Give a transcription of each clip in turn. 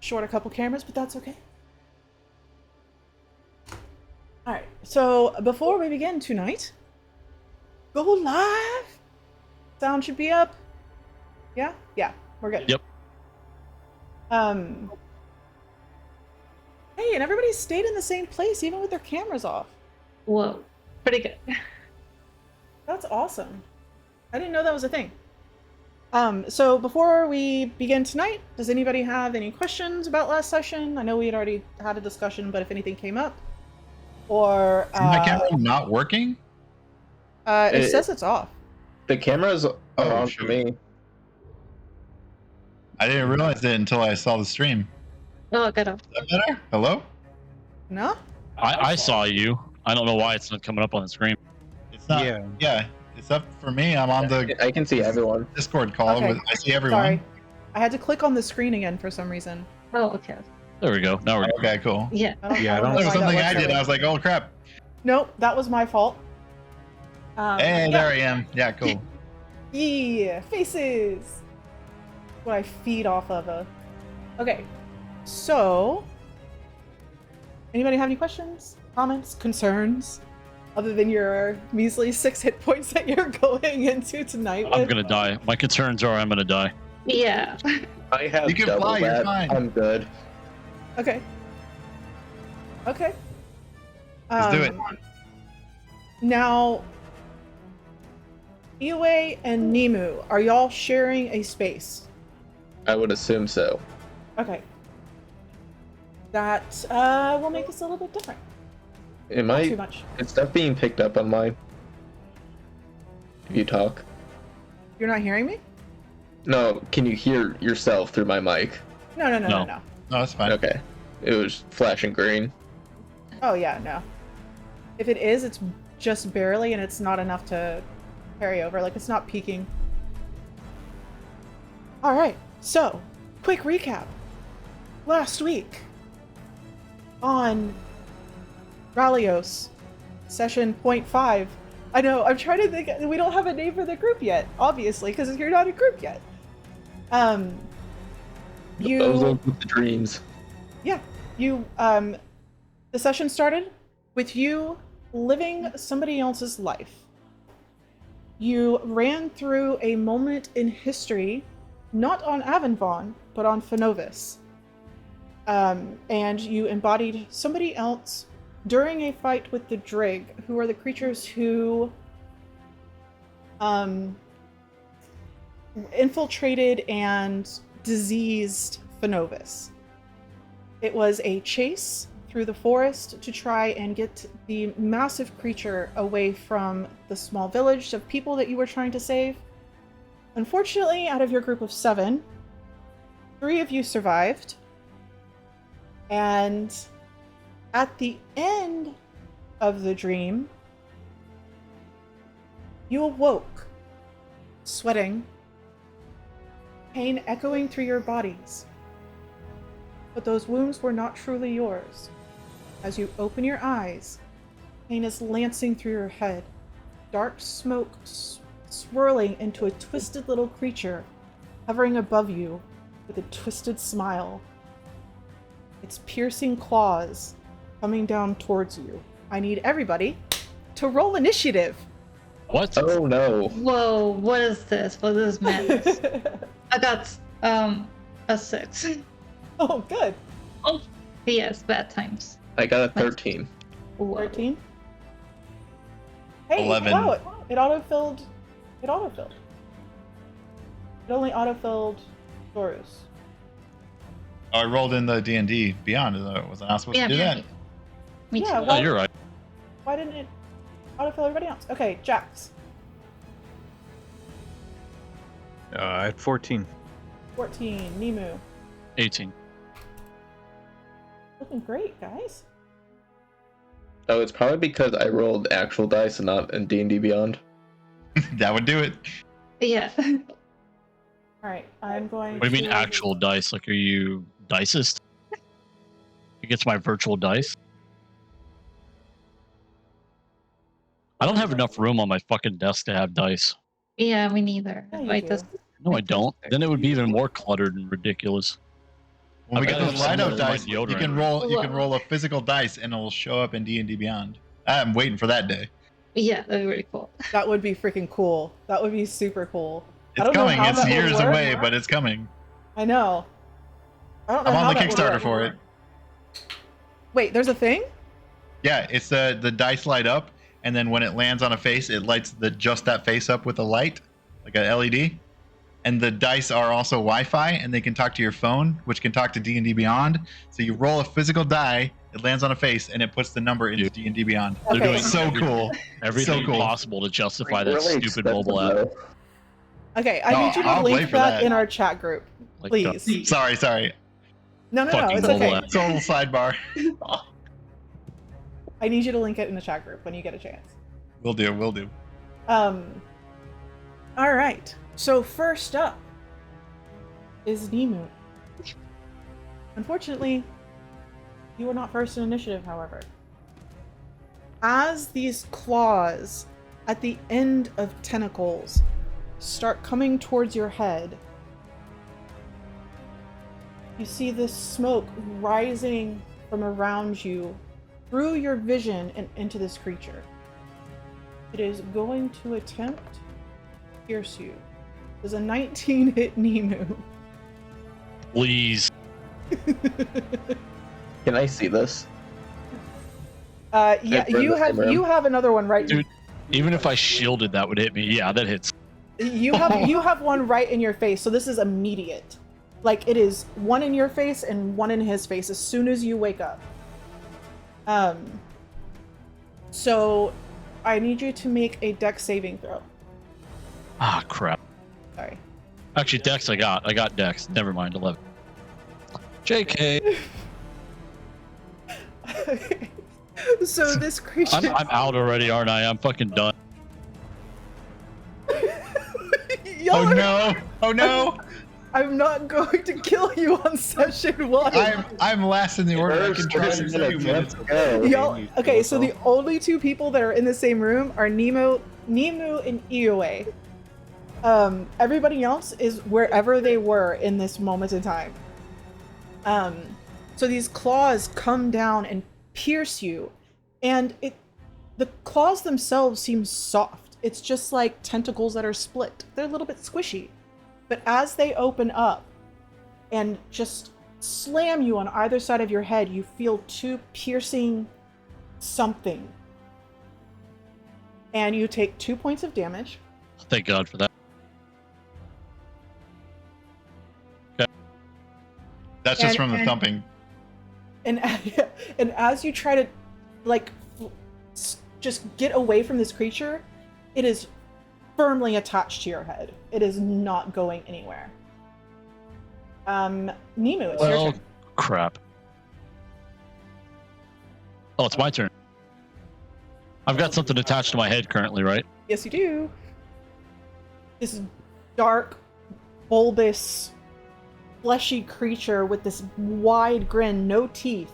short a couple cameras, but that's okay. Alright, so before we begin tonight, go live! Sound should be up. Yeah? Yeah, we're good. Yep. Hey, and everybody stayed in the same place, even with their cameras off. Whoa, pretty good. That's awesome. I didn't know that was a thing. So before we begin tonight, does anybody have any questions about last session? I know we had already had a discussion, but if anything came up, or is my camera not working? It says it's off. The camera's on for me. I didn't realize it until I saw the stream. Oh, got off. Is that better? Hello? No? I saw you. I don't know why it's not coming up on the screen. It's not. Yeah, it's up for me. I'm on the I can see everyone. Discord call. Okay. I see everyone. Sorry. I had to click on the screen again for some reason. Oh, okay. There we go. Now we're good. Okay, cool. Yeah. I don't There know was why something that I did. works I was like, oh crap. Nope, that was my fault. Hey, there I am. Yeah, cool. Yeah, faces. What I feed off of. Okay, so anybody have any questions, comments, concerns, other than your measly 6 hit points that you're going into tonight? I'm gonna die. My concerns are I'm gonna die. Yeah. I have You can double fly, you're that. fine. I'm good. Okay. Okay. Let's do it. Now, Iwe and Nimu, are y'all sharing a space? I would assume so. Okay. That will make this a little bit different. It Not too might. much. Is stuff being picked up on mine? If you talk. You're not hearing me? No, can you hear yourself through my mic? No. No. No, that's fine. Okay. It was flashing green. Oh yeah, no. If it is, it's just barely, and it's not enough to carry over. Like, it's not peaking. Alright, so, quick recap. Last week, on Rallios, session 0.5, I know, I'm trying to think, we don't have a name for the group yet, obviously, because you're not a group yet. Those ones with the dreams. Yeah, the session started with you living somebody else's life. You ran through a moment in history, not on Avenvon, but on Phenovis. And you embodied somebody else during a fight with the Drig, who are the creatures who infiltrated and diseased Phenovis. It was a chase through the forest to try and get the massive creature away from the small village of people that you were trying to save. Unfortunately, out of your group of 7, 3 of you survived. And at the end of the dream, you awoke, sweating, pain echoing through your bodies. But those wounds were not truly yours. As you open your eyes, pain is lancing through your head, dark smoke swirling into a twisted little creature hovering above you with a twisted smile. Its piercing claws coming down towards you. I need everybody to roll initiative. What? Oh no. Whoa, what is this? What is madness? I got a 6. Oh, good. Oh, yes, bad times. I got a 13. Whoa. 13. Hey, 11. wow, it autofilled. It autofilled. It only autofilled Doru's. Oh, I rolled in the DnD Beyond. Was I not supposed to do that? Me Yeah, too. well- Oh, you're right. Why didn't it autofill everybody else? Okay, Jax. I had 14. 14. Nimu. 18. Looking great, guys. Oh, it's probably because I rolled actual dice and not in D&D Beyond. That would do it. Yeah. Alright, I'm going What do you mean to- actual dice? Like, are you dicist? It gets my virtual dice. I don't have enough room on my fucking desk to have dice. Yeah, me neither. Yeah, you I do. just No, I don't. Then it would be even more cluttered and ridiculous. When we I get bet those it's light similar out to my dice, you deodorant. can roll a physical dice and it'll show up in D&D Beyond. I'm waiting for that day. Yeah, that'd be really cool. That would be freaking cool. That would be super cool. I It's don't know coming. how It's that would years work. away, but it's coming. I know. I don't know I'm how on the that would Kickstarter work. for it. Wait, there's a thing? Yeah, it's the dice light up, and then when it lands on a face, it lights just that face up with a light, like a LED. And the dice are also Wi-Fi, and they can talk to your phone, which can talk to D&D Beyond. So you roll a physical die, it lands on a face, and it puts the number into D&D Beyond. Okay. They're doing So cool. everything So cool. possible to justify that Really stupid expensive, mobile app. though. Okay, I No, need you to I'll play link for that that. in our chat group, Like, please. Sorry. No, fucking it's mobile okay. app. It's a little sidebar. I need you to link it in the chat group when you get a chance. Will do. All right. So first up is Nemu. Unfortunately, you were not first in initiative, however. As these claws at the end of tentacles start coming towards your head, you see this smoke rising from around you through your vision and into this creature. It is going to attempt to pierce you. There's a 19 hit Nemu. Please. Can I see this? Yeah, we're in you the same room. have another one right. Dude, even if I shielded, that would hit me. Yeah, that hits. You have one right in your face, so this is immediate. Like, it is one in your face and one in his face as soon as you wake up. So I need you to make a dex saving throw. Ah, crap. Sorry. Actually, Dex I got Dex. Never mind, 11. JK. So this creature. I'm out already, aren't I? I'm fucking done. Y'all are- Oh no! I'm not going to kill you on session 1. I'm last in the order. I can try in 2 Let's minutes. go. Y'all, okay, so the only 2 people that are in the same room are Nemu and Ioe. Everybody else is wherever they were in this moment in time. So these claws come down and pierce you, and the claws themselves seem soft. It's just like tentacles that are split. They're a little bit squishy. But as they open up and just slam you on either side of your head, you feel 2 piercing something. And you take 2 points of damage. Thank God for that. That's just from the thumping. And as you try to, like, just get away from this creature, it is firmly attached to your head. It is not going anywhere. Nemu, it's your turn. Crap. Oh, it's my turn. I've got something attached to my head currently, right? Yes, you do. This dark, bulbous, fleshy creature with this wide grin, no teeth,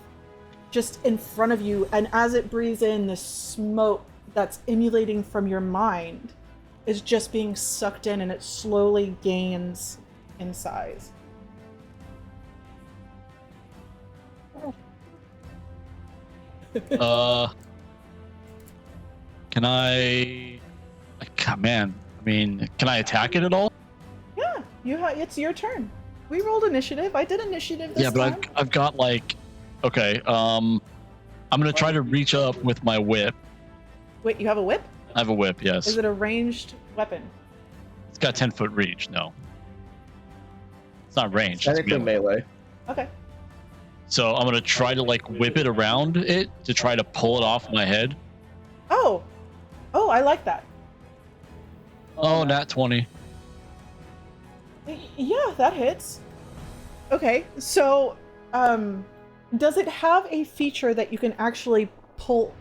just in front of you, and as it breathes in, the smoke that's emulating from your mind is just being sucked in, and it slowly gains in size. Can I? God, man. I mean, can I attack it at all? Yeah, it's your turn. We rolled initiative. I did initiative this Yeah, but time. I've got like, okay. I'm gonna try to reach up with my whip. Wait, you have a whip? I have a whip. Yes. Is it a ranged weapon? It's got 10-foot reach. No. It's not ranged. It's Technically melee. Okay. So I'm gonna try to like whip it around it to try to pull it off my head. Oh, I like that. Oh, nat 20. Yeah, that hits. Okay, so, does it have a feature that you can actually pull?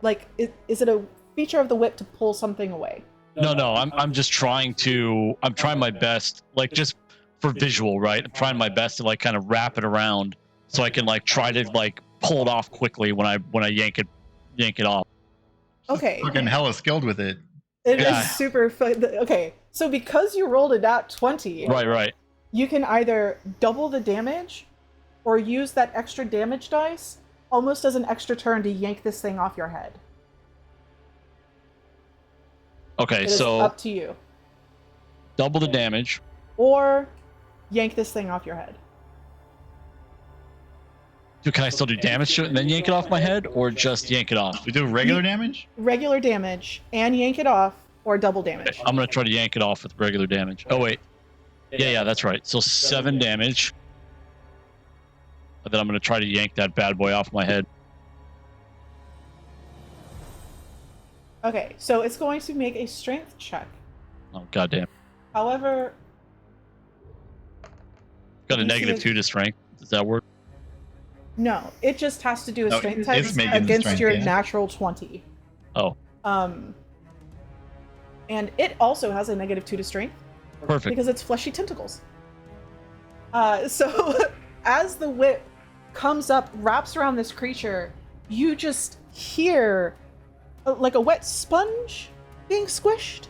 Like, is it a feature of the whip to pull something away? No. I'm just trying to. I'm trying my best, like just for visual, right? I'm trying my best to like kind of wrap it around so I can like try to like pull it off quickly when I yank it off. Okay. Fucking hella skilled with it. It is Yeah. super fun. Okay, so because you rolled a nat 20, Right. you can either double the damage or use that extra damage dice almost as an extra turn to yank this thing off your head. Okay, It is so up to you. double the damage. Or yank this thing off your head. Can I still do damage to it and then yank it off my head, or just yank it off? We do regular damage? Regular damage and yank it off, or double damage. I'm gonna try to yank it off with regular damage. Oh wait, yeah, that's right. So 7 damage. And then I'm gonna try to yank that bad boy off my head. Okay, so it's going to make a strength check. Oh goddamn! However, Got a You see negative the- 2 to strength. Does that work? no, it just has to do a No, strength it's test making the against strength, your yeah. natural 20. Oh, And it also has a negative 2 to strength perfect. because it's fleshy tentacles. So as the whip comes up, wraps around this creature, you just hear like a wet sponge being squished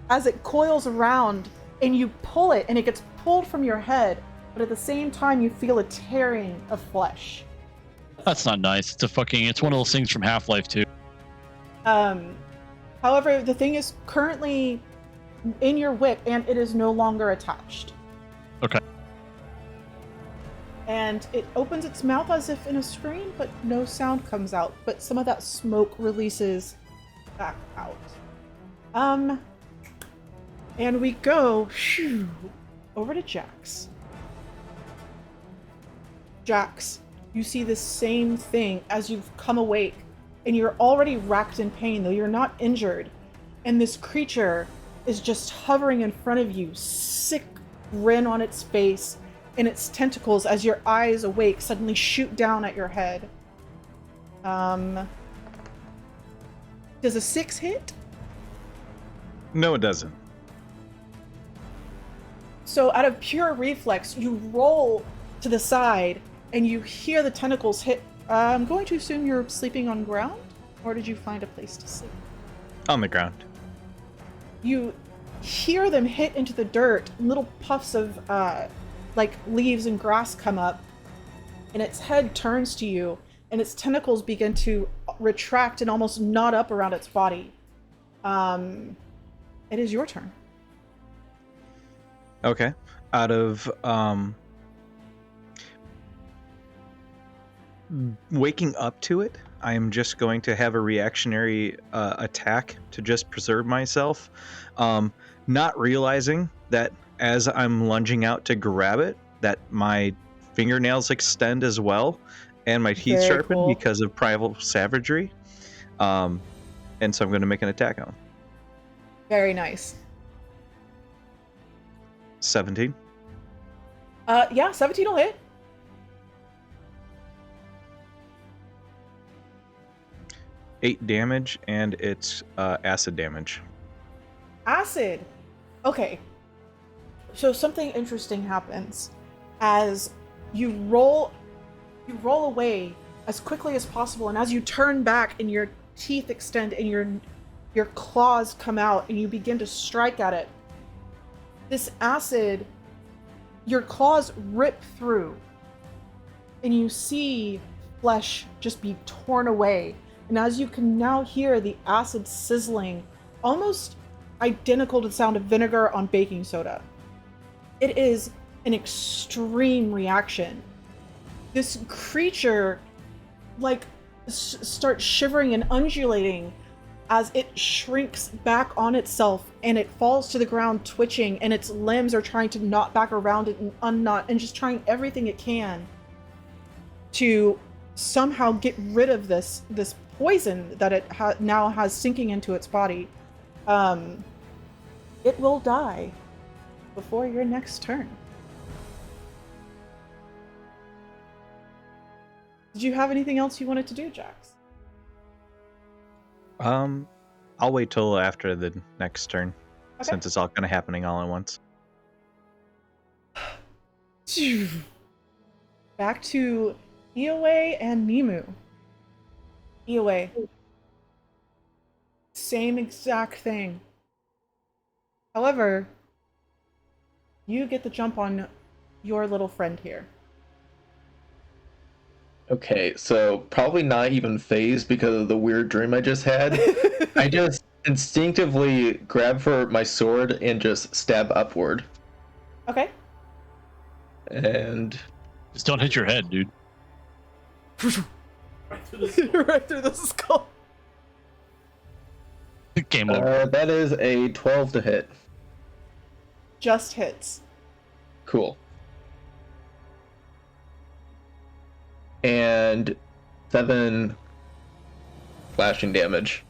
as it coils around, and you pull it and it gets pulled from your head, but at the same time you feel a tearing of flesh. That's not nice. It's one of those things from Half-Life 2. However, the thing is currently in your whip and it is no longer attached. Okay. And it opens its mouth as if in a scream, but no sound comes out, but some of that smoke releases back out. And we go over to Jax. Jax, you see the same thing as you've come awake, and you're already racked in pain, though you're not injured. And this creature is just hovering in front of you, sick grin on its face, and its tentacles, as your eyes awake, suddenly shoot down at your head. Does a 6 hit? No, it doesn't. So out of pure reflex, you roll to the side, and you hear the tentacles hit. I'm going to assume you're sleeping on ground, or did you find a place to sleep? On the ground. You hear them hit into the dirt, and little puffs of like leaves and grass come up, and its head turns to you, and its tentacles begin to retract and almost knot up around its body. It is your turn. Okay. Out of waking up to it, I am just going to have a reactionary attack to just preserve myself. Not realizing that as I'm lunging out to grab it, that my fingernails extend as well, and my teeth Very sharpen cool. because of primal savagery. And so I'm going to make an attack on him. Very nice. 17. Yeah, 17 will hit. Eight damage, and it's acid damage. Acid. Okay. So something interesting happens as you roll away as quickly as possible, and as you turn back and your teeth extend and your claws come out and you begin to strike at it. This acid, your claws rip through, and you see flesh just be torn away. And as you can now hear the acid sizzling, almost identical to the sound of vinegar on baking soda. It is an extreme reaction. This creature, like, starts shivering and undulating as it shrinks back on itself, and it falls to the ground twitching, and its limbs are trying to knot back around it and unknot, and just trying everything it can to somehow get rid of this poison that it now has sinking into its body. It will die before your next turn. Did you have anything else you wanted to do, Jax? I'll wait till after the next turn, Okay. since it's all kind of happening all at once. Back to Ioe and Mimu. Ioe. Same exact thing. However, you get the jump on your little friend here. Okay, so probably not even phased because of the weird dream I just had. I just instinctively grab for my sword and just stab upward. Okay. And Just don't hit your head, dude. Right through the skull. Game over. that is a 12 to hit. Just hits. Cool. And 7 slashing damage.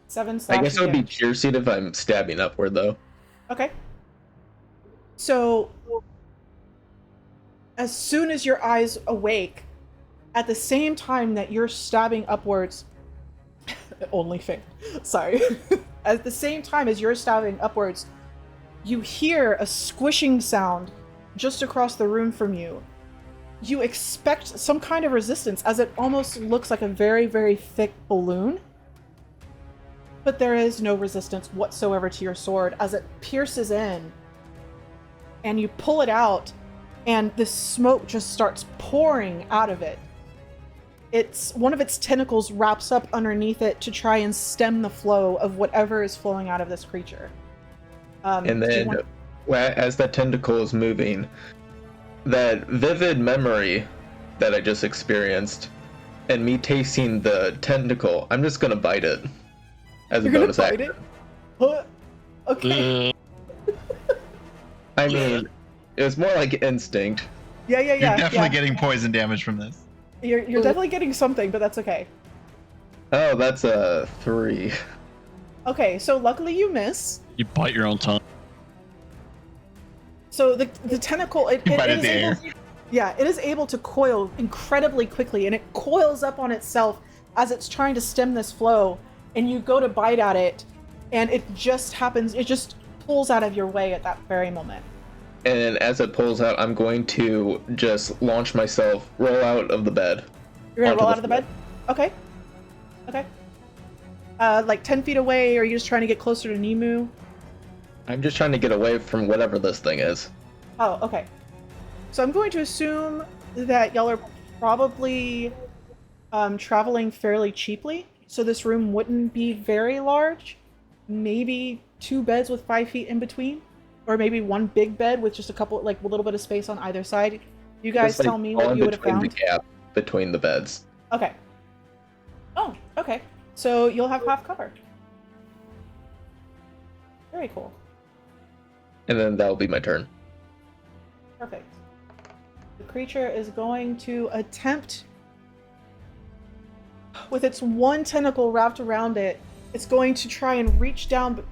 7 I slashing guess it would be damage. piercing if I'm stabbing upward, though. Okay. So, as soon as your eyes awake, at the same time that you're stabbing upwards, only thing, sorry. At the same time as you're stabbing upwards, you hear a squishing sound just across the room from you. You expect some kind of resistance, as it almost looks like a very, very thick balloon. But there is no resistance whatsoever to your sword as it pierces in. And you pull it out, and the smoke just starts pouring out of it. It's one of its tentacles wraps up underneath it to try and stem the flow of whatever is flowing out of this creature. And then, as that tentacle is moving, that vivid memory that I just experienced, and me tasting the tentacle, I'm just gonna bite it as You're a bonus gonna bite action. it? Huh? Okay. I mean, it was more like instinct. Yeah. You're definitely getting poison damage from this. You're definitely getting something, but that's okay. Oh, that's a 3. Okay, so luckily you miss. You bite your own tongue. So the tentacle, it You bite is at the able, air. yeah, it is able to coil incredibly quickly, and it coils up on itself as it's trying to stem this flow. And you go to bite at it, and it just happens. It just pulls out of your way at that very moment. And as it pulls out, I'm going to just launch myself, roll out of the bed. You're gonna Onto roll the out of the bed. Okay. Okay. Like 10 feet away, or are you just trying to get closer to Nemu? I'm just trying to get away from whatever this thing is. Oh, okay. So I'm going to assume that y'all are probably traveling fairly cheaply. So this room wouldn't be very large. Maybe 2 beds with 5 feet in between. Or maybe 1 big bed with just a couple, like a little bit of space on either side. You guys Just, like, tell me all what in you would have between found. the gap between the beds. Okay. Oh, okay. So you'll have half cover. Very cool. And then that'll be my turn. Perfect. The creature is going to attempt, with its 1 tentacle wrapped around it, it's going to try and reach down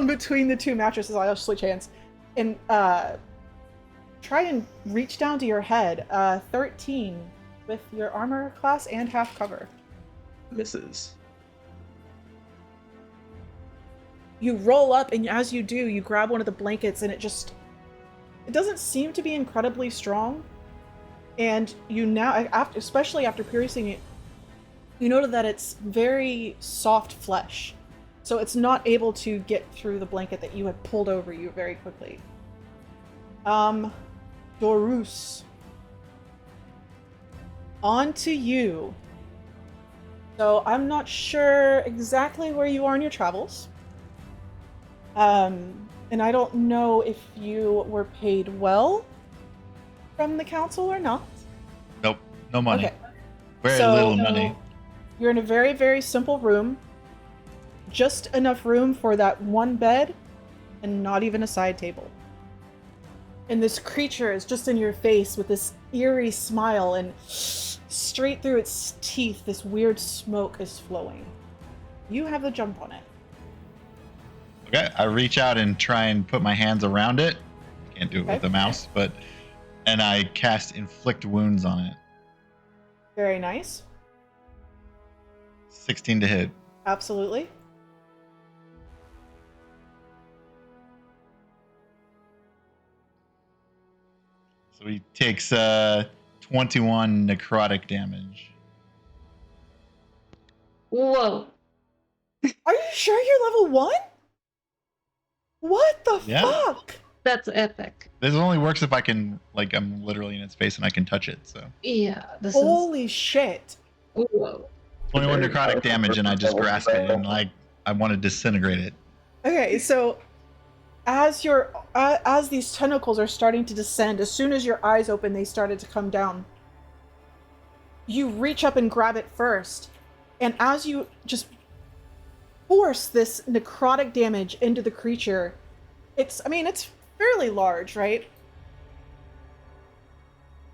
between the 2 mattresses. I'll switch hands, and try and reach down to your head. 13 with your armor class and half cover. Misses. You roll up, and as you do, you grab one of the blankets, and it doesn't seem to be incredibly strong. And you now, especially after piercing it, you notice that it's very soft flesh. So it's not able to get through the blanket that you had pulled over you very quickly. Dorus. On to you. So I'm not sure exactly where you are in your travels. And I don't know if you were paid well from the council or not. Nope, no money. Okay. Very So- little money. You're in a very, very simple room. Just enough room for that 1 bed and not even a side table. And this creature is just in your face with this eerie smile, and straight through its teeth, this weird smoke is flowing. You have the jump on it. Okay, I reach out and try and put my hands around it. Can't do it Okay. with the mouse, and I cast Inflict Wounds on it. Very nice. 16 to hit. Absolutely. So he takes 21 necrotic damage. Whoa. Are you sure you're level 1? What the Yeah. fuck? That's epic. This only works if I can, like, I'm literally in its face and I can touch it. So Yeah, this Holy shit! is. Whoa. 21 Very necrotic powerful damage, and I just spell. grasp it and like I want to disintegrate it. Okay, so as as these tentacles are starting to descend, as soon as your eyes open, they started to come down. You reach up and grab it first, and as you just force this necrotic damage into the creature, it's fairly large, right?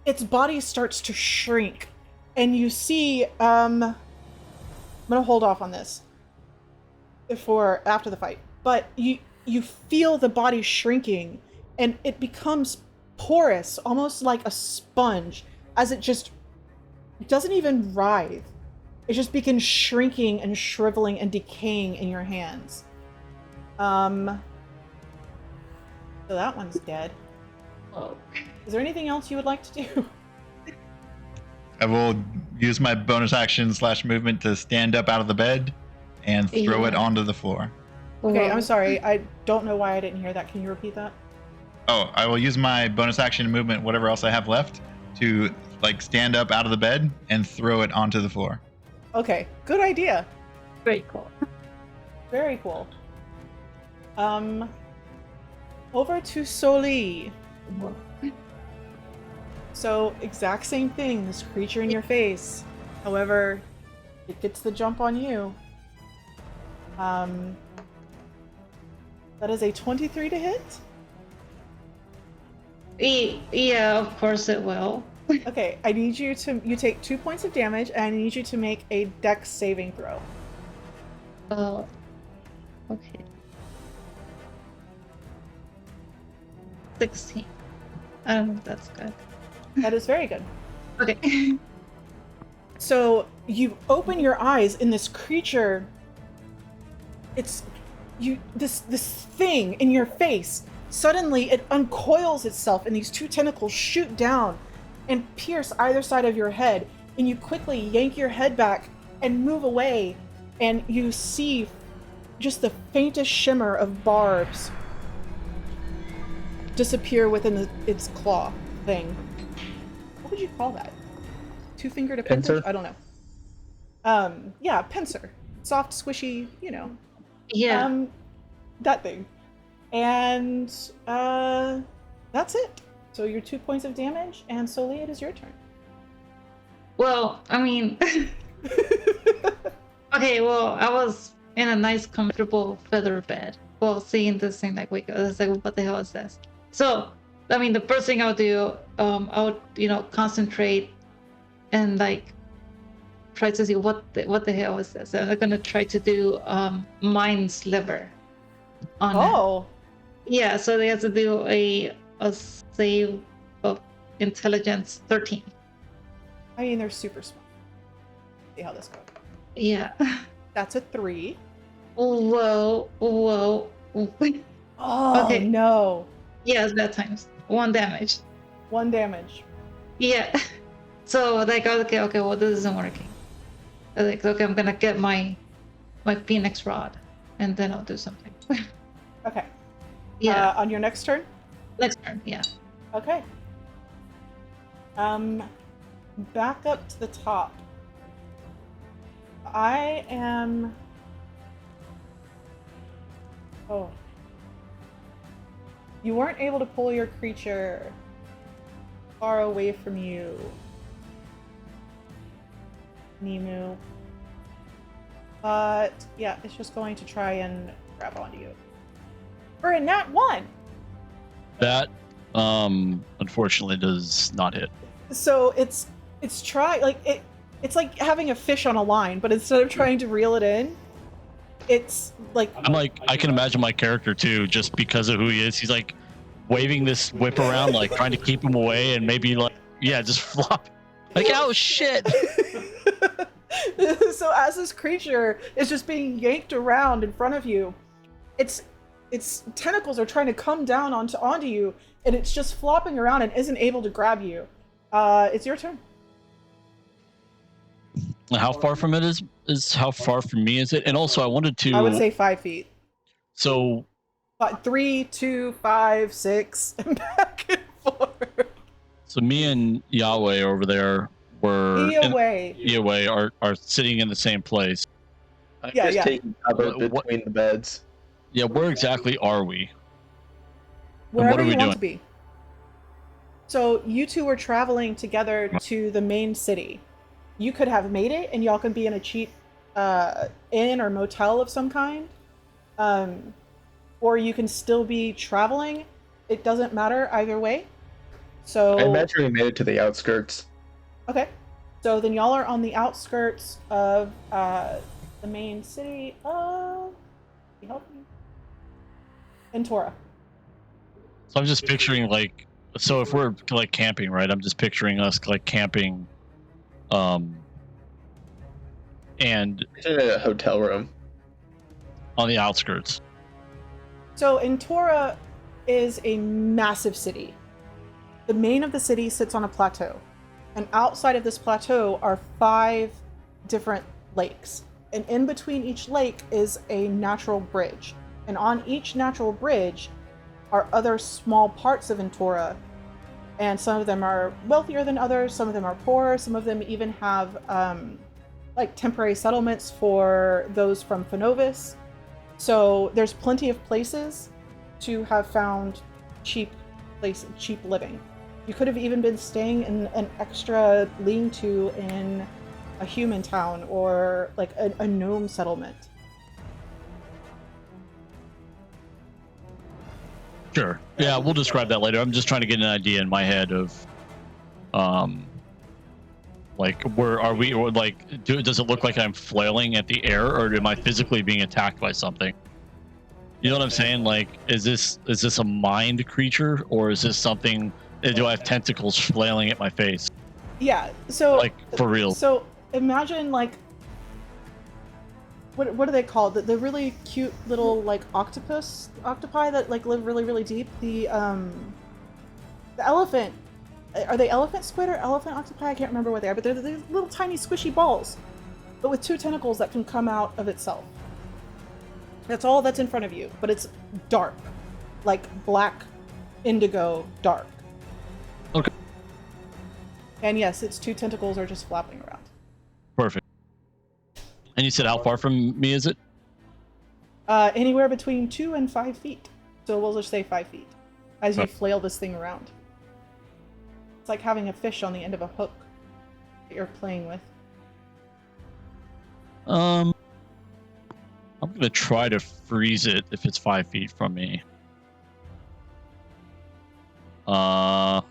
Its body starts to shrink, and you see, I'm gonna hold off on this for after the fight, but you feel the body shrinking, and it becomes porous, almost like a sponge, as it just doesn't even writhe. It just begins shrinking and shriveling and decaying in your hands. So that one's dead. Oh. Is there anything else you would like to do? I will use my bonus action / movement to stand up out of the bed and throw it onto the floor. Okay, I'm sorry. I don't know why I didn't hear that. Can you repeat that? Oh, I will use my bonus action movement, whatever else I have left, to like stand up out of the bed and throw it onto the floor. Okay, good idea. Very cool. Very cool. Over to Soli. So, exact same thing, this creature in your face. However, it gets the jump on you. That is a 23 to hit. Yeah, of course it will. Okay, I need you take 2 points of damage, and I need you to make a dex saving throw. Okay. 16. I don't know if that's good. That is very good. Okay. So you open your eyes, and this creature, this thing in your face, suddenly it uncoils itself, and these 2 tentacles shoot down and pierce either side of your head, and you quickly yank your head back and move away, and you see just the faintest shimmer of barbs disappear within its claw thing. What would you call that? 2-fingered appendage? Pincer? I don't know. Yeah, pincer. Soft, squishy, Yeah. That thing. And that's it. So your 2 points of damage, and Soli, it is your turn. Well, I mean, okay. Well, I was in a nice, comfortable feather bed while seeing this thing. Like, wait, I was like, what the hell is this? So, I mean, the first thing I'll do, I'll concentrate and like try to see what the hell is this. And I'm gonna try to do mind sliver on it. Yeah, so they have to do a save of intelligence 13. I mean, they're super smart. See how this goes. Yeah. That's a 3. Whoa. Oh, Okay. no. Yeah, it's bad times. 1 damage. 1 damage. Yeah. So like, okay, well, this isn't working. Like, okay, I'm gonna get my phoenix rod, and then I'll do something. Okay. Yeah. On your next turn? Next turn. Yeah. Okay. Back up to the top. I am... Oh. You weren't able to pull your creature far away from you, Nimu. But, yeah, it's just going to try and grab onto you. For a nat 1! That, unfortunately does not hit. So it's it's like having a fish on a line, but instead of trying to reel it in, it's like... I'm like, I can imagine my character too, just because of who he is. He's like waving this whip around, like trying to keep him away, and maybe like, yeah, just flop. Like, oh shit! So as this creature is just being yanked around in front of you, its tentacles are trying to come down onto you, and it's just flopping around and isn't able to grab you. It's your turn. How far from it is how far from me is it? And also, I wanted to. I would say 5 feet. So, But 3, 2, 5, 6, and back and forth. So me and Yahweh over there were Yahweh are sitting in the same place. I'm Yeah, just yeah. taking cover What- between the beds. Yeah, where exactly are we? Wherever are we you want doing? to be. So you two were traveling together to the main city. You could have made it, and y'all can be in a cheap inn or motel of some kind. Or you can still be traveling. It doesn't matter either way. So I imagine we made it to the outskirts. okay. So then y'all are on the outskirts of the main city of Entora. So I'm just picturing like, so if we're like camping, right? I'm just picturing us like camping, and It's in a hotel room. on the outskirts. So Entora is a massive city. The main of the city sits on a plateau. And outside of this plateau are 5 different lakes. And in between each lake is a natural bridge. And on each natural bridge are other small parts of Entora. And some of them are wealthier than others, some of them are poorer, some of them even have like temporary settlements for those from Phenovis. So there's plenty of places to have found cheap living. You could have even been staying in an extra lean-to in a human town or like a gnome settlement. Sure. Yeah, we'll describe that later. I'm just trying to get an idea in my head of, like, where are we? Or like, does it look like I'm flailing at the air, or am I physically being attacked by something? You know what I'm saying? Like, is this a mind creature, or is this something? Do I have tentacles flailing at my face? Yeah. So Like, for real? So imagine like what are they called? The really cute little like octopi that like live really really deep. The elephant. Are they elephant squid or elephant octopi? I can't remember what they are, but they're these little tiny squishy balls, but with 2 tentacles that can come out of itself. That's all that's in front of you, but it's dark, like black, indigo dark. Okay. And yes, its 2 tentacles are just flapping around. Perfect. And you said how far from me is it? Anywhere between 2 and 5 feet. So we'll just say 5 feet as you Okay. flail this thing around. It's like having a fish on the end of a hook that you're playing with. I'm gonna try to freeze it if it's 5 feet from me. I'm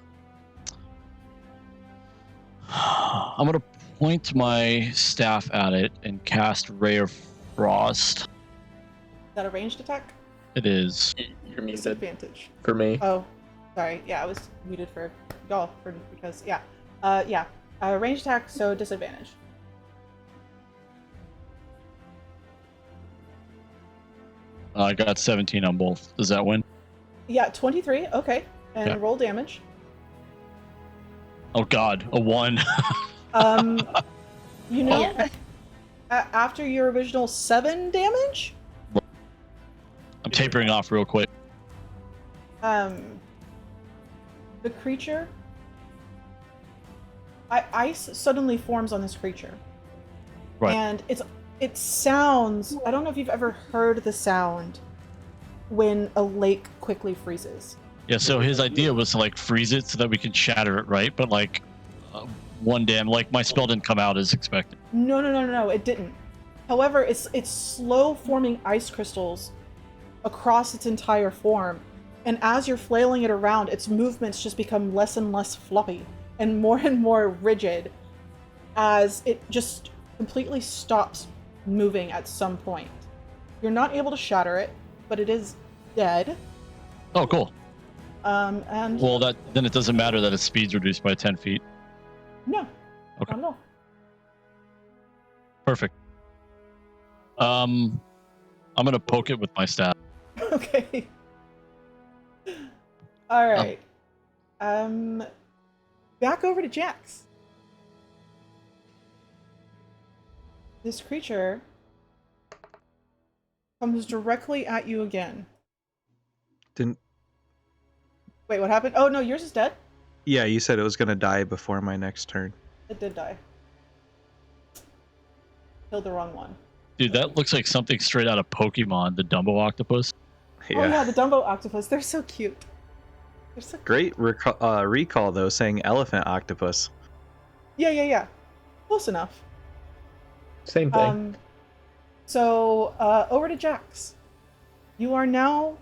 gonna point my staff at it and cast Ray of Frost. Is that a ranged attack? It is. You're muted Disadvantage. for me. Oh, sorry. Yeah, I was muted for y'all because yeah. Ranged attack, so disadvantage. I got 17 on both. Does that win? Yeah, 23. Okay, and Yeah. roll damage. Oh God, a 1. You know, Yeah. after your original 7 damage, I'm tapering off real quick. the creature, ice suddenly forms on this creature, Right. and it sounds. I don't know if you've ever heard the sound when a lake quickly freezes. Yeah. So his idea was to like freeze it so that we can shatter it, right? But like, one damn, like my spell didn't come out as expected. No, it didn't. However, it's slow forming ice crystals across its entire form, and as you're flailing it around, its movements just become less and less floppy and more rigid as it just completely stops moving at some point. You're not able to shatter it, but it is dead. Oh, cool. And Well, then it doesn't matter that its speed's reduced by 10 feet. no, Okay. not at all. Perfect. I'm gonna poke it with my staff. Okay. All right. Back over to Jax. This creature comes directly at you again. Didn't. Wait, what happened? Oh no, yours is dead. Yeah, you said it was gonna die before my next turn. It did die. Killed the wrong one. Dude, that looks like something straight out of Pokemon, the Dumbo octopus. Yeah. Oh yeah, the Dumbo octopus. They're so cute. They're so cute. Great recall though, saying elephant octopus. Yeah. Close enough. Same thing. So over to Jax. You are now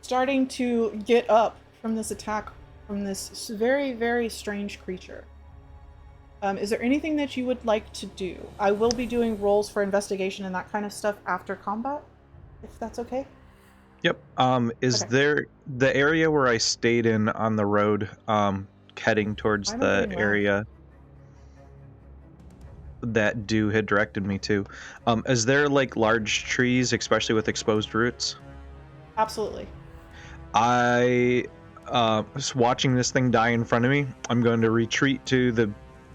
starting to get up from this attack from this very, very strange creature. Is there anything that you would like to do? I will be doing rolls for investigation and that kind of stuff after combat, if that's okay. Yep. Is Okay. there the area where I stayed in on the road, heading towards I'm the not getting area that Dew had directed me to? Is there like large trees, especially with exposed roots? Absolutely. I was watching this thing die in front of me. I'm going to retreat to the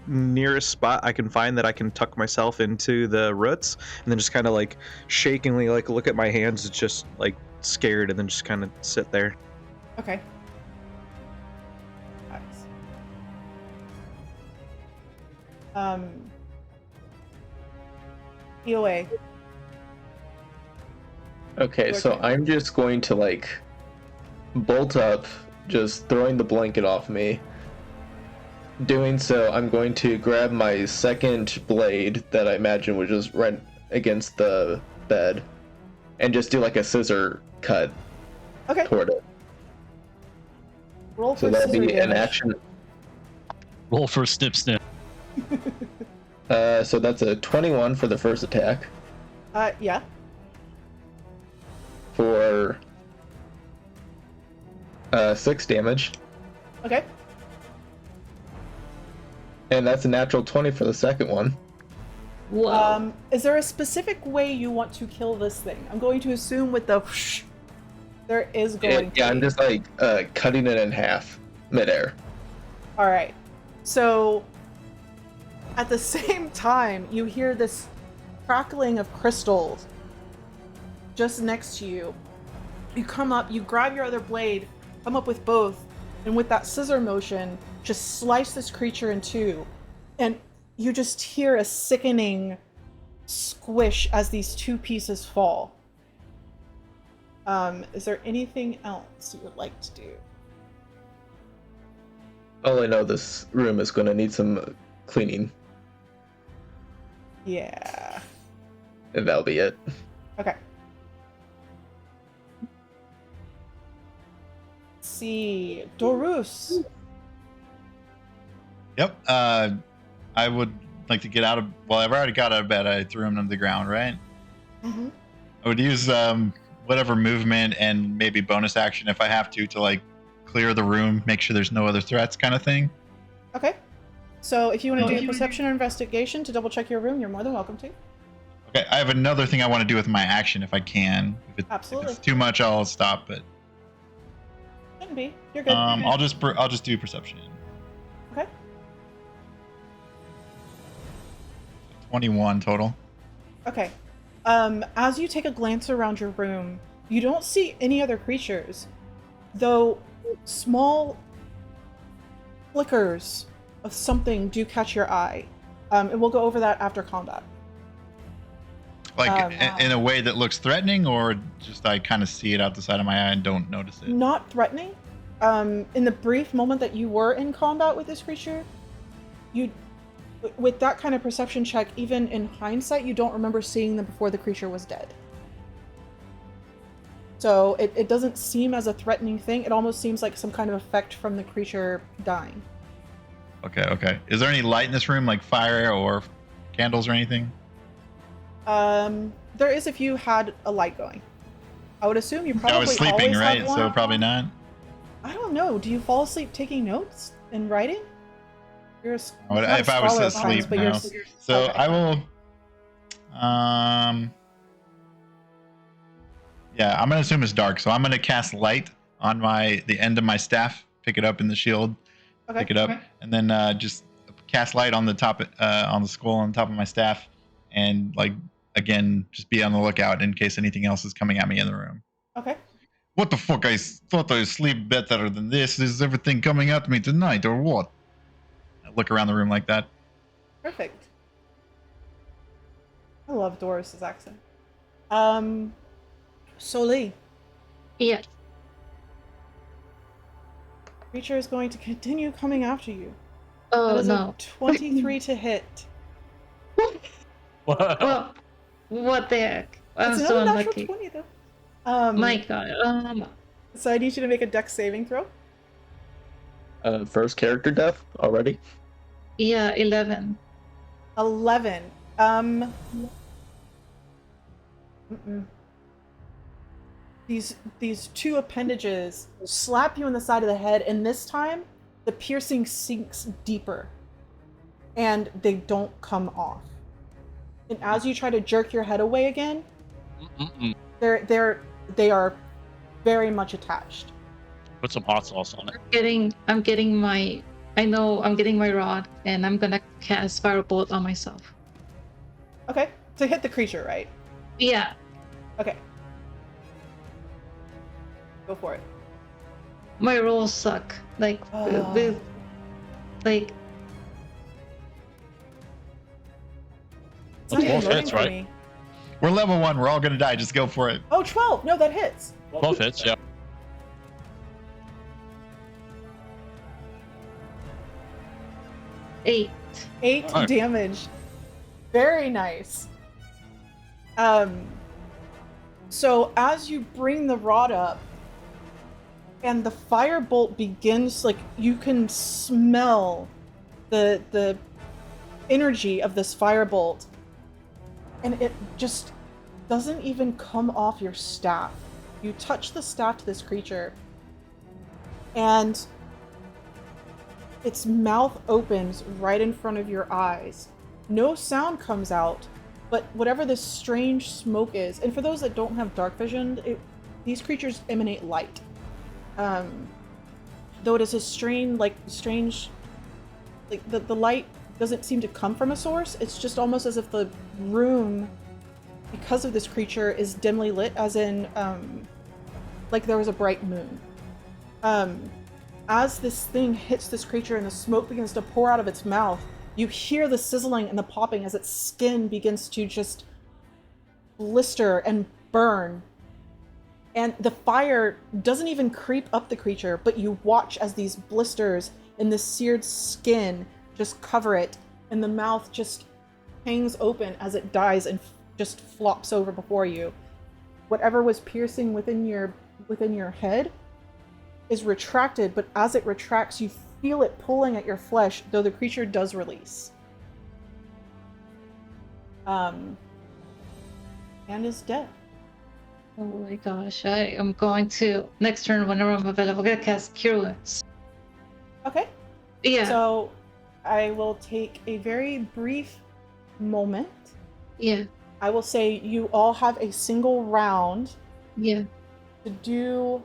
nearest spot I can find that I can tuck myself into the roots, and then just kind of like shakingly like look at my hands, just like scared, and then just kind of sit there. Okay. Nice. EOA. Okay, Your so turn. I'm just going to like bolt up, just throwing the blanket off me. Doing so, I'm going to grab my second blade that I imagine was just right against the bed, and just do like a scissor cut Okay. toward it. Roll So for that'd scissor be an damage. action. Roll for snip snip. So that's a 21 for the first attack. Yeah. For 6 damage. Okay. And that's a natural 20 for the second one. Whoa. Is there a specific way you want to kill this thing? I'm going to assume with the whoosh, there is going to Yeah, I'm be. just like cutting it in half midair. All right. So at the same time, you hear this crackling of crystals just next to you. You come up, you grab your other blade, come up with both, and with that scissor motion, just slice this creature in two. And you just hear a sickening squish as these two pieces fall. Is there anything else you would like to do? All I know, this room is going to need some cleaning, Yeah. and that'll be it. Okay. Let's see. Dorus. Yep. I would like to get out of. Well, I've already got out of bed. I threw him to the ground, right? Mm-hmm. I would use whatever movement and maybe bonus action if I have to like clear the room, make sure there's no other threats, kind of thing. Okay. So if you want to do perception or investigation to double check your room, you're more than welcome to. Okay. I have another thing I want to do with my action if I can. If Absolutely. it's too much, I'll stop. But Shouldn't be. You're good. I'll just do perception. Okay. 21 total. Okay. As you take a glance around your room, you don't see any other creatures, though small flickers of something do catch your eye. And we'll go over that after combat. Like in a way that looks threatening, or just I kind of see it out the side of my eye and don't notice it. Not threatening. In the brief moment that you were in combat with this creature, with that kind of perception check, even in hindsight, you don't remember seeing them before the creature was dead. So it doesn't seem as a threatening thing. It almost seems like some kind of effect from the creature dying. Okay. Is there any light in this room, like fire or candles or anything? There is if you had a light going. I would assume you probably I was sleeping, always right? have one So probably not. I don't know. Do you fall asleep taking notes and writing? You're If I was asleep now. So okay. I will. Yeah, I'm gonna assume it's dark. So I'm gonna cast light on the end of my staff. Pick it up in the shield. Okay. Pick it up, and then just cast light on the top, on the skull on top of my staff, and like again, just be on the lookout in case anything else is coming at me in the room. Okay. What the fuck? I thought I'd sleep better than this. Is everything coming at me tonight, or what? I look around the room like that. Perfect. I love Doris's accent. Soli, Yeah. creature is going to continue coming after you. Oh That is no. a 23 to hit. Well, what the heck? I'm It's so another natural unlucky. 20 though. My God. So I need you to make a dex saving throw. First character death already. Yeah, 11. 11. These two appendages slap you in the side of the head, and this time the piercing sinks deeper, and they don't come off. And as you try to jerk your head away again, they are very much attached. Put some hot sauce on it. I'm getting my rod, and I'm gonna cast Firebolt on myself. Okay, to hit the creature, right? Yeah. Okay. Go for it. My rolls suck. Like, Oh. like. It's not even 12 loading hits, for right? me. We're level 1. We're all gonna die. Just go for it. Oh, 12. No, that hits. 12 hits, yeah. Eight. 8 Alright. damage. Very nice. So as you bring the rod up and the firebolt begins, like, you can smell the energy of this firebolt, and it just doesn't even come off your staff. You touch the staff to this creature, and its mouth opens right in front of your eyes. No sound comes out, but whatever this strange smoke is, and for those that don't have dark vision, these creatures emanate light. Though it is a strange, the light doesn't seem to come from a source. It's just almost as if the room, because of this creature, is dimly lit, as in, like there was a bright moon. As this thing hits this creature and the smoke begins to pour out of its mouth, you hear the sizzling and the popping as its skin begins to just blister and burn. And the fire doesn't even creep up the creature, but you watch as these blisters in the seared skin just cover it, and the mouth just hangs open as it dies and just flops over before you. Whatever was piercing within your head is retracted, but as it retracts, you feel it pulling at your flesh, though the creature does release. And is dead. Oh my gosh! I am going to next turn whenever I'm available. I'm gonna cast Cure Wounds. Okay. Yeah. So I will take a very brief moment. Yeah. I will say you all have a single round Yeah. to do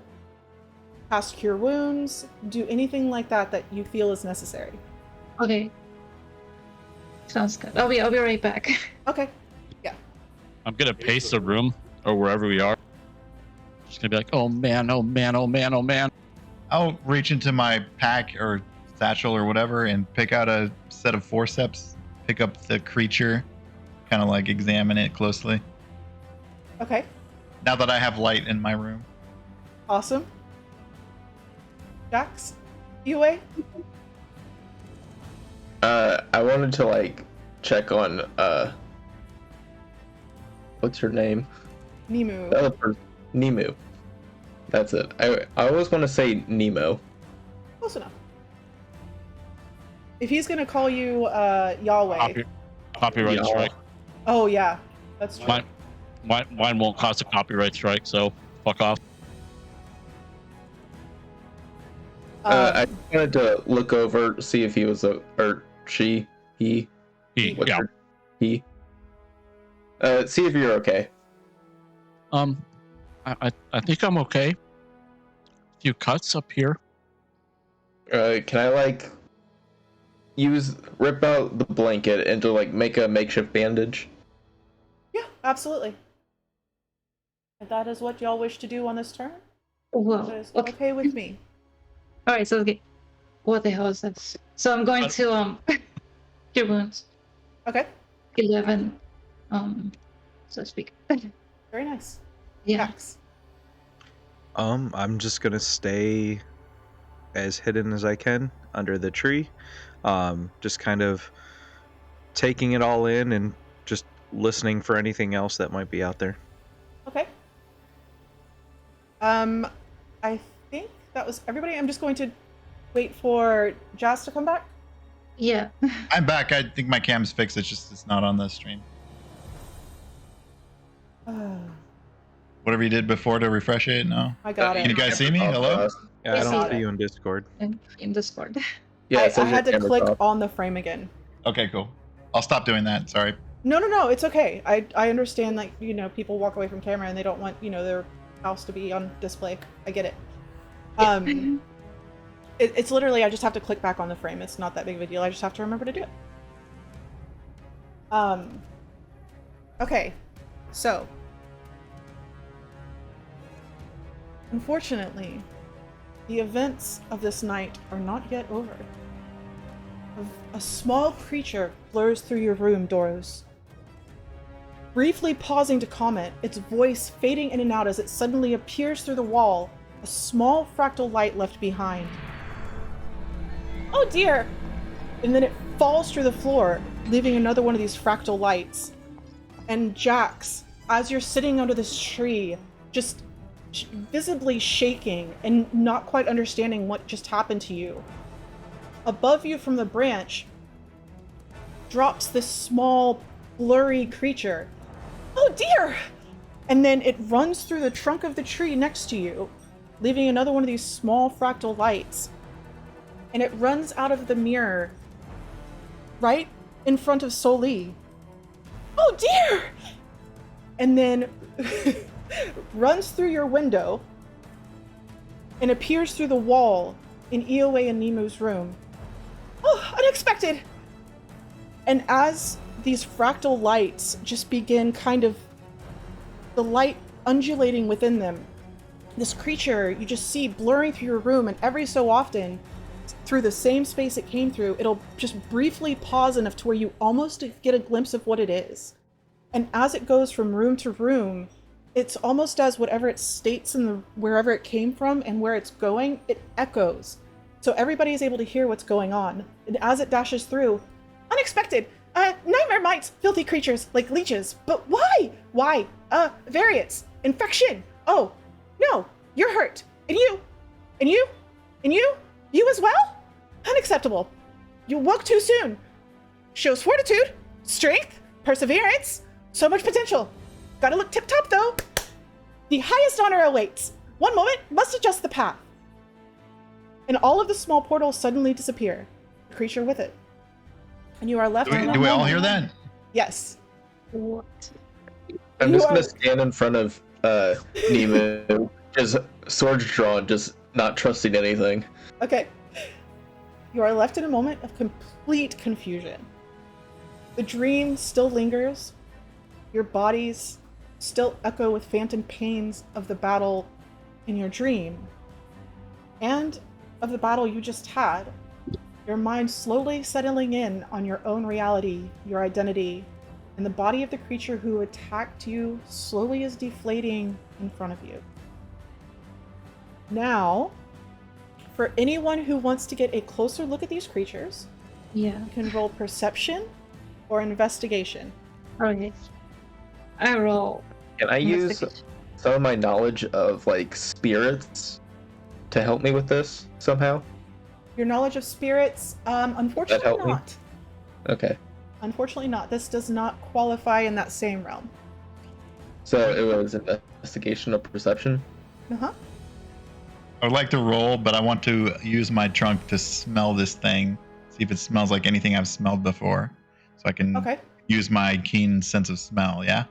cast Cure Wounds, do anything like that that you feel is necessary. Okay. Sounds good. I'll be right back. Okay. I'm gonna pace the room or wherever we are. Just gonna be like, oh man, oh man, oh man, oh man. I'll reach into my pack or satchel or whatever and pick out a set of forceps, pick up the creature, kind of like examine it closely. Okay. Now that I have light in my room. Awesome. Jax? UA? I wanted to like check on what's her name? Nimu. The other person, Nemu. That's it. I always want to say Nemo. Close enough. If he's gonna call you Yahweh. Copyright Yeah. strike. Oh yeah. That's true. Mine won't cause a copyright strike, so fuck off. I wanted to look over, see if he was or she, he. What's Yeah. her- He. See if you're okay. I think I'm okay. A few cuts up here. Can I like rip out the blanket and to like make a makeshift bandage? Yeah, absolutely. If that is what y'all wish to do on this turn. Whoa. That is Okay. okay with me. All right. So okay. What the hell is this? So I'm going to cure wounds. Okay. 11. So to speak. Very nice. Yeah. Jax. I'm just gonna stay as hidden as I can under the tree, just kind of taking it all in and just listening for anything else that might be out there. Okay. I think that was everybody. I'm just going to wait for Jazz to come back. Yeah. I'm back. I think my cam's fixed. It's not on the stream. Whatever you did before to refresh it, no? I got Can you it. guys see me? Hello? Yeah, I Yes, don't I see you in Discord. In Discord. Yeah, it I says had your to camera's click off. on the frame again. Okay, cool. I'll stop doing that. Sorry. No, it's okay. I understand, like, you know, people walk away from camera and they don't want, you know, their house to be on display. I get it. It's literally, I just have to click back on the frame. It's not that big of a deal. I just have to remember to do it. Okay, so unfortunately, the events of this night are not yet over. A small creature blurs through your room, Doros. Briefly pausing to comment, its voice fading in and out as it suddenly appears through the wall, a small fractal light left behind. Oh dear! And then it falls through the floor, leaving another one of these fractal lights. And Jax, as you're sitting under this tree, just visibly shaking and not quite understanding what just happened to you, above you from the branch drops this small, blurry creature. Oh dear! And then it runs through the trunk of the tree next to you, leaving another one of these small fractal lights. And it runs out of the mirror right in front of Soli. Oh dear! And then runs through your window and appears through the wall in Ioe and Nemu's room. Oh, unexpected! And as these fractal lights just begin kind of, the light undulating within them, this creature you just see blurring through your room, and every so often, through the same space it came through, it'll just briefly pause enough to where you almost get a glimpse of what it is. And as it goes from room to room, it's almost as whatever it states in the wherever it came from and where it's going, it echoes. So everybody is able to hear what's going on. And as it dashes through, unexpected, nightmare mites, filthy creatures like leeches. But why? Why? Variants, infection. Oh, no, you're hurt. And you, and you, and you as well? Unacceptable. You woke too soon. Shows fortitude, strength, perseverance, so much potential. Gotta look tip-top though. The highest honor awaits. One moment, must adjust the path. And all of the small portals suddenly disappear, the creature with it. And you are left in Do we all hear that? Yes. What? I'm You just gonna are- stand in front of Nemu, just swords drawn, just not trusting anything. Okay. You are left in a moment of complete confusion. The dream still lingers. Your bodies still echo with phantom pains of the battle in your dream. And of the battle you just had. Your mind slowly settling in on your own reality, your identity, and the body of the creature who attacked you slowly is deflating in front of you. Now, for anyone who wants to get a closer look at these creatures, Yeah. you can roll perception or investigation. Okay. I roll. Can I use investigation. some of my knowledge of like spirits to help me with this somehow? Your knowledge of spirits, unfortunately help me? not. Okay. Unfortunately not. This does not qualify in that same realm. So it was investigation or perception? Uh-huh. I would like to roll, but I want to use my trunk to smell this thing, see if it smells like anything I've smelled before, so I can Okay. use my keen sense of smell. Yeah.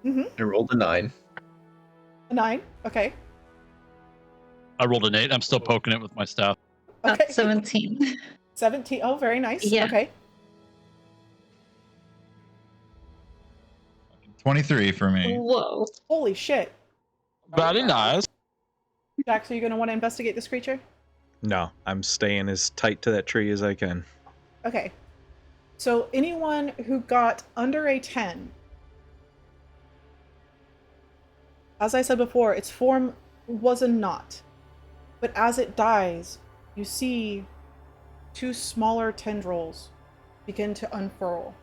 I rolled a 9. A 9. Okay. I rolled an 8. I'm still poking it with my staff. Okay. 17. 17. Oh, very nice. Yeah. Okay. 23 for me. Whoa. Holy shit. Very nice. Jax, are you going to want to investigate this creature? No, I'm staying as tight to that tree as I can. Okay. So anyone who got under a 10, as I said before, its form was a knot. But as it dies, you see two smaller tendrils begin to unfurl.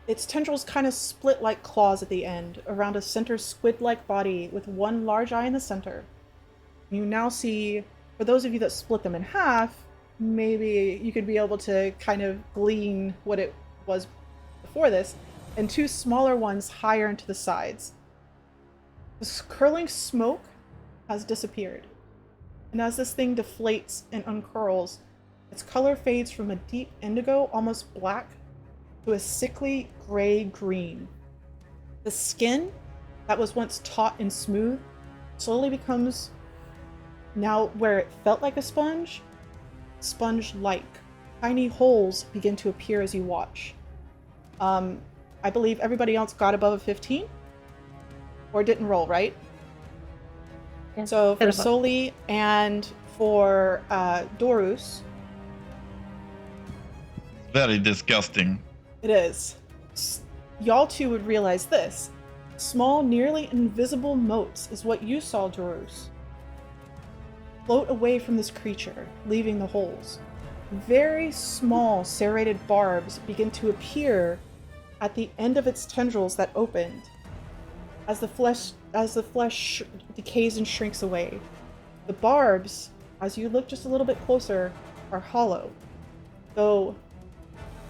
Its tendrils kind of split like claws at the end, around a center squid-like body with one large eye in the center. You now see, for those of you that split them in half, maybe you could be able to kind of glean what it was before this, and two smaller ones higher into the sides. This curling smoke has disappeared, and as this thing deflates and uncurls, its color fades from a deep indigo, almost black, to a sickly gray-green. The skin that was once taut and smooth slowly becomes, now where it felt like a sponge-like. Tiny holes begin to appear as you watch. I believe everybody else got above a 15? Or didn't roll, right? Yeah. So for Soli and for Dorus, Very disgusting. it is. Y'all two would realize this. Small, nearly invisible motes is what you saw, Dorus. Float away from this creature, leaving the holes. Very small serrated barbs begin to appear at the end of its tendrils that opened. As the flesh decays and shrinks away. The barbs, as you look just a little bit closer, are hollow. Though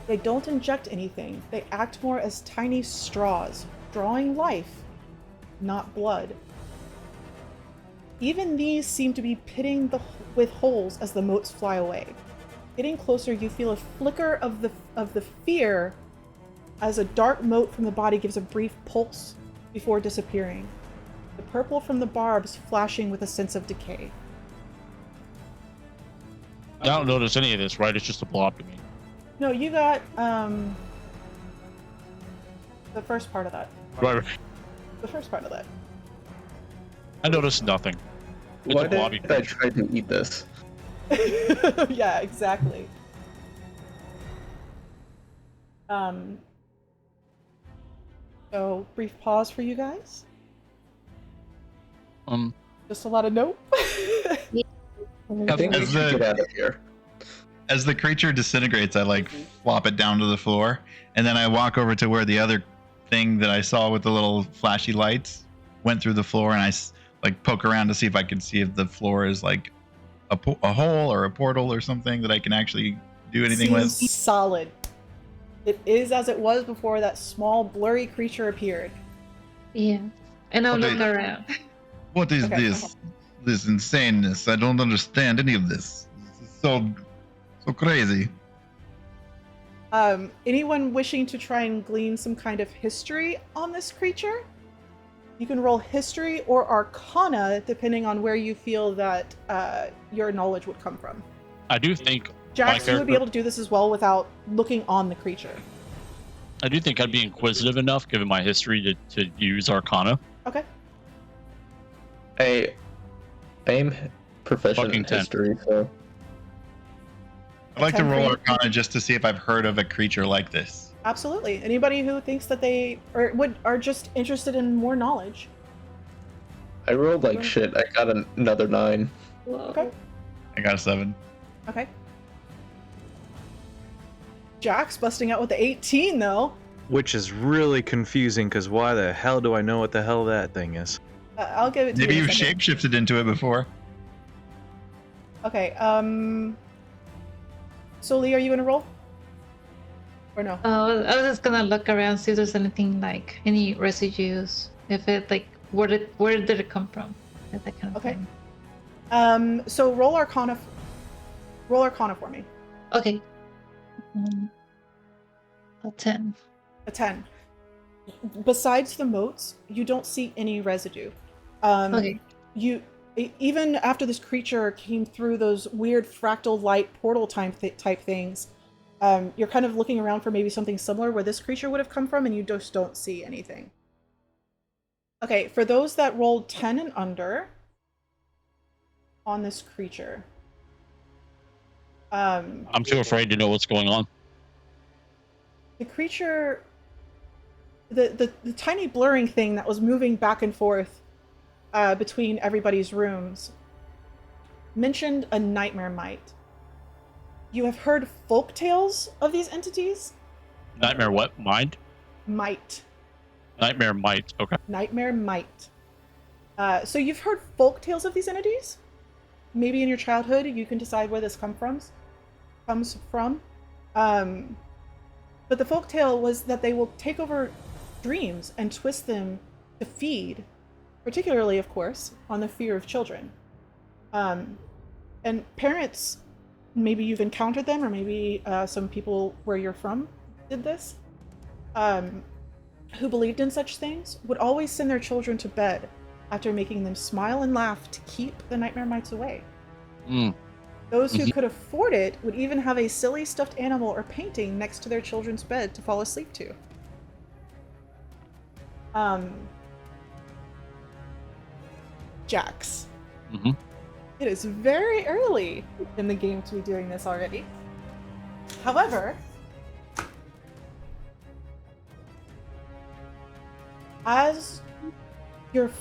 they don't inject anything, they act more as tiny straws, drawing life, not blood. Even these seem to be pitting with holes as the motes fly away. Getting closer, you feel a flicker of the fear as a dark mote from the body gives a brief pulse before disappearing. The purple from the barbs flashing with a sense of decay. I don't notice any of this, right? It's just a blob to me. No, you got the first part of that. Right. The first part of that. I noticed nothing. It's Why a blobby did I creature. try to eat this? Yeah, exactly. So brief pause for you guys. Just a lot of nope. I think we As should the- get out of here. As the creature disintegrates, I like flop it down to the floor, and then I walk over to where the other thing that I saw with the little flashy lights went through the floor, and I like poke around to see if I can see if the floor is like a hole or a portal or something that I can actually do anything with. Seems solid. It is as it was before that small blurry creature appeared. Yeah. And I'll Okay. look around. What is Okay. this insaneness? I don't understand any of this. This is so crazy. Anyone wishing to try and glean some kind of history on this creature? You can roll history or arcana, depending on where you feel that your knowledge would come from. I do think Jax, my you would be able to do this as well without looking on the creature. I do think I'd be inquisitive enough, given my history, to use Arcana. Okay. I am proficient Fucking in 10. history, so I'd like to 10 for roll you? Arcana just to see if I've heard of a creature like this. Absolutely. Anybody who thinks that they are just interested in more knowledge. I rolled like shit. I got another 9. Whoa. Okay. I got a 7. Okay. Jax busting out with the 18 though. Which is really confusing, because why the hell do I know what the hell that thing is? I'll give it to Maybe you. you've in a second. shapeshifted into it before. Okay. Soli, are you gonna roll? Or no? I was just gonna look around, see if there's anything like any residues. If it like where did it come from? That kind of Okay. thing. So roll Arcana. Roll Arcana for me. Okay. A 10. A 10. Besides the motes, you don't see any residue. Okay. Even after this creature came through those weird fractal light portal type things, you're kind of looking around for maybe something similar where this creature would have come from, and you just don't see anything. Okay, for those that rolled 10 and under, on this creature. I'm too afraid to know what's going on. The creature, the tiny blurring thing that was moving back and forth between everybody's rooms mentioned a nightmare mite. You have heard folk tales of these entities? Nightmare what? Mind? Mite. Nightmare might. Okay. Nightmare mite. So you've heard folk tales of these entities? Maybe in your childhood you can decide where this comes from. But the folk tale was that they will take over dreams and twist them to feed, particularly, of course, on the fear of children. And parents, maybe you've encountered them, or maybe some people where you're from did this, who believed in such things, would always send their children to bed after making them smile and laugh to keep the nightmare mites away. Those who could afford it would even have a silly stuffed animal or painting next to their children's bed to fall asleep to. Jax. It is very early in the game to be doing this already. However, as you're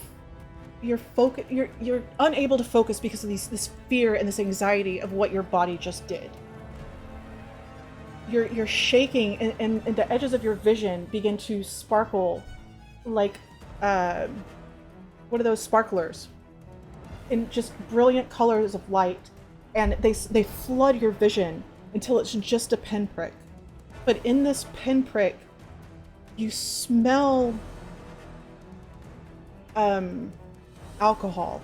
unable to focus because of this fear and this anxiety of what your body just did. You're shaking, and the edges of your vision begin to sparkle like what are those sparklers? In just brilliant colors of light, and they flood your vision until it's just a pinprick. But in this pinprick, you smell alcohol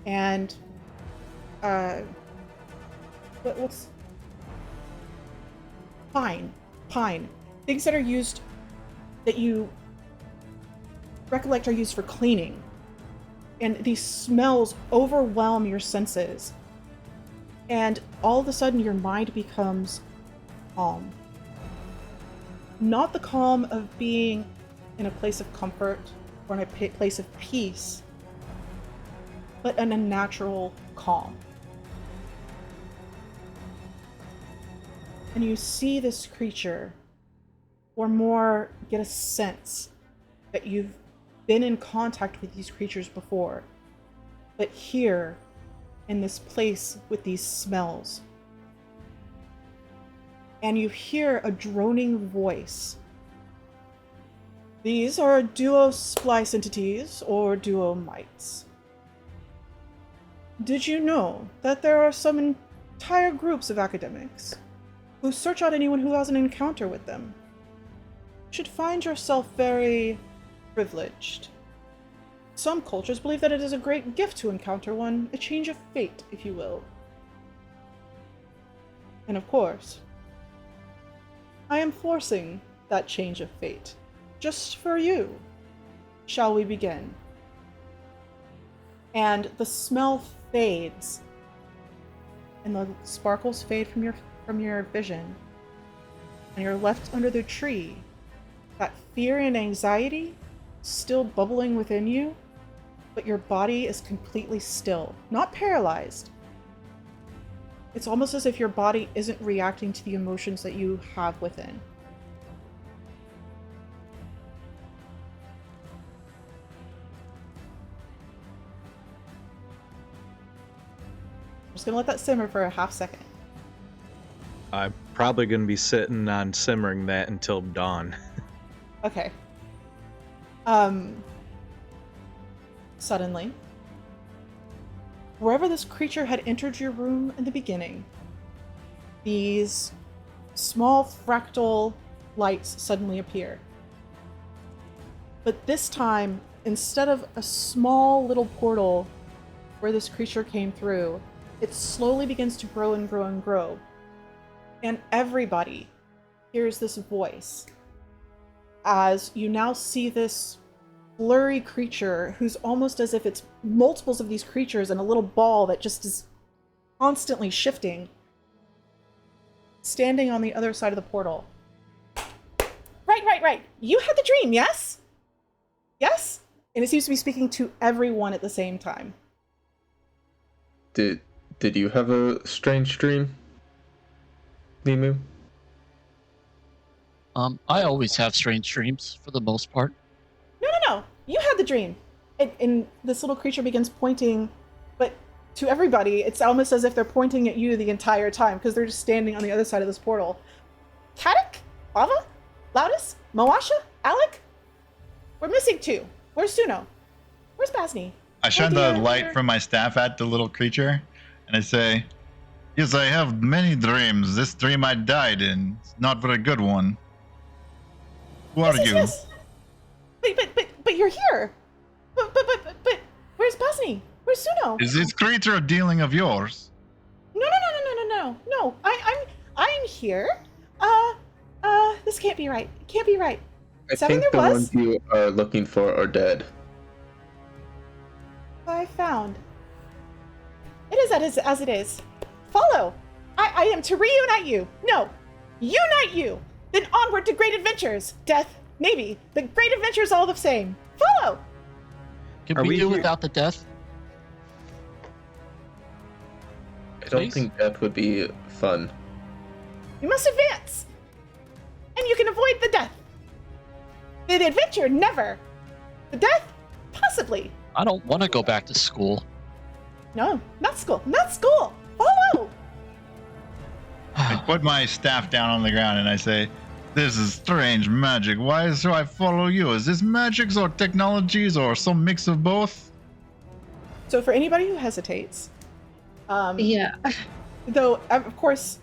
and what's pine things that are used, that you recollect are used for cleaning, and these smells overwhelm your senses, and all of a sudden your mind becomes calm. Not the calm of being in a place of comfort or in a place of peace, but an unnatural calm. And you see this creature, or more get a sense that you've been in contact with these creatures before, but here, in this place with these smells. And you hear a droning voice. These are duo splice entities, or duo mites. Did you know that there are some entire groups of academics who search out anyone who has an encounter with them? You should find yourself very privileged. Some cultures believe that it is a great gift to encounter one, a change of fate, if you will. And of course, I am forcing that change of fate. Just for you. Shall we begin? And the smell fades, and the sparkles fade from your vision, and you're left under the tree. That fear and anxiety still bubbling within you, but your body is completely still, not paralyzed. It's almost as if your body isn't reacting to the emotions that you have within. I'm just gonna let that simmer for a half second. I'm probably going to be sitting on simmering that until dawn. Okay. Suddenly, wherever this creature had entered your room in the beginning, these small fractal lights suddenly appear. But this time, instead of a small little portal where this creature came through, it slowly begins to grow and grow and grow. And everybody hears this voice as you now see this blurry creature who's almost as if it's multiples of these creatures in a little ball that just is constantly shifting, standing on the other side of the portal. Right. You had the dream, yes? Yes? And it seems to be speaking to everyone at the same time. Did you have a strange dream, Limu? I always have strange dreams for the most part. No. You had the dream. And this little creature begins pointing, but to everybody, it's almost as if they're pointing at you the entire time because they're just standing on the other side of this portal. Kadik? Lava? Loudus? Moasha? Alec? We're missing 2. Where's Suno? Where's Basni? I shine the light from my staff at the little creature, and I say, "Yes, I have many dreams. This dream I died in. It's not a very good one. Who are you?" Yes. But you're here. But where's Basni? Where's Suno? Is this creature a dealing of yours? No. I'm here. This can't be right. It can't be right. I think the ones you are looking for are dead. I found. It is as it is. Follow. I am to reunite you. No. Unite you. Then onward to great adventures. Death, maybe. The great adventures all the same. Follow. Can we do without the death? I don't Please? think death would be fun. You must advance. And you can avoid the death. The adventure, never. The death, possibly. I don't want to go back to school. No, not school. Not school. Follow. I put my staff down on the ground and I say, "This is strange magic. Why should I follow you? Is this magics or technologies or some mix of both?" So for anybody who hesitates, Yeah. though of course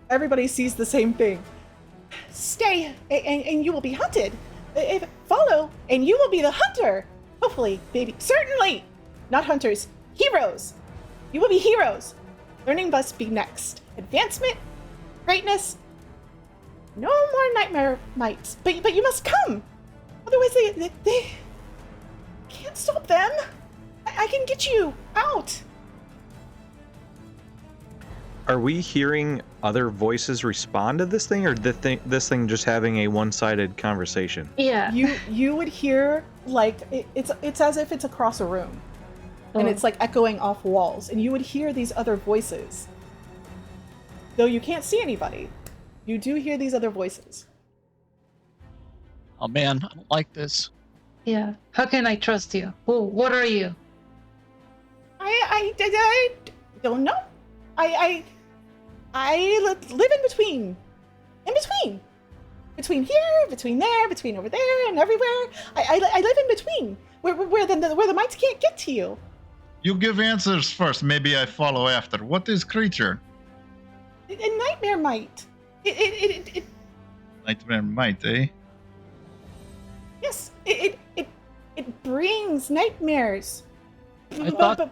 everybody sees the same thing. Stay, and you will be hunted. Follow, and you will be the hunter. Hopefully, maybe, certainly. Not hunters, heroes. You will be heroes. Learning must be next. Advancement, greatness. No more nightmare mites. But you must come. Otherwise, they can't stop them. I can get you out. Are we hearing other voices respond to this thing, or this thing just having a one-sided conversation? Yeah. You would hear like it's as if it's across a room, and it's like echoing off walls, and you would hear these other voices. Though you can't see anybody, you do hear these other voices. Oh man, I don't like this. Yeah. How can I trust you? Who? What are you? I don't know. I live in between. Between here, between there, between over there, and everywhere. I live in between, where the mites can't get to you. You give answers first. Maybe I follow after. What is creature? A nightmare mite. It Nightmare might, eh? yes. It brings nightmares. I thought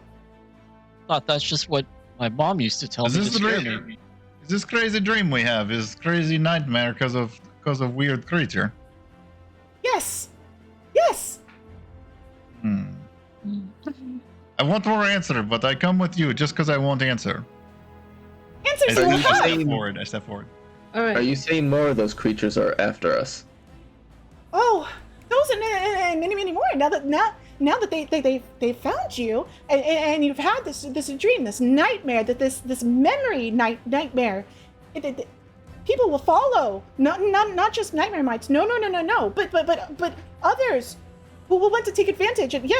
that's just what my mom used to tell Is me this to the scare dream? me. Is this crazy dream we have? Is crazy nightmare because of weird creature? Yes. I want more answer, but I come with you just because I won't answer. Answers Are you will you have. saying- I step forward. All right. Are you saying more of those creatures are after us? Oh, those and many more. Now that they found you, and you've had this dream, this nightmare, this memory nightmare. People will follow. Not just nightmare mites. No. But others who will want to take advantage of you.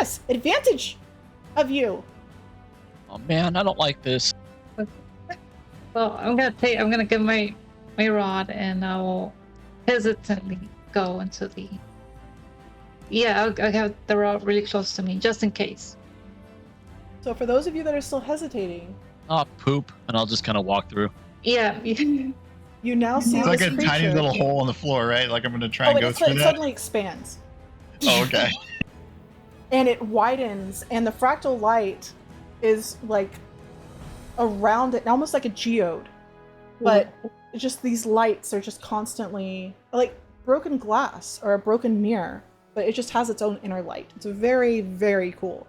Oh man, I don't like this. Well, I'm gonna get my rod, and I will hesitantly go into the. Yeah, I'll have the rod really close to me, just in case. So for those of you that are still hesitating, Oh, poop, and I'll just kind of walk through. Yeah. you now see It's like this a creature. tiny little hole in the floor, right? Like I'm gonna try and Oh, go it through that. suddenly expands. Oh, okay. And it widens, and the fractal light is like around it, almost like a geode. But just these lights are just constantly like broken glass or a broken mirror, but it just has its own inner light. It's very, very cool.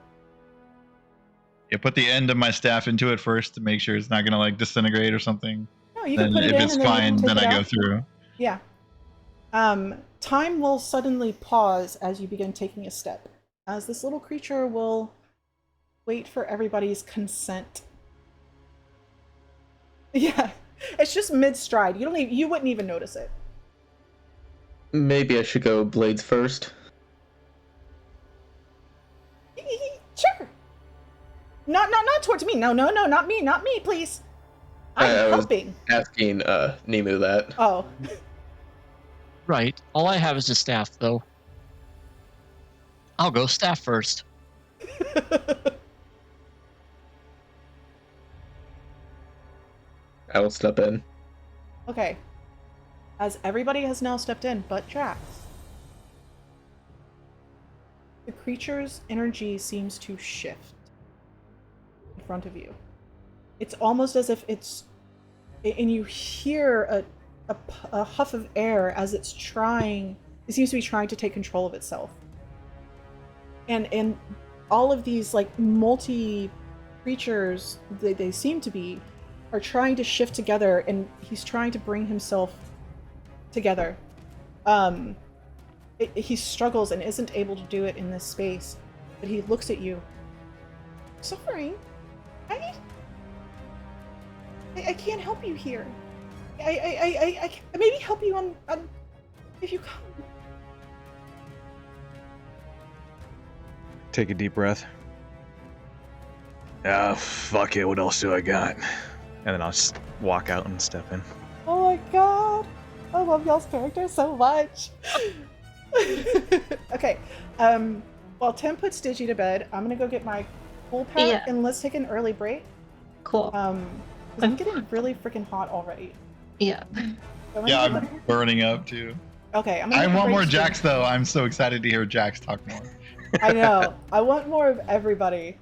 Yeah, put the end of my staff into it first to make sure it's not gonna like disintegrate or something. No, you Then can put it if in, it's and then fine, you can then take it I go out. through. Yeah. Time will suddenly pause as you begin taking a step, as this little creature will wait for everybody's consent. Yeah, it's just mid-stride. You wouldn't even notice it. Maybe I should go blades first. Sure. Not towards me. No, not me, please. I'm I was helping. asking Nemu that. Oh. Right. All I have is a staff, though. I'll go staff first. I will step in. Okay. As everybody has now stepped in, but Drax. The creature's energy seems to shift in front of you. It's almost as if it's... And you hear a huff of air as it seems to be trying to take control of itself. And all of these, like, multi-creatures, they seem to be, are trying to shift together, and he's trying to bring himself together. He struggles and isn't able to do it in this space, but he looks at you. Sorry, I can't help you here. I maybe help you on if you come. Take a deep breath. Ah, fuck it. What else do I got? And then I'll just walk out and step in. Oh my god, I love y'all's characters so much. Okay, while Tim puts Digi to bed, I'm gonna go get my cool pack and let's take an early break. Cool. 'Cause I'm getting really freaking hot already. Yeah. So Yeah, I'm burning up too. Okay, I want more Jax though. I'm so excited to hear Jax talk more. I know. I want more of everybody.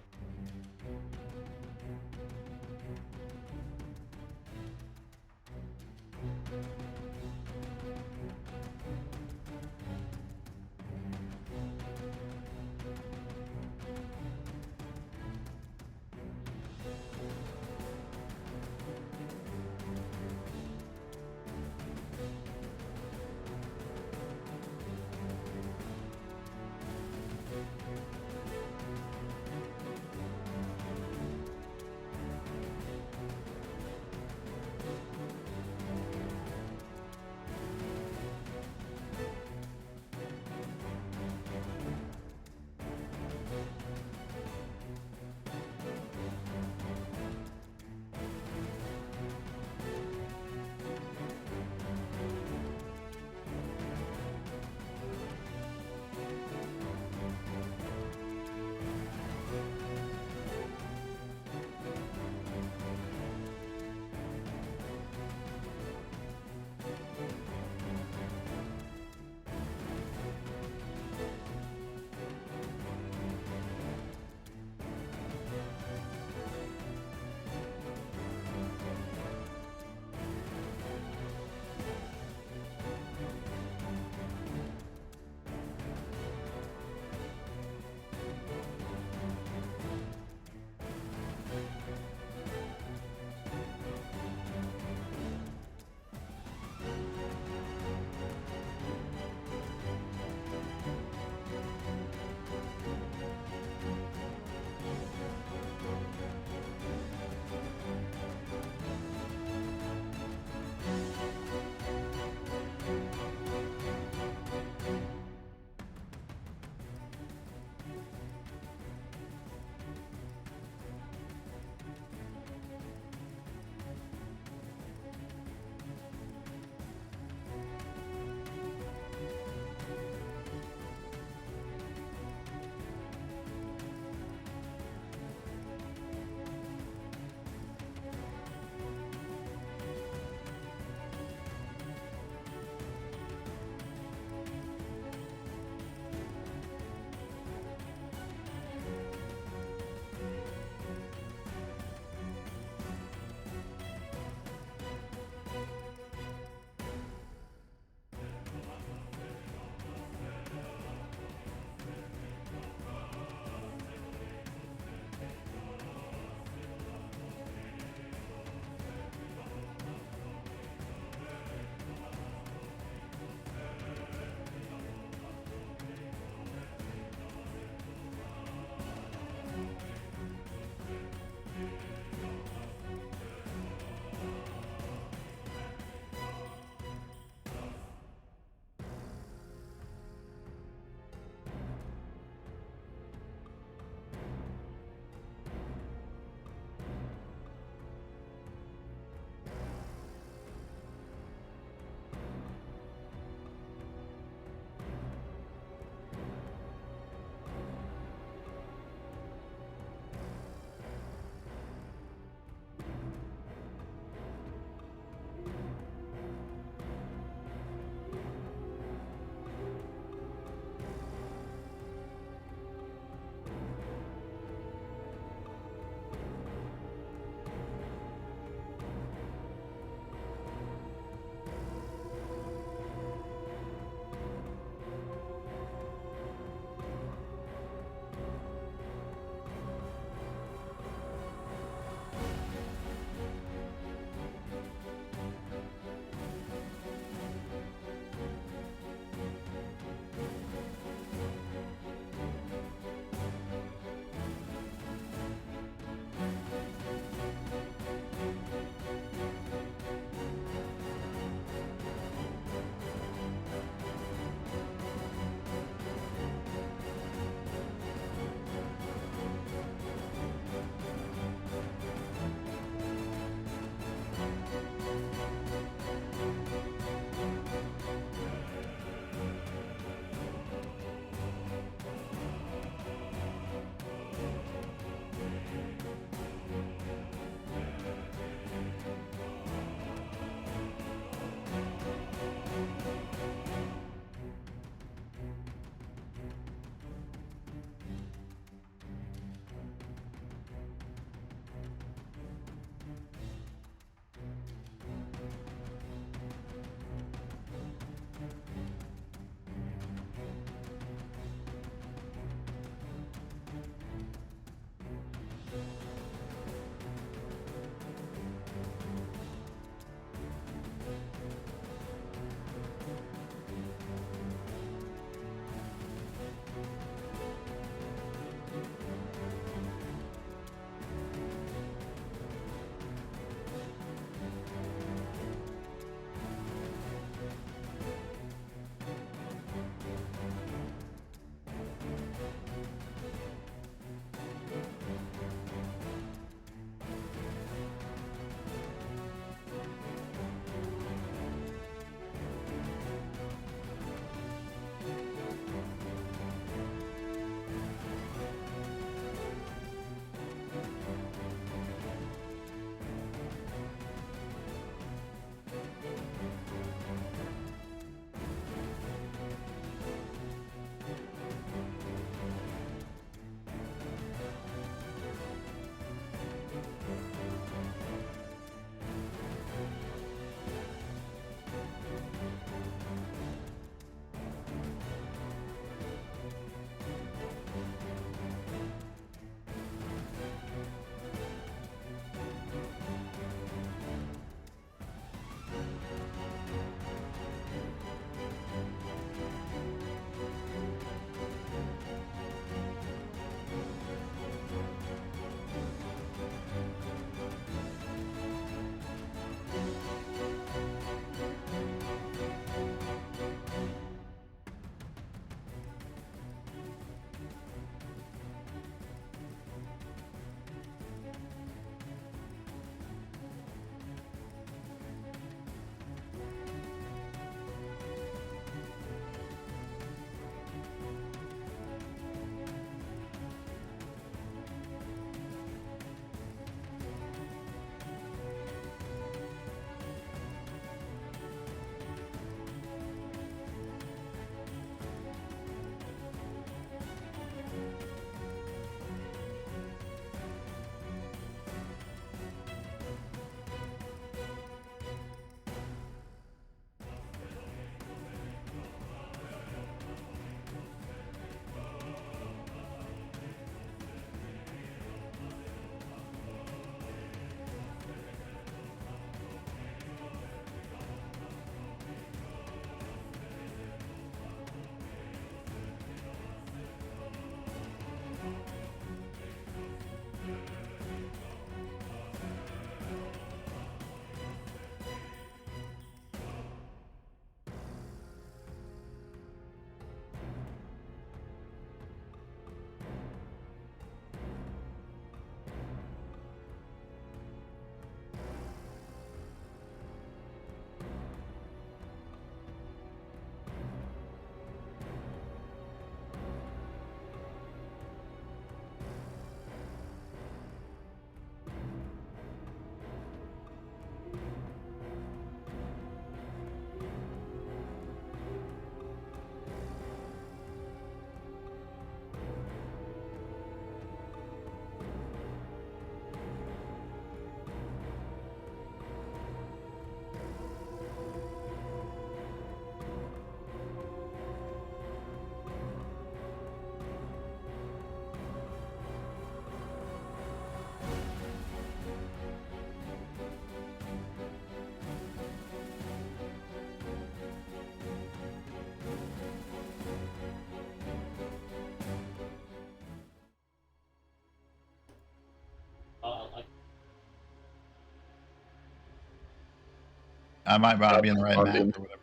I might not be in the right map Responding. or whatever.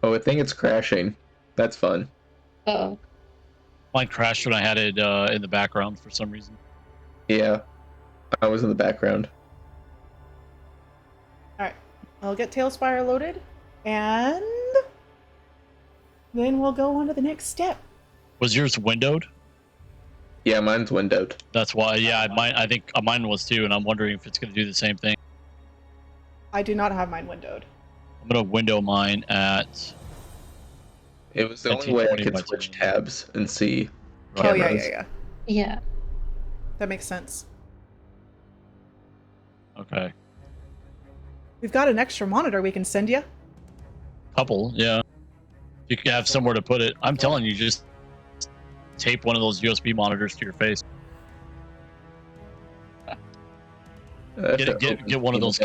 Oh, I think it's crashing. That's fun. Oh, Mine crashed when I had it in the background for some reason. Yeah, I was in the background. Alright. I'll get Tailspire loaded, and then we'll go on to the next step. Was yours windowed? Yeah, mine's windowed. That's why. Yeah, mine. I think mine was too, and I'm wondering if it's going to do the same thing. I do not have mine windowed. I'm going to window mine at. It was the only way I 1920 could by switch 10. tabs and see Oh, yeah, cameras. yeah. yeah. That makes sense. Okay. We've got an extra monitor we can send you. Couple. Yeah. You can have somewhere to put it. I'm telling you, just tape one of those USB monitors to your face. Get one of those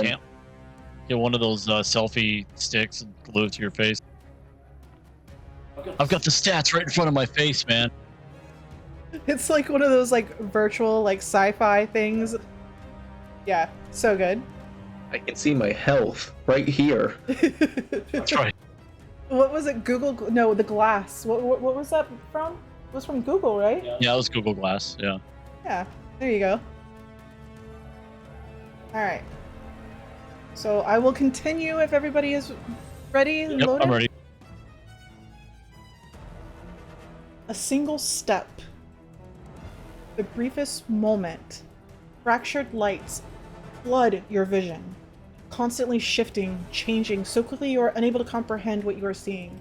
Get one of those selfie sticks and glue it to your face. I've got the stats right in front of my face, man. It's like one of those like virtual like sci-fi things. Yeah, so good. I can see my health right here. That's right. What was it? Google? No, the Glass. What was that from? It was from Google, right? Yeah, it was Google Glass. Yeah. Yeah. There you go. All right. So I will continue if everybody is ready and Yep, loaded. I'm ready. A single step. The briefest moment. Fractured lights flood your vision, constantly shifting, changing so quickly you are unable to comprehend what you are seeing.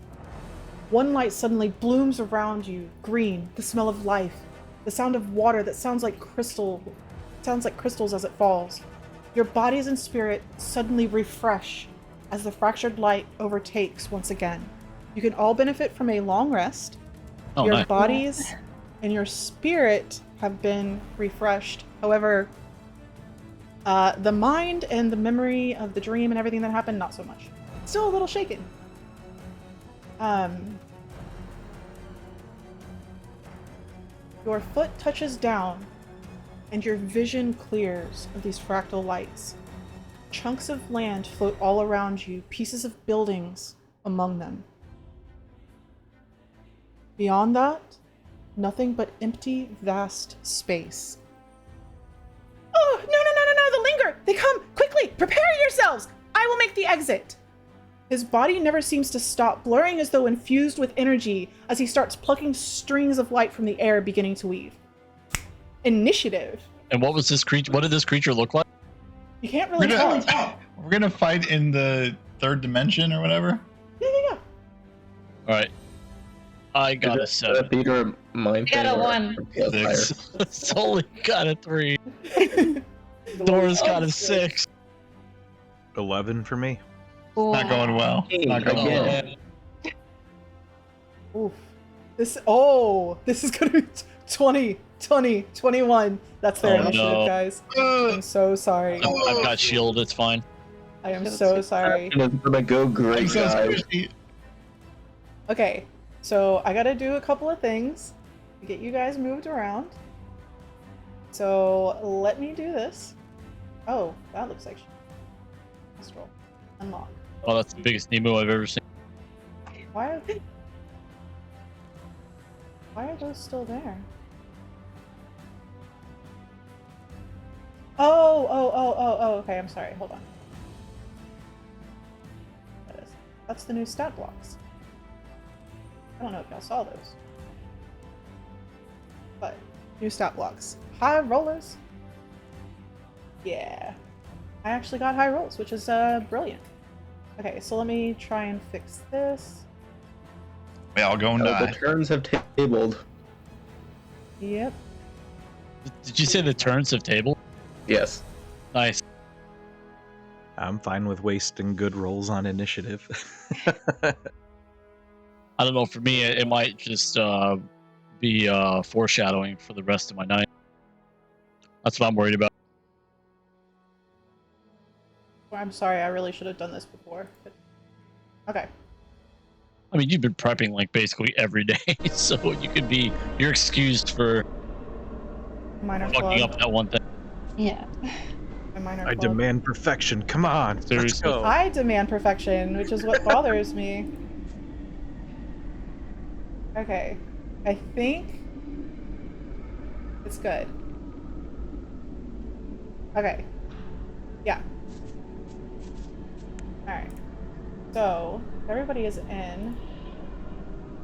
One light suddenly blooms around you, green, the smell of life, the sound of water that sounds like crystals as it falls. Your bodies and spirit suddenly refresh as the fractured light overtakes once again. You can all benefit from a long rest. Oh, Your nice. bodies and your spirit have been refreshed. However, the mind and the memory of the dream and everything that happened, not so much. Still a little shaken. Your foot touches down, and your vision clears of these fractal lights. Chunks of land float all around you, pieces of buildings among them. Beyond that, nothing but empty, vast space. Oh, no, the linger! They come! Quickly! Prepare yourselves! I will make the exit! His body never seems to stop, blurring as though infused with energy as he starts plucking strings of light from the air, beginning to weave. Initiative. And what was this creature? What did this creature look like? You can't really tell. We're gonna fight in the third dimension or whatever. Yeah. All right. I got a 7. Peter, mine. I got a 1. Sully got a 3. Dora's got a 6. 11 for me. Not going well. Not going well. Oof. This is gonna be 20, 21. That's their Oh, initiative, no. guys. I'm so sorry. I've got shield. It's fine. I am so sorry. It's gonna go great, I'm so guys. squishy. Okay, so I gotta do a couple of things to get you guys moved around. So let me do this. Oh, that looks like Astral. Unlock. Oh, that's the biggest Nemo I've ever seen. Why are those still there? Oh, okay, I'm sorry, hold on. That's the new stat blocks. I don't know if y'all saw those. But, new stat blocks. High rollers. Yeah. I actually got high rolls, which is brilliant. Okay, so let me try and fix this. We all go and The die. turns have tabled. Yep. Did you say the turns of table? Yes. Nice. I'm fine with wasting good rolls on initiative. I don't know. For me, it might just be foreshadowing for the rest of my night. That's what I'm worried about. I'm sorry, I really should have done this before. But... Okay. I mean, you've been prepping like basically every day, so you're excused for Minor fucking club. up that one thing. Yeah. My minor I club. demand perfection. Come on, let's Seriously. go. I demand perfection, which is what bothers me. Okay. I think it's good. Okay. Yeah. Alright. So, everybody is in.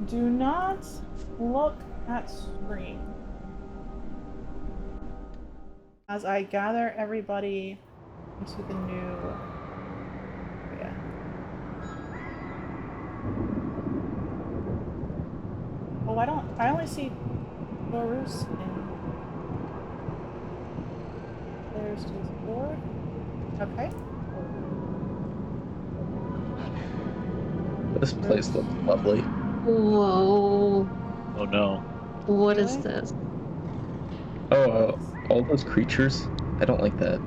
Do not look at screen. As I gather everybody into the new area. Oh, I only see Dorus and there's his board. Okay. This place looks lovely. Whoa. Oh no. What is Really? this? Oh, all those creatures. I don't like that.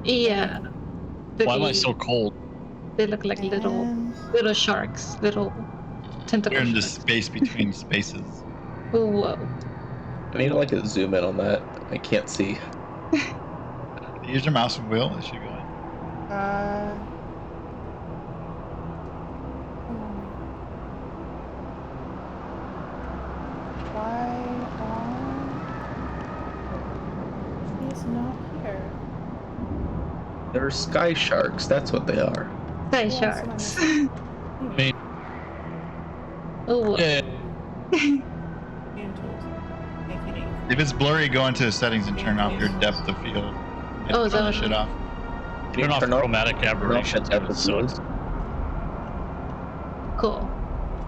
Yeah. Why am I so cold? They look like And little sharks, little tentacle We're in the sharks. space between spaces. Whoa. I need to like zoom in on that. I can't see. Use your mouse and wheel. Is she going? why he's not here? They're sky sharks. That's what they are. Sky Yeah, sharks. that's what Me. Oh. Yeah. Game tools. Make unique. If it's blurry, go into settings and turn off your depth of field. And Oh, is turn that that what- shit off. Can you Turn off turn off- chromatic aberration. turn off It sucks. Cool.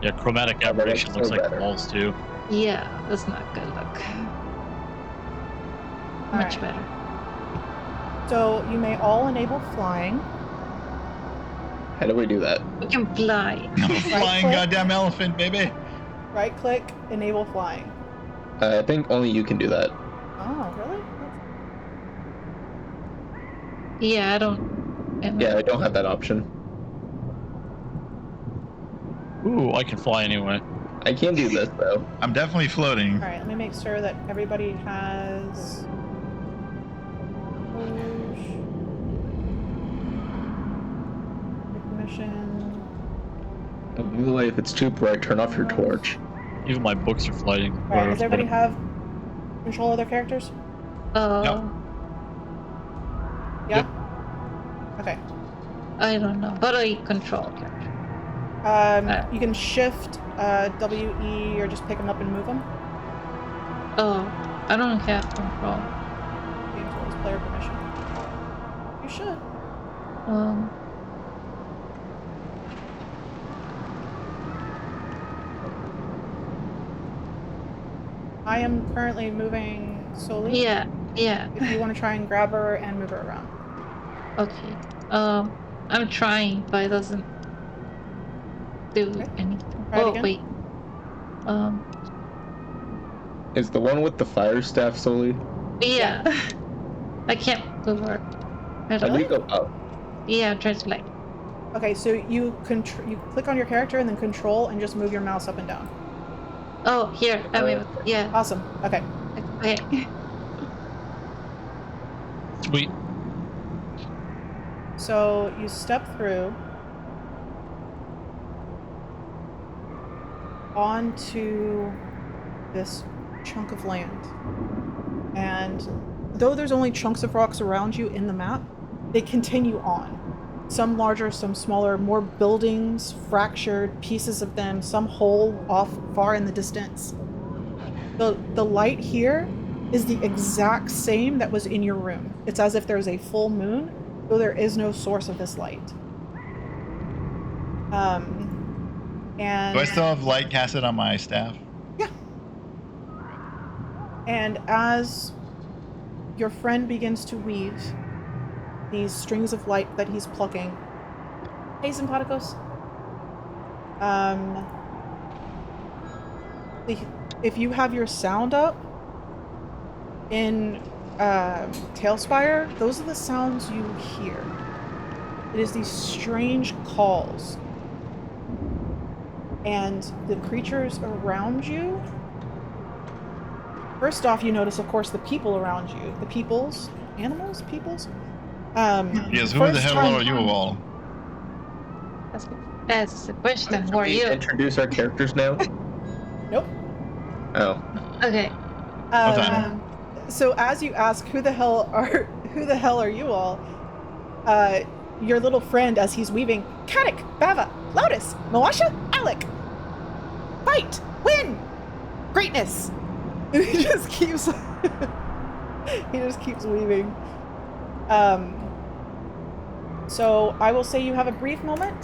Yeah, chromatic Yeah, but aberration it's looks still like better. walls too. Yeah, that's not good look. Much Alright. better. So you may all enable flying. How do we do that? We can fly. I'm a flying click. goddamn elephant, baby. Right click, enable flying. I think only you can do that. Oh, really? Yeah, I don't. Yeah, I don't have that option. Ooh, I can fly anyway. I can do this though. I'm definitely floating. Alright, let me make sure that everybody has permission. By the way, if it's too bright, turn off your torch. Even my books are flying. Alright, does everybody have control of their characters? Oh, Yeah? Okay. I don't know. How do I control character? You can shift WE or just pick them up and move them. Oh, I don't have control. Game tools, player permission. You should. I am currently moving solely. Yeah. If you want to try and grab her and move her around. Okay. I'm trying, but it doesn't do Okay. anything. Try it Oh again. wait. Is the one with the fire staff solely? Yeah. I can't move her. How do we go up? Yeah, I'm trying to like. Okay, so you click on your character and then control and just move your mouse up and down. Oh, here. I mean, yeah. Awesome. Okay. Okay. Sweet. So you step through onto this chunk of land. And though there's only chunks of rocks around you in the map, they continue on. Some larger, some smaller, more buildings, fractured pieces of them, some whole off far in the distance. The light here is the exact same that was in your room. It's as if there's a full moon, though there is no source of this light. And Do I still have light casted on my staff? yeah. And as your friend begins to weave these strings of light that he's plucking, hey, Sympaticos. If you have your sound up in Tailspire, those are the sounds you hear. It is these strange calls. And the creatures around you. First off, you notice, of course, the people around you. The peoples? Animals? Peoples? Yes, who the first hell time- are you all? That's the question. Do Who are we you? introduce our characters now? Nope. Oh. Okay. Okay. So as you ask, who the hell are you all? Your little friend, as he's weaving, Kadik, Bava, Lotus, Moasha, Alec. Fight! Win! Greatness! And he just keeps weaving. So I will say you have a brief moment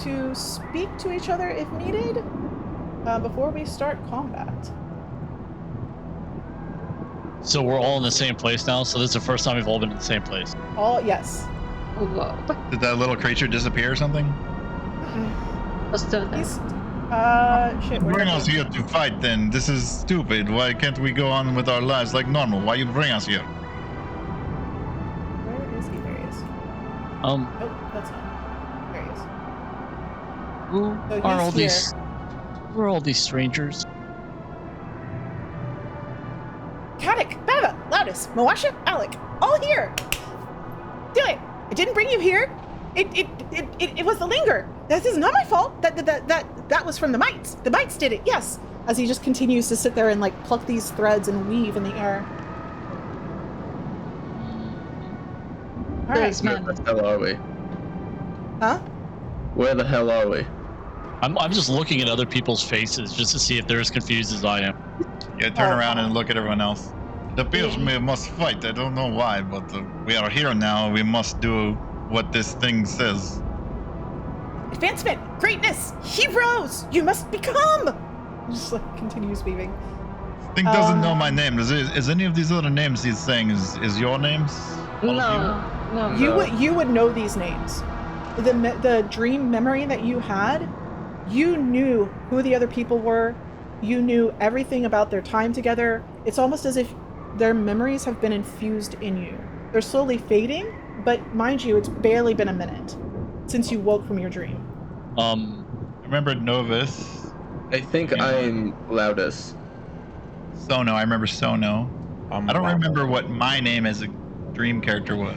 to speak to each other if needed before we start combat. So we're all in the same place now. So this is the first time we've all been in the same place. Yes. Whoa. Did that little creature disappear or something? What's that? He's shit. Where Bring did us he- here to fight then. This is stupid. Why can't we go on with our lives like normal? Why you bring us here? Where is he? There he is. Um, Nope, that's not. There he is. who So are he's all these? Who are all these strangers? Kadik, Bava, Loudus, Moasha, Alec, all here. Do it. I didn't bring you here. It was the linger. This is not my fault. That was from the mites. The mites did it. Yes. As he just continues to sit there and like pluck these threads and weave in the air. All right. Thanks, man. Where the hell are we? Huh? Where the hell are we? I'm just looking at other people's faces just to see if they're as confused as I am. Yeah, turn around and look at everyone else. It appears we must fight. I don't know why, but we are here now. We must do what this thing says. Advancement, greatness, heroes. You must become. Just like continues weaving. This thing doesn't know my name. Is any of these other names he's saying is your names? All of No. You would know these names. The dream memory that you had, you knew who the other people were. You knew everything about their time together. It's almost as if their memories have been infused in you. They're slowly fading, but mind you, it's barely been a minute since you woke from your dream. I remember Novus. I think Yeah. I'm loudest. Sono. I remember Sono. I don't remember what my name as a dream character was.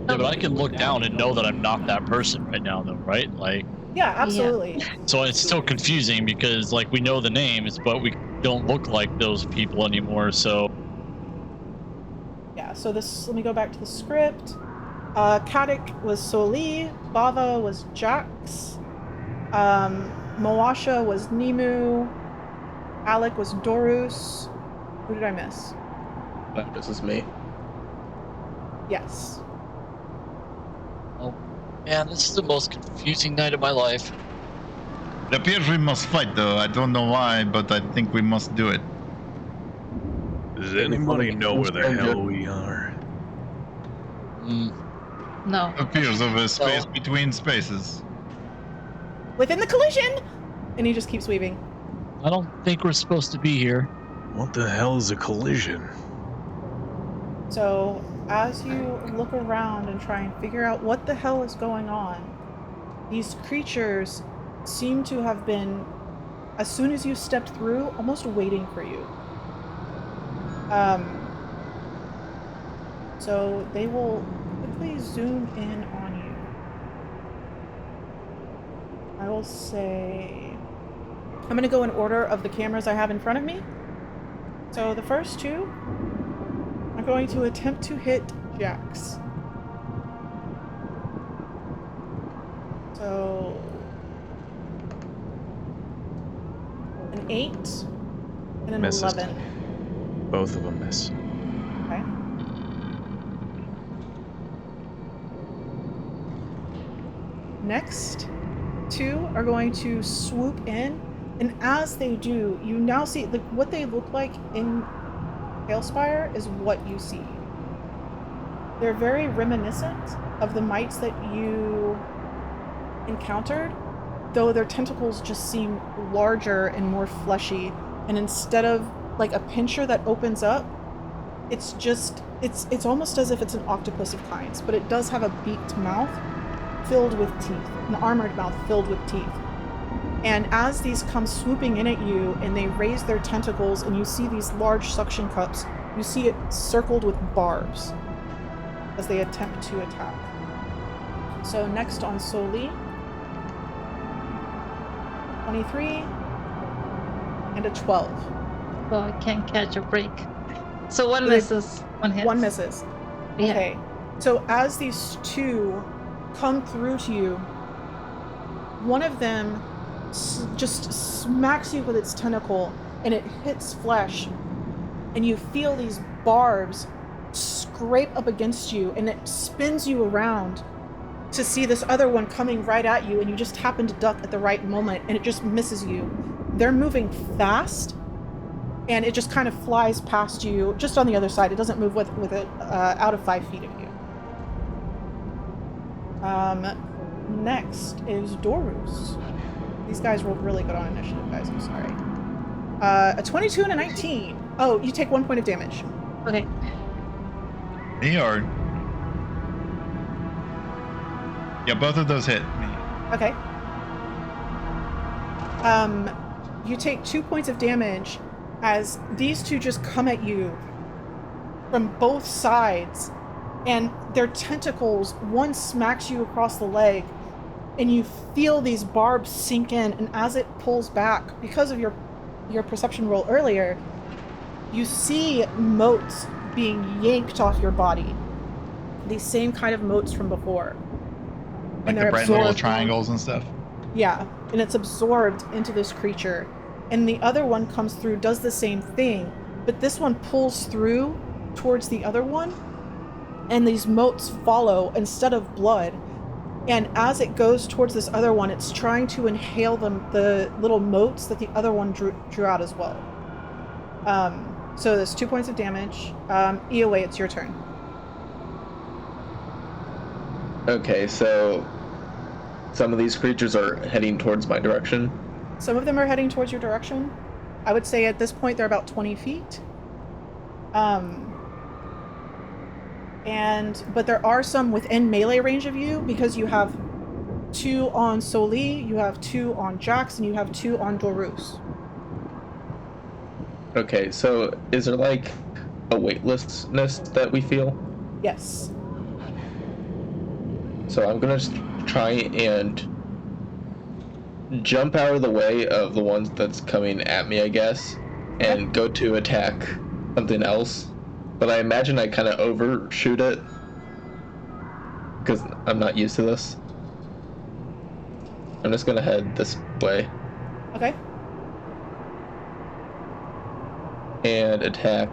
Yeah, but I can look down and know that I'm not that person right now, though, right? Like, Yeah, absolutely. so it's still confusing because like we know the names, but we don't look like those people anymore. So Yeah, so this, let me go back to the script. Kadik was Soli, Bava was Jax, Moasha was Nimu, Alec was Dorus. Who did I miss? This is me. Yes. oh man, this is the most confusing night of my life. It appears we must fight, though. I don't know why, but I think we must do it. Does anybody know where the hell we are? No. It appears of a space No. between spaces. Within the collision! And he just keeps weaving. I don't think we're supposed to be here. What the hell is a collision? So, as you look around and try and figure out what the hell is going on, these creatures seem to have been, as soon as you stepped through, almost waiting for you. So they will quickly zoom in on you. I will say, I'm going to go in order of the cameras I have in front of me. So the first two are going to attempt to hit Jax. So an 8 and an Misses. 11. Both of them miss. Okay. Next, two are going to swoop in, and as they do, you now see what they look like in Hailspire is what you see. They're very reminiscent of the mites that you encountered, though their tentacles just seem larger and more fleshy, and instead of like a pincher that opens up, it's almost as if it's an octopus of kinds, but it does have a beaked mouth filled with teeth, an armored mouth filled with teeth. And as these come swooping in at you and they raise their tentacles and you see these large suction cups, you see it circled with barbs. as they attempt to attack. So next on Soli, 23 and a 12. Well, I can't catch a break. So one misses, one hits. One misses. Yeah. Okay. So as these two come through to you, one of them just smacks you with its tentacle, and it hits flesh, and you feel these barbs scrape up against you, and it spins you around to see this other one coming right at you, and you just happen to duck at the right moment, and it just misses you. They're moving fast, and it just kind of flies past you just on the other side. It doesn't move with it out of 5 feet of you. Next is Dorus. These guys rolled really good on initiative, guys. I'm sorry. A 22 and a 19. Oh, you take 1 point of damage. Okay. Me or? Yeah, both of those hit me. Okay. You take 2 points of damage as these two just come at you from both sides, and their tentacles, one smacks you across the leg, and you feel these barbs sink in, and as it pulls back, because of your perception roll earlier, you see motes being yanked off your body. These same kind of motes from before. Like And the they're bright little absorbed. triangles and stuff. Yeah, and it's absorbed into this creature. And the other one comes through, does the same thing, but this one pulls through towards the other one, and these motes follow instead of blood. And as it goes towards this other one, it's trying to inhale the little motes that the other one drew out as well. So there's 2 points of damage. EOA, it's your turn. Okay, so some of these creatures are heading towards my direction. Some of them are heading towards your direction. I would say at this point they're about 20 feet. But there are some within melee range of you, because you have 2 on Soli, you have 2 on Jax, and you have 2 on Dorus. Okay, so is there like a weightlessness that we feel? Yes. So I'm gonna try and jump out of the way of the ones that's coming at me, I guess, and go to attack something else. But I imagine I kind of overshoot it because I'm not used to this. I'm just gonna head this way Okay. and attack.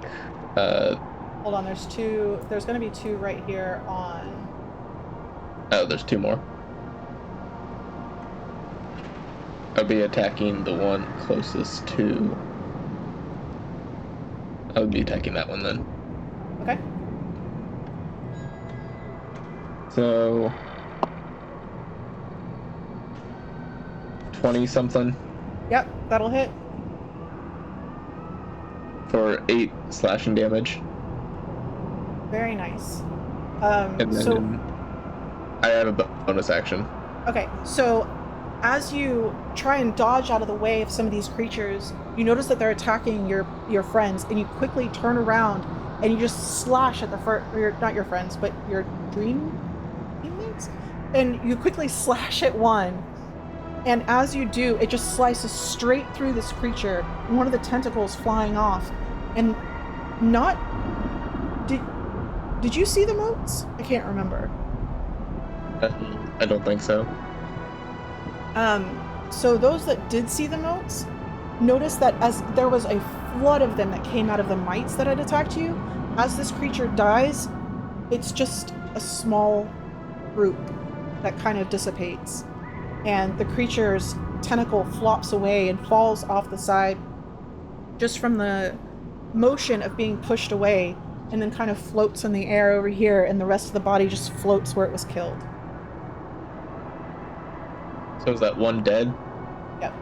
Hold on, there's going to be 2 right here on... Oh, there's 2 more. I'll be attacking the one closest to... I would be attacking that one then. Okay. So... 20-something Yep, that'll hit. for 8 slashing damage. Very nice. And then I have a bonus action. Okay, so as you try and dodge out of the way of some of these creatures, you notice that they're attacking your friends, and you quickly turn around and you just slash at not your friends, but your dream teammates, and you quickly slash at one. And as you do, it just slices straight through this creature, and one of the tentacles flying off. And not... Did you see the motes? I can't remember. I don't think so. So those that did see the motes, notice that as there was a flood of them that came out of the mites that had attacked you, as this creature dies, it's just a small group that kind of dissipates. And the creature's tentacle flops away and falls off the side just from the motion of being pushed away, and then kind of floats in the air over here, and the rest of the body just floats where it was killed. So is that one dead? Yep.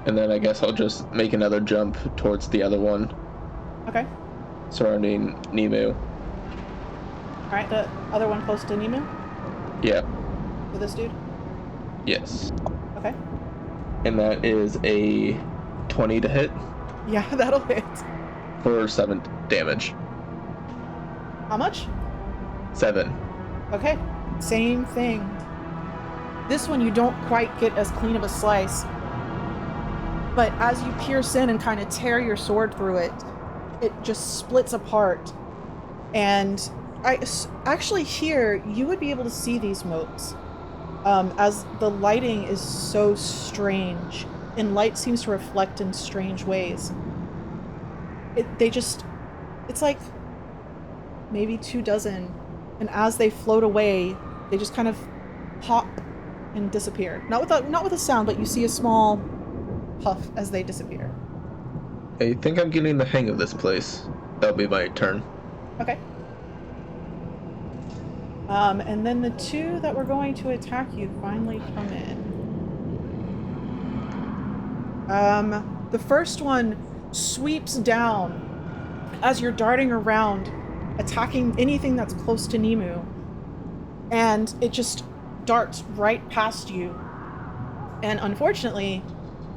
And then I guess I'll just make another jump towards the other one. Okay. Surrounding Nemu. Alright, the other one close to Nemu? Yeah. For this dude? Yes. Okay. And that is a 20 to hit Yeah, that'll hit. for 7 damage. How much? 7. Okay, same thing. This one you don't quite get as clean of a slice, but as you pierce in and kind of tear your sword through it, it just splits apart. And actually here, you would be able to see these motes, as the lighting is so strange, and light seems to reflect in strange ways. It's like maybe 24, and as they float away, they just kind of pop and disappear. Not with a sound, but you see a small puff as they disappear. I think I'm getting the hang of this place. That'll be my turn. Okay. And then the 2 that were going to attack you finally come in. The first one sweeps down as you're darting around, attacking anything that's close to Nemu, and it just darts right past you. And unfortunately,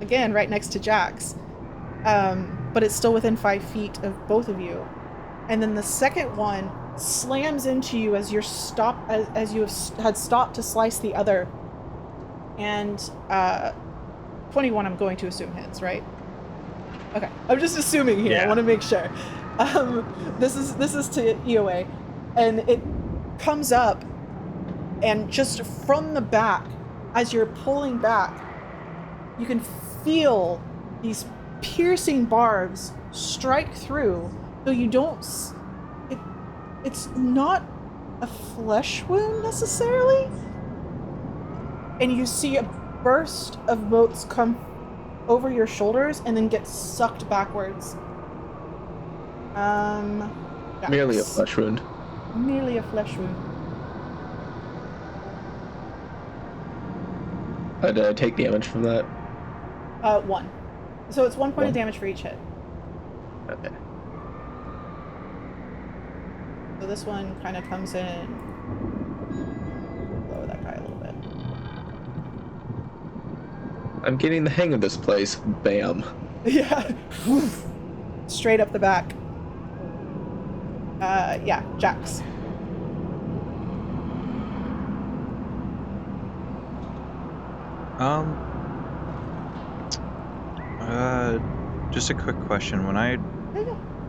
again, right next to Jax, but it's still within 5 feet of both of you. And then the second one slams into you as you're as you had stopped to slice the other. And 21, I'm going to assume hits, right? Okay, I'm just assuming here. Yeah. I want to make sure. This is to EOA, and it comes up, and just from the back, as you're pulling back, you can feel these piercing barbs strike through, though you don't. It's not a flesh wound necessarily, and you see a burst of motes come over your shoulders and then get sucked backwards. Merely a flesh wound. Merely a flesh wound. Did I take damage from that? 1. So it's 1 point of damage for each hit. Okay. So this one kind of comes in. Lower that guy a little bit. I'm getting the hang of this place. Bam. Yeah. Straight up the back. Yeah, Jax. Just a quick question. When I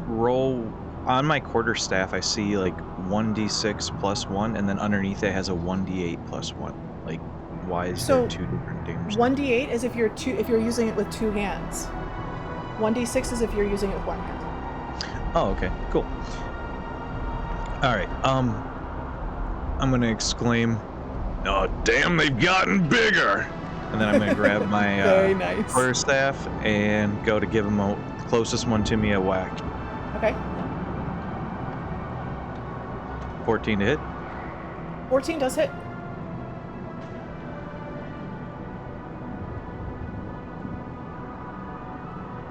roll on my quarterstaff, I see like 1d6 plus 1, and then underneath it has a 1d8 plus 1. Like, why is there 2 different damage? 1d8 is if you're using it with 2 hands. 1d6 is if you're using it with 1 hand. Oh, okay, cool. All right. I'm gonna exclaim, "Oh, damn! They've gotten bigger!" And then I'm gonna grab my Very nice. quarterstaff and go to give him the closest one to me a whack. Okay. 14 to hit. 14 does hit.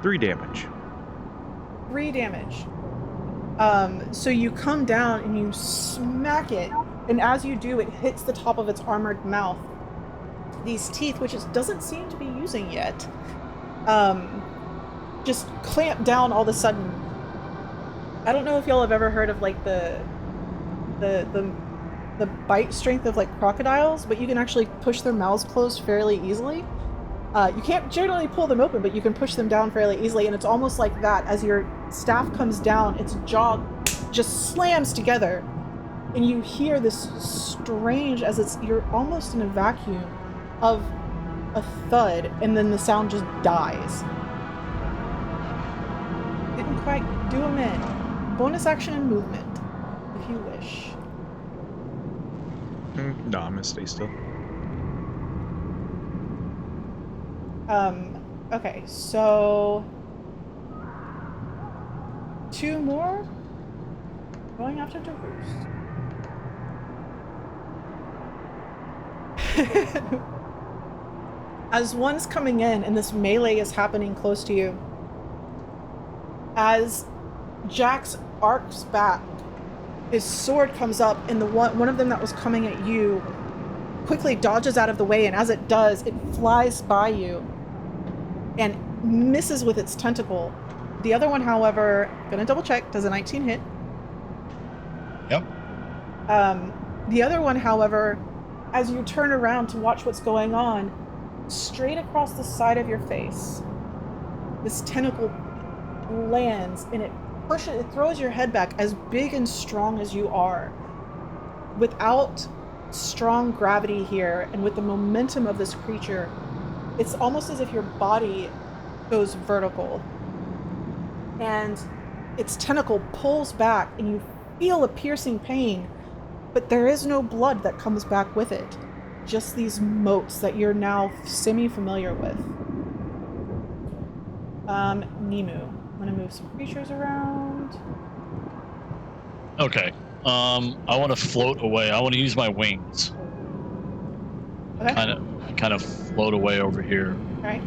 Three damage. 3 damage. So you come down and you smack it, and as you do, it hits the top of its armored mouth. These teeth, which it doesn't seem to be using yet, just clamp down all of a sudden. I don't know if y'all have ever heard of like the bite strength of like crocodiles, but you can actually push their mouths closed fairly easily. You can't generally pull them open, but you can push them down fairly easily, and it's almost like that. As your staff comes down, its jaw just slams together, and you hear this strange, you're almost in a vacuum of a thud, and then the sound just dies. Didn't quite do him in. Bonus action and movement, if you wish. No, I'm gonna stay still. Okay, so 2 more going after Darus. As one's coming in and this melee is happening close to you, as Jax arcs back, his sword comes up, and the one of them that was coming at you quickly dodges out of the way, and as it does, it flies by you and misses with its tentacle. The other one, however, gonna double check, does a 19 hit? The other one, however, as you turn around to watch what's going on, straight across the side of your face, this tentacle lands and it throws your head back, as big and strong as you are. Without strong gravity here and with the momentum of this creature, it's almost as if your body goes vertical and its tentacle pulls back and you feel a piercing pain, but there is no blood that comes back with it. Just these motes that you're now semi-familiar with. Nemu. I'm gonna move some creatures around. Okay. I want to float away. I want to use my wings. Okay. Kind of float away over here. Right.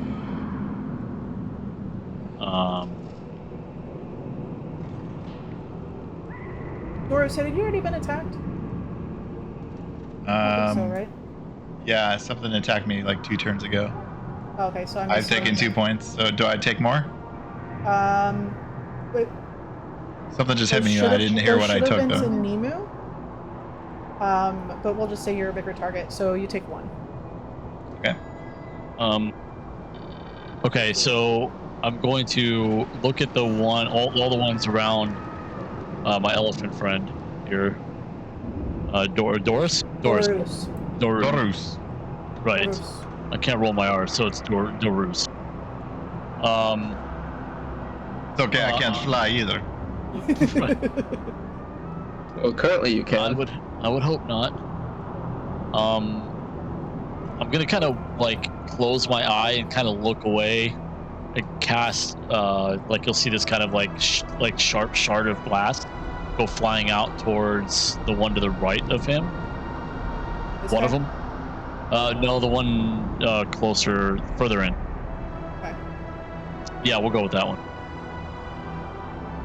Doris, had you already been attacked? I think so, right? Yeah, something attacked me like 2 turns ago. Oh, okay, so I've taken 2 points. So do I take more? Wait. Something just hit me. I didn't hear what I took though. though. To Nemu. But we'll just say you're a bigger target, so you take 1. Okay. Okay, so I'm going to look at the one, all the ones around my elephant friend here. Doris. Dorus. Right. Dorus. I can't roll my R, so it's Dorus. It's okay. I can't fly either. Well, currently you can. I would hope not. I'm gonna kind of like close my eye and kind of look away and cast like you'll see this kind of like sharp shard of glass go flying out towards the one to the right of him. One of them. No, the one closer, further in. Okay. Yeah, we'll go with that one.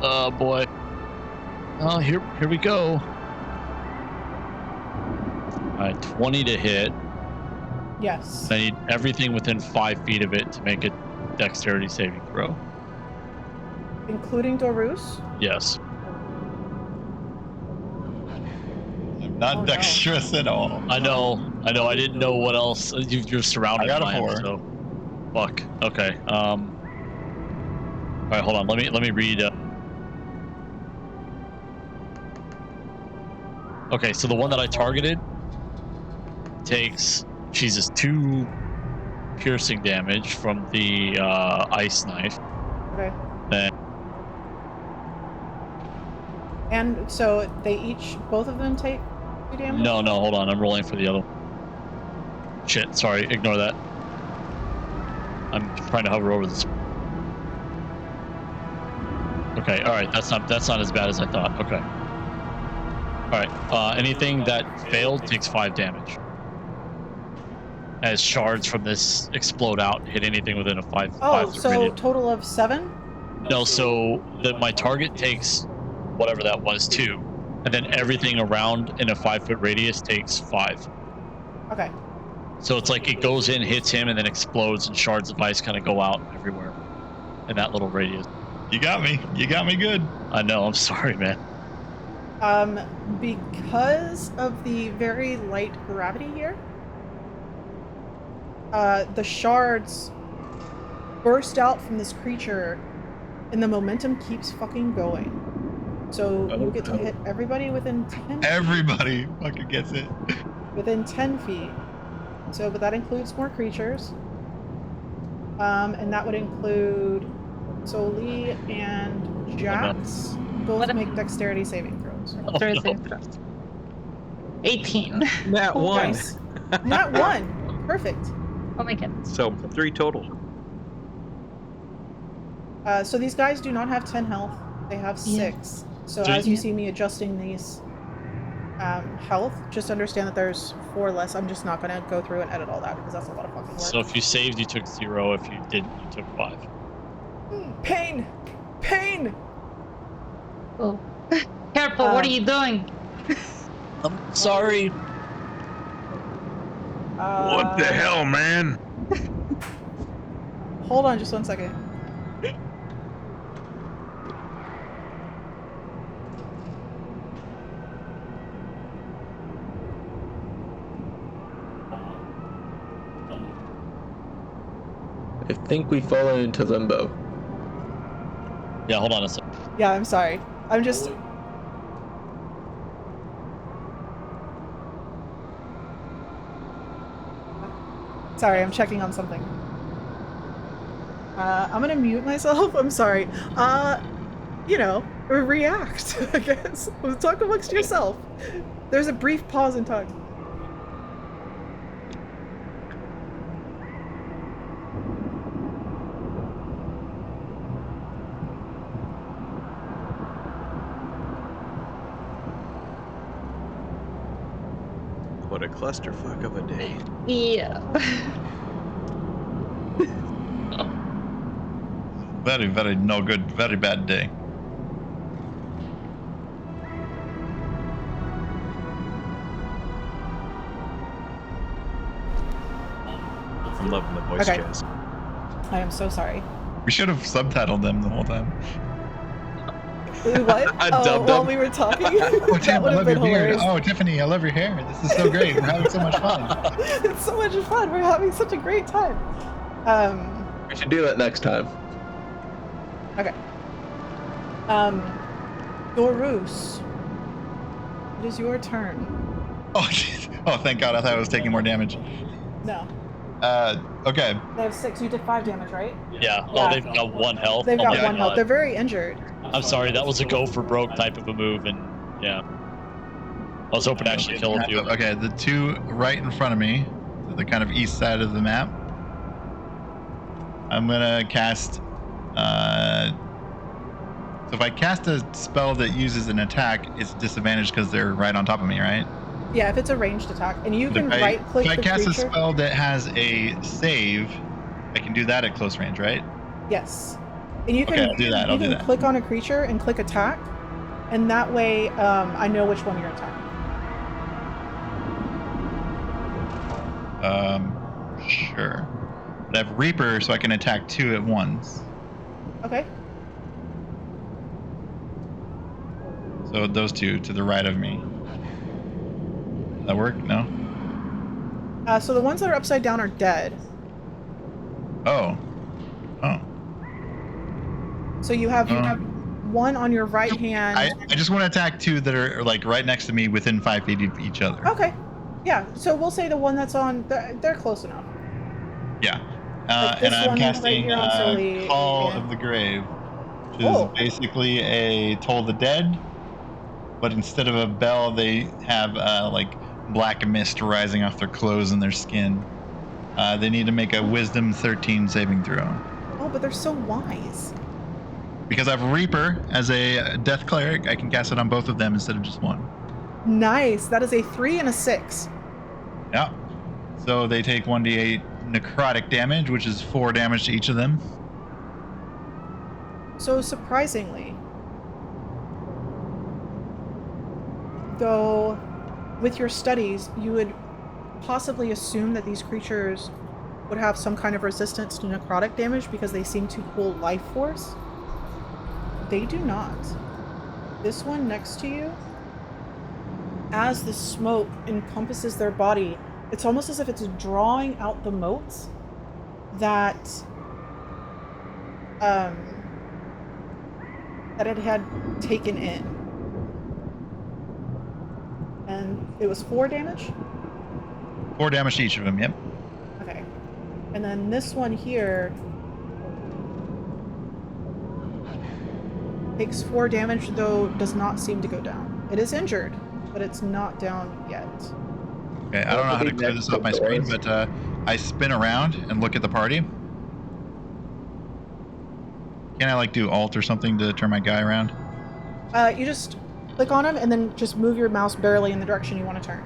Oh boy. Oh, here we go. All right, 20 to hit. Yes. I need everything within 5 feet of it to make a dexterity saving throw. Including Dorus? Yes. I'm not dexterous at all. I know. I didn't know what else. You're surrounded I got by a 4. him, so fuck. Okay. All right, hold on. Let me read. Okay, so the one that I targeted takes, Jesus, 2 piercing damage from the ice knife. Okay. Then, And so they each, both of them take 2 damage? no, hold on. I'm rolling for the other. Shit, sorry. Ignore that. I'm trying to hover over this. Okay, all right. That's not as bad as I thought. Okay. All right. Anything that failed takes 5 damage. As shards from this explode out, hit anything within a 5 Oh, foot so radius. total of 7? No, so my target takes whatever that was 2, and then everything around in a 5 foot radius takes 5. Okay. So it's like it goes in, hits him, and then explodes, and shards of ice kind of go out everywhere in that little radius. You got me. You got me good. I know. I'm sorry, man. Because of the very light gravity here, the shards burst out from this creature, and the momentum keeps fucking going. So you get to hit everybody within 10 feet. Everybody fucking gets it. Within 10 feet. So, but that includes more creatures. And that would include Soli and Jax. Both make dexterity saving throws. Dexterity saving throws. 18. Nat 1. Nice. Nat 1. Perfect. Oh my goodness. So 3 total. So these guys do not have 10 health. They have 6. So as you see me adjusting these health, just understand that there's 4 less. I'm just not going to go through and edit all that because that's a lot of fucking work. So if you saved, you took 0. If you didn't, you took 5. Pain! Pain! Oh. Careful, what are you doing? I'm sorry. What the hell, man? Hold on just 1 second. I think we've fallen into limbo. Yeah, hold on a sec. Yeah, I'm sorry. I'm just. Sorry, I'm checking on something. I'm gonna mute myself. I'm sorry. React, I guess. Talk amongst yourself. There's a brief pause in time. What a clusterfuck of a day. Yeah. Very, very no good, very bad day. I'm loving the voice Okay. jazz. I am so sorry. We should have subtitled them the whole time. What? I Oh, dubbed while them. we were talking? Oh, That Tim, would I have love been your beard. hilarious. Oh, Tiffany, I love your hair. This is so great. We're having so much fun. It's so much fun. We're having such a great time. We should do that next time. Okay. Dorus, it is your turn. Oh, jeez. Oh, thank God. I thought I was taking more damage. No. Okay. They have 6. You did 5 damage, right? Yeah. Oh, Yeah. they've got 1 health. They've Oh got my 1 health. God. They're very injured. I'm sorry, that was a go for broke type of a move, and yeah. I was hoping to actually kill a few. Okay, the 2 right in front of me, to the kind of east side of the map. I'm gonna cast. So if I cast a spell that uses an attack, it's disadvantaged because they're right on top of me, right? Yeah, if it's a ranged attack, and you can If right-click I the cast creature. a spell that has a save, I can do that at close range, right? Yes. And you can, Okay, I'll do that. I'll do that. click on a creature and click attack, and that way I know which one you're attacking. Sure. But I have Reaper, so I can attack 2 at once. Okay. So those 2 to the right of me. Does that work? No? So the ones that are upside down are dead. Oh. Oh. So you have one on your right hand. I just want to attack 2 that are like right next to me within 5 feet of each other. Okay. Yeah. So we'll say the one that's on. They're close enough. Yeah. Like this And I'm one right casting here on Sully, Call and- of the Grave, which Oh. is basically a Toll the Dead, but instead of a bell, they have like black mist rising off their clothes and their skin. They need to make a Wisdom 13 saving throw. Oh, but they're so wise. Because I have Reaper as a Death Cleric, I can cast it on both of them instead of just one. Nice. That is a 3 and a 6. Yeah. So they take 1d8 necrotic damage, which is 4 damage to each of them. So surprisingly, though, with your studies, you would possibly assume that these creatures would have some kind of resistance to necrotic damage because they seem to pull life force. They do not. This one next to you, as the smoke encompasses their body, it's almost as if it's drawing out the motes that it had taken in. And it was 4 damage? 4 damage to each of them, yep. Okay. And then this one here takes 4 damage, though does not seem to go down. It is injured, but it's not down yet. Okay, I don't know how to clear this off my screen, but I spin around and look at the party. Can I like do Alt or something to turn my guy around? You just click on him and then just move your mouse barely in the direction you want to turn.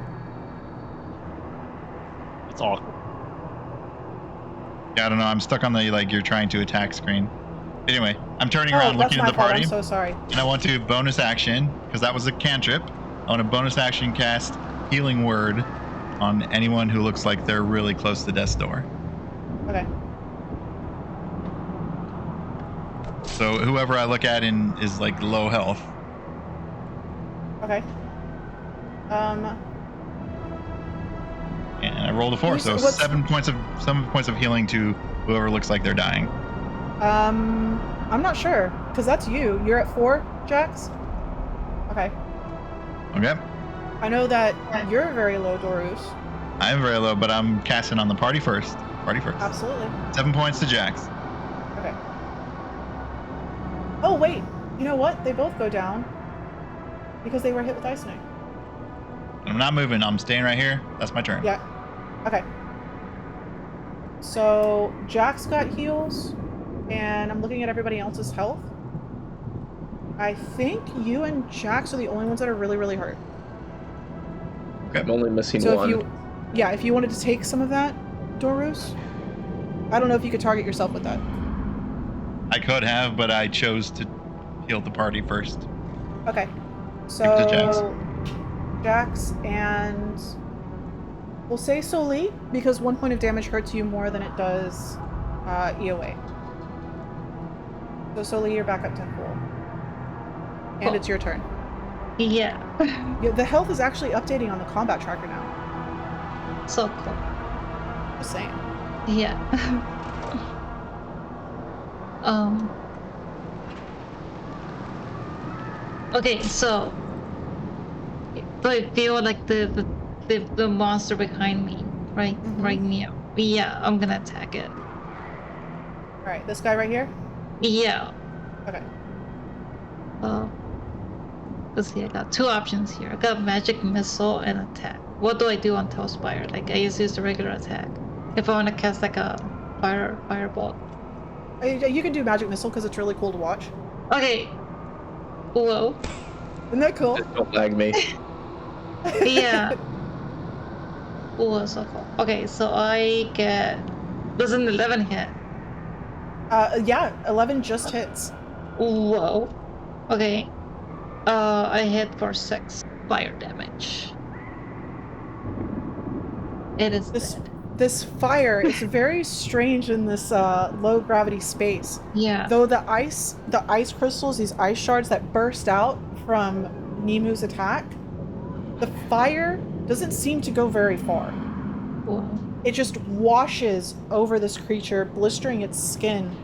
It's awkward. Yeah, I don't know. I'm stuck on the like you're trying to attack screen. Anyway, I'm turning around that's looking at my the fault. party, I'm so sorry. and I want to bonus action because that was a cantrip. I want to bonus action cast Healing Word on anyone who looks like they're really close to death's door. Okay. So whoever I look at is like low health. Okay. And And I rolled a 4, so What's- 7 points of healing to whoever looks like they're dying. I'm not sure, because that's you. You're at 4, Jax? Okay. Okay. I know that you're very low, Dorus. I am very low, but I'm casting on the party first. Absolutely. 7 points to Jax. Okay. Oh, wait. You know what? They both go down because they were hit with Ice Knight. I'm not moving. I'm staying right here. That's my turn. Yeah. Okay. So Jax got heals, and I'm looking at everybody else's health. I think you and Jax are the only ones that are really, really hurt. Okay. I'm only missing So one. if you wanted to take some of that, Dorus, I don't know if you could target yourself with that. I could have, but I chose to heal the party first. Okay. So Give it to Jax. Jax and we'll say Soli, because 1 point of damage hurts you more than it does EOA. So Soli, you're back up 10 full. And Cool. it's your turn. Yeah. Yeah, the health is actually updating on the combat tracker now. So cool. Just saying. Yeah. Okay, so I feel like the monster behind me, right? Mhm. Right now. Yeah, I'm gonna attack it. Alright, this guy right here? Yeah. Okay. Let's see, I got 2 options here. I got magic missile and attack. What do I do on Tailspire? Like, I just use the regular attack. If I want to cast like a firebolt. You can do magic missile because it's really cool to watch. Okay. Whoa. Isn't that cool? Just don't lag me. Yeah. Whoa, so cool. Okay, so I get... Does an 11 hit? Yeah, 11 just hits. Whoa. Okay. I hit for 6 fire damage. It is dead. This fire is very strange in this low gravity space. Yeah. Though the ice crystals, these ice shards that burst out from Nimu's attack, the fire doesn't seem to go very far. Whoa. It just washes over this creature, blistering its skin.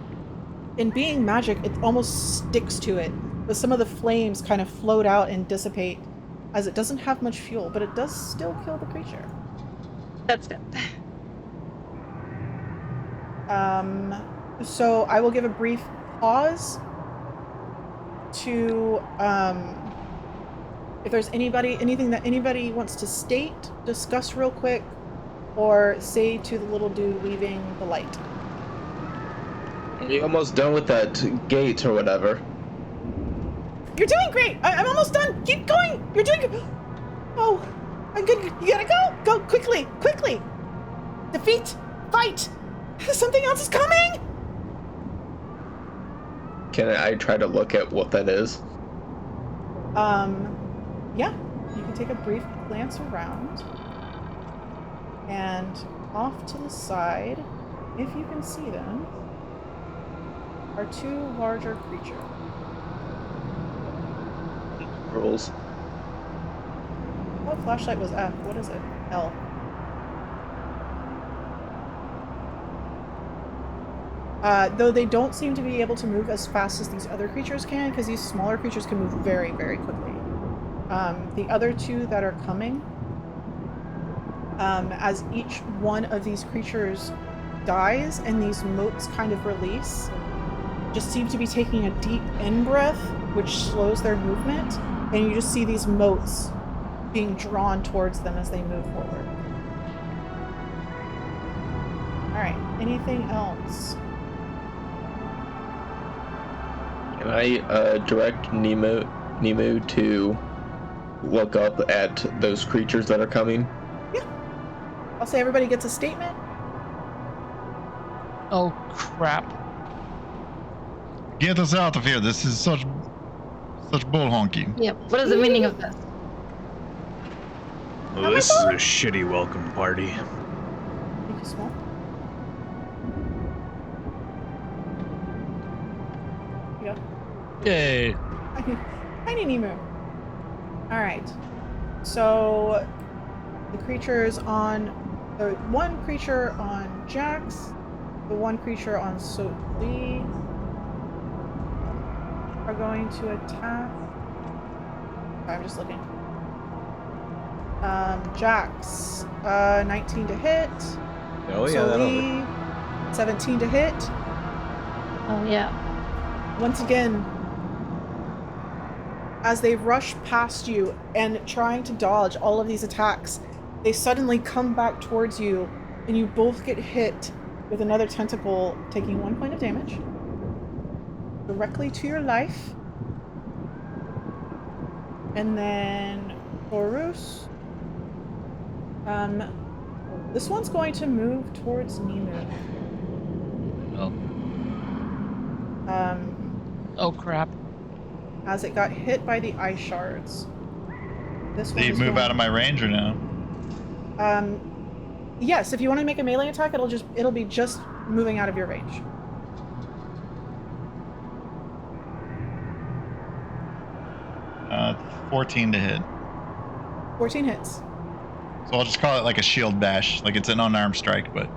And being magic, it almost sticks to it. But some of the flames kind of float out and dissipate, as it doesn't have much fuel, but it does still kill the creature. That's good. So I will give a brief pause to, if there's anything that anybody wants to state, discuss real quick, or say to the little dude leaving the light. You're almost done with that gate or whatever. You're doing great! I'm almost done! Keep going! You're doing good! Oh, I'm good. You gotta go! Go, quickly! Quickly! Defeat! Fight! Something else is coming! Can I try to look at what that is? Yeah. You can take a brief glance around. And off to the side, if you can see them, are 2 larger creatures. Rules. Oh, flashlight was F. What is it? L. Though they don't seem to be able to move as fast as these other creatures can, because these smaller creatures can move very, very quickly. The other 2 that are coming, as each one of these creatures dies and these motes kind of release, just seem to be taking a deep in-breath, which slows their movement, and you just see these motes being drawn towards them as they move forward. Alright, anything else? Can I direct Nemu to look up at those creatures that are coming? Yeah. I'll say everybody gets a statement. Oh crap! Get us out of here. This is such bull honky. Yeah. What is the meaning of this? Well, this is a shitty welcome party. Thank you, Small. Here you go. Yay! Tiny Nemu. Alright. So the creatures on The one creature on Jax, the one creature on Sophie are going to attack. I'm just looking. Jax, 19 to hit. Oh yeah, that'll hit. Sophie, 17 to hit. Oh yeah. Once again, as they rush past you and trying to dodge all of these attacks, they suddenly come back towards you, and you both get hit with another tentacle, taking 1 point of damage directly to your life. And then Horus, this one's going to move towards Nemu. Oh. Oh crap. As it got hit by the ice shards. This one Do you is move going- out of my range or no? Yes, if you want to make a melee attack, it'll be just moving out of your range. Uh, 14 to hit. 14 hits. So I'll just call it like a shield bash, like it's an unarmed strike, but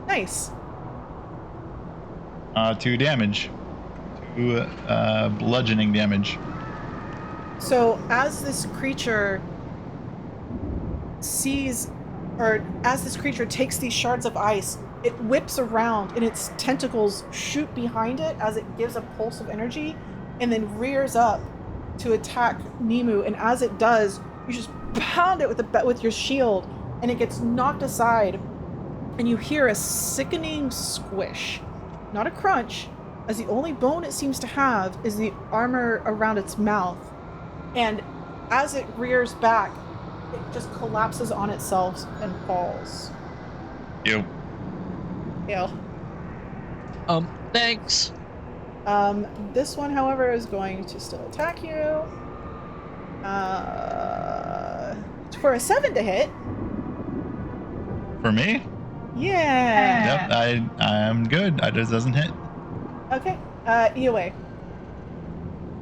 Nice. 2 damage. 2 bludgeoning damage. So as this creature takes these shards of ice, it whips around and its tentacles shoot behind it as it gives a pulse of energy and then rears up to attack Nemu. And as it does, you just pound it with your shield and it gets knocked aside and you hear a sickening squish. Not a crunch, as the only bone it seems to have is the armor around its mouth. And as it rears back, it just collapses on itself and falls. Ew. Ew. Thanks. This one, however, is going to still attack you. For a 7 to hit. For me? Yeah. Yep, I'm good. It just doesn't hit. Okay. EOA.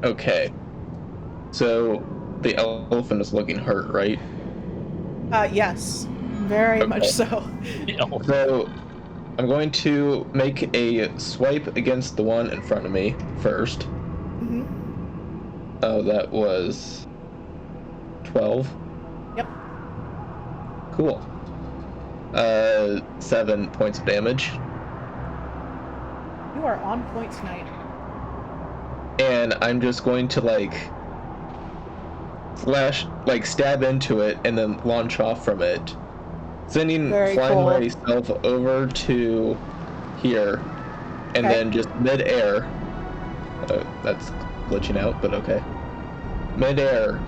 Okay. So the elephant is looking hurt, right? Yes. Very much so. So I'm going to make a swipe against the one in front of me first. Mm-hmm. Oh, that was 12. Yep. Cool. 7 points of damage. You are on point tonight. And I'm just going to stab into it and then launch off from it. Flying myself over to here, and then just mid-air. That's glitching out, but okay. Mid-air,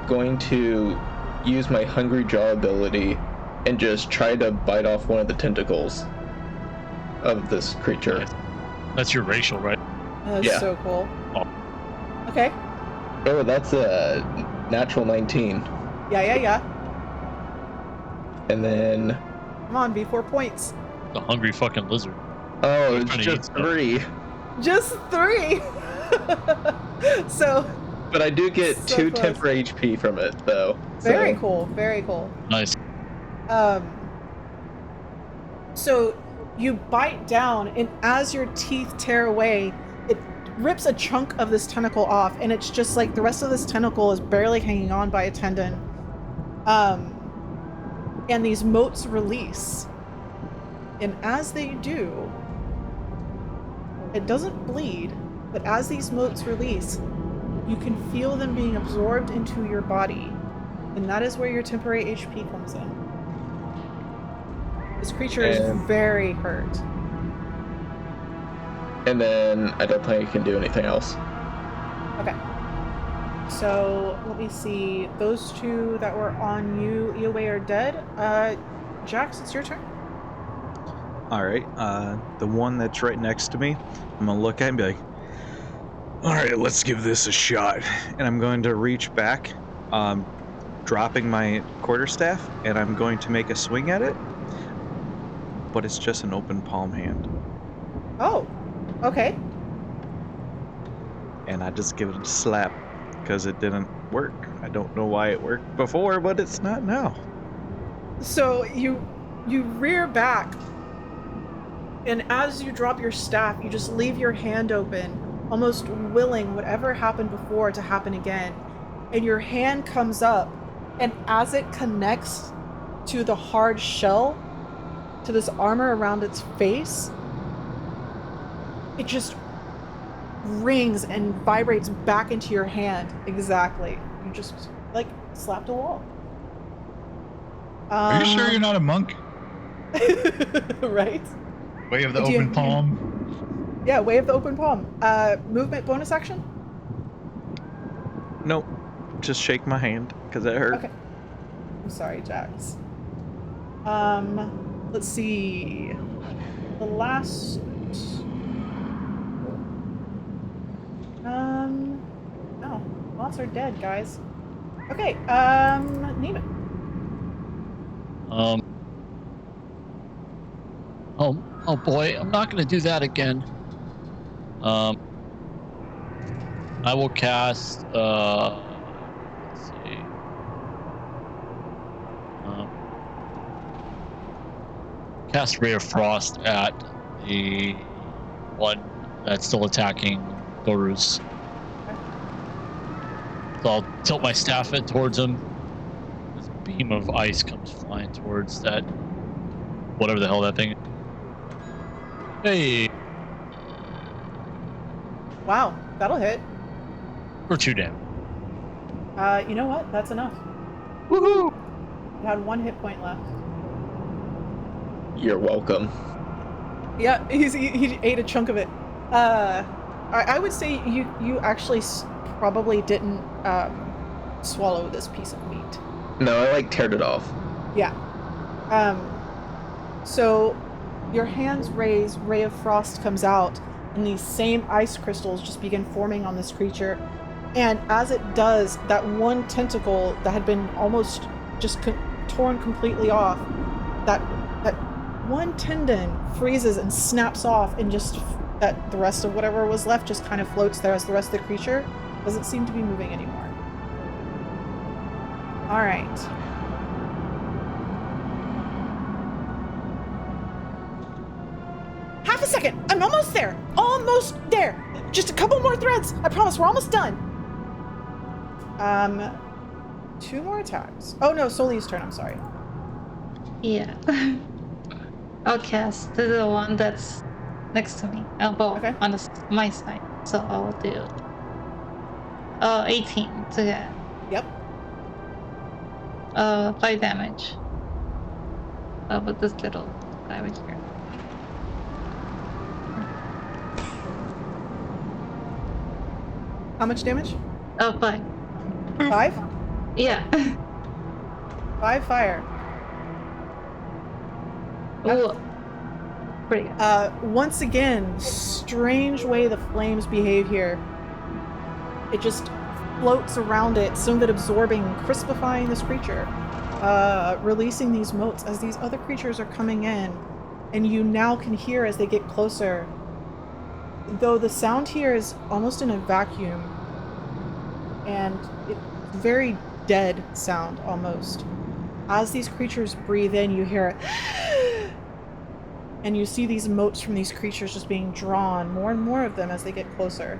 going to use my Hungry Jaw ability and just try to bite off one of the tentacles of this creature. That's your racial, right? That's Yeah. so cool. Oh. Okay. Oh, that's a natural 19. Yeah. And then... Come on, be 4 points. The hungry fucking lizard. Oh, I'm it's trying to just eat stuff. 3. Just 3! So... But I do get So 2 close. temporary HP from it, though. Very So- cool, very cool. Nice. So you bite down, and as your teeth tear away, it rips a chunk of this tentacle off, and it's just like the rest of this tentacle is barely hanging on by a tendon. And these motes release. And as they do, it doesn't bleed, but as these motes release, you can feel them being absorbed into your body. And that is where your temporary HP comes in. This creature is very hurt. And then I don't think I can do anything else. Okay. So let me see. Those 2 that were on you, Eoway, are dead. Jax, it's your turn. All right. The one that's right next to me, I'm gonna look at it and be like, "All right, let's give this a shot." And I'm going to reach back, dropping my quarterstaff, and I'm going to make a swing at it. But it's just an open palm hand, Oh, okay. and I just give it a slap because it didn't work. I don't know why it worked before, but it's not now. So you You rear back, and as you drop your staff, you just leave your hand open, almost willing whatever happened before to happen again. And your hand comes up, and as it connects to the hard shell, to this armor around its face, it just rings and vibrates back into your hand. Exactly. You just, like, slapped a wall. Are you sure you're not a monk? Right? Way of the open palm. Yeah, way of the open palm. Movement bonus action? Nope. Just shake my hand, because it hurt. Okay. I'm sorry, Jax. Let's see. The last... No. Moths are dead, guys. Okay, Neiman. Oh boy, I'm not gonna do that again. I will cast, let's see. Cast Ray of Frost at the one that's still attacking Gorus. So I'll tilt my staff towards him. This beam of ice comes flying towards that, whatever the hell that thing is. Hey. Wow, that'll hit. For 2 damage. You know what? That's enough. Woohoo! You had 1 hit point left. You're welcome. Yeah, he ate a chunk of it. I would say you actually probably didn't swallow this piece of meat. No, I like teared it off. Yeah. So your hands raise, Ray of Frost comes out, and these same ice crystals just begin forming on this creature. And as it does, that one tentacle that had been almost just torn completely off, that one tendon freezes and snaps off, and just that the rest of whatever was left just kind of floats there as the rest of the creature doesn't seem to be moving anymore. All right. Half a second. I'm almost there. Almost there. Just a couple more threads. I promise we're almost done. 2 more attacks. Oh no, Soli's turn. I'm sorry. Yeah. I'll cast the one that's next to me. Okay. On my side. So I'll do 18 to hit. Yep. 5 damage. With this little guy right here. How much damage? 5. 5? Yeah. 5 fire. Ooh. Pretty good. Once again, strange way the flames behave here. It just floats around it, some of it absorbing, crispifying this creature, releasing these motes as these other creatures are coming in, and you now can hear as they get closer. Though the sound here is almost in a vacuum, and it's very dead sound almost. As these creatures breathe in, you hear it, and you see these motes from these creatures just being drawn, more and more of them as they get closer.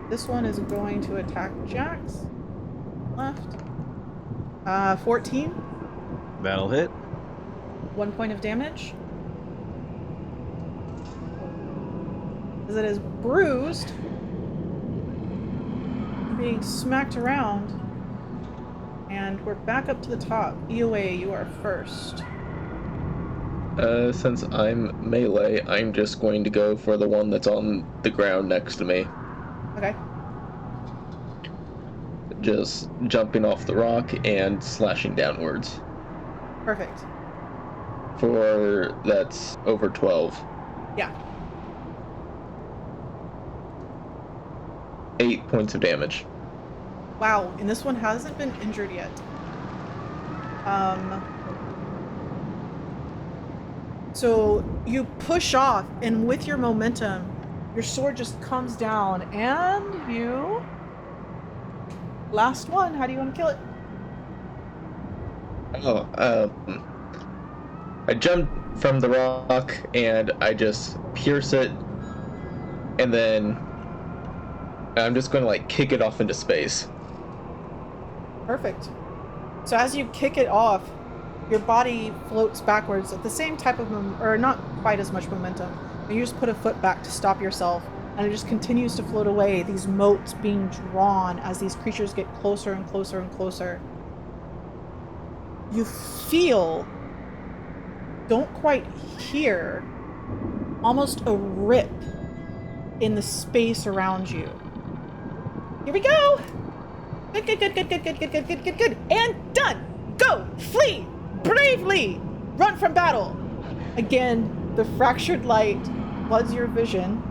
This one is going to attack Jax. Left. 14. That'll hit. 1 point of damage. As it is bruised, being smacked around, and we're back up to the top. EOA, you are first. Since I'm melee, I'm just going to go for the one that's on the ground next to me. Okay. Just jumping off the rock and slashing downwards. Perfect. That's over 12. Yeah. 8 points of damage. Wow, and this one hasn't been injured yet. So you push off, and with your momentum, your sword just comes down, and you... Last one, how do you want to kill it? Oh, I jump from the rock and I just pierce it, and then I'm just going to like kick it off into space. Perfect. So as you kick it off, your body floats backwards at the same type of or not quite as much momentum. But you just put a foot back to stop yourself, and it just continues to float away. These motes being drawn as these creatures get closer and closer and closer. You feel, don't quite hear, almost a rip in the space around you. Here we go! Good, good, good, good, good, good, good, good, good, good, good. And done! Go! Flee! Bravely! Run from battle! Again, the fractured light floods your vision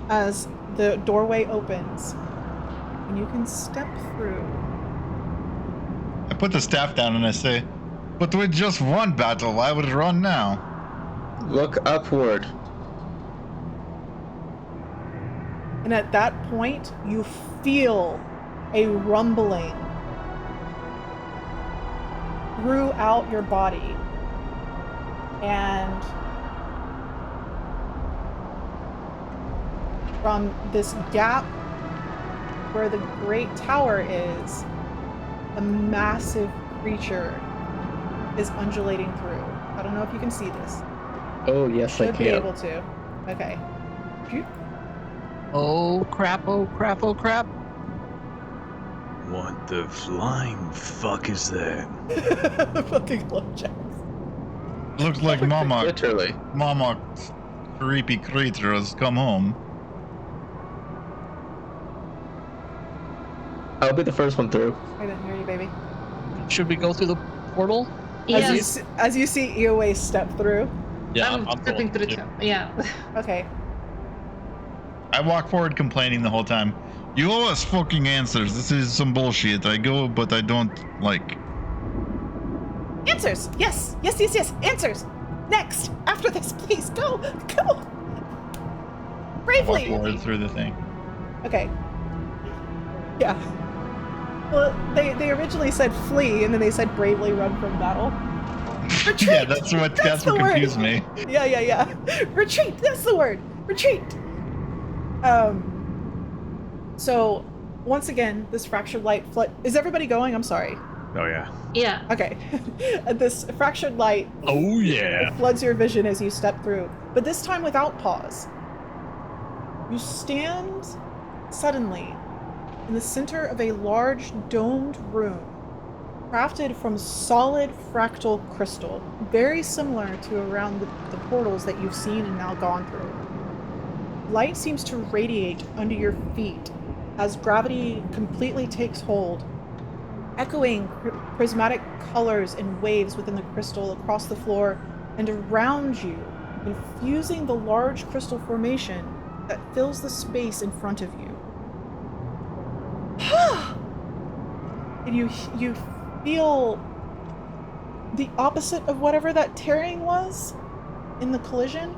as the doorway opens, and you can step through. I put the staff down and I say, but we just won battle. Why would it run now? Look upward. And at that point, you feel a rumbling throughout your body. And from this gap where the great tower is, a massive creature is undulating through. I don't know if you can see this. Oh, yes, I Should be can. able to. Okay. Oh crap! Oh crap! Oh crap! What the flying fuck is that? Fucking lumberjacks. Looks like Mama Literally. creepy creature has come home. I'll be the first one through. I didn't hear you, baby. Should we go through the portal? Yes. As you see EOA step through. Yeah, I'm stepping through too. Yeah. Okay. I walk forward complaining the whole time. You owe us fucking answers. This is some bullshit. I go, but I don't like. Answers! Yes! Yes, yes, yes! Answers! Next! After this, please! Go! Go! Walk Bravely! forward through the thing. Okay. Yeah. Well, they originally said flee, and then they said bravely run from battle. Retreat! Yeah, that's what the word. confused me. Yeah. Retreat! That's the word! Retreat! So, once again, this fractured light flood. Is everybody going? I'm sorry. Oh yeah. Yeah. Okay. This fractured light Oh yeah. floods your vision as you step through, but this time without pause. You stand suddenly in the center of a large domed room crafted from solid fractal crystal, very similar to around the portals that you've seen and now gone through. Light seems to radiate under your feet as gravity completely takes hold, echoing prismatic colors and waves within the crystal across the floor and around you, infusing the large crystal formation that fills the space in front of you. And you feel the opposite of whatever that tearing was in the collision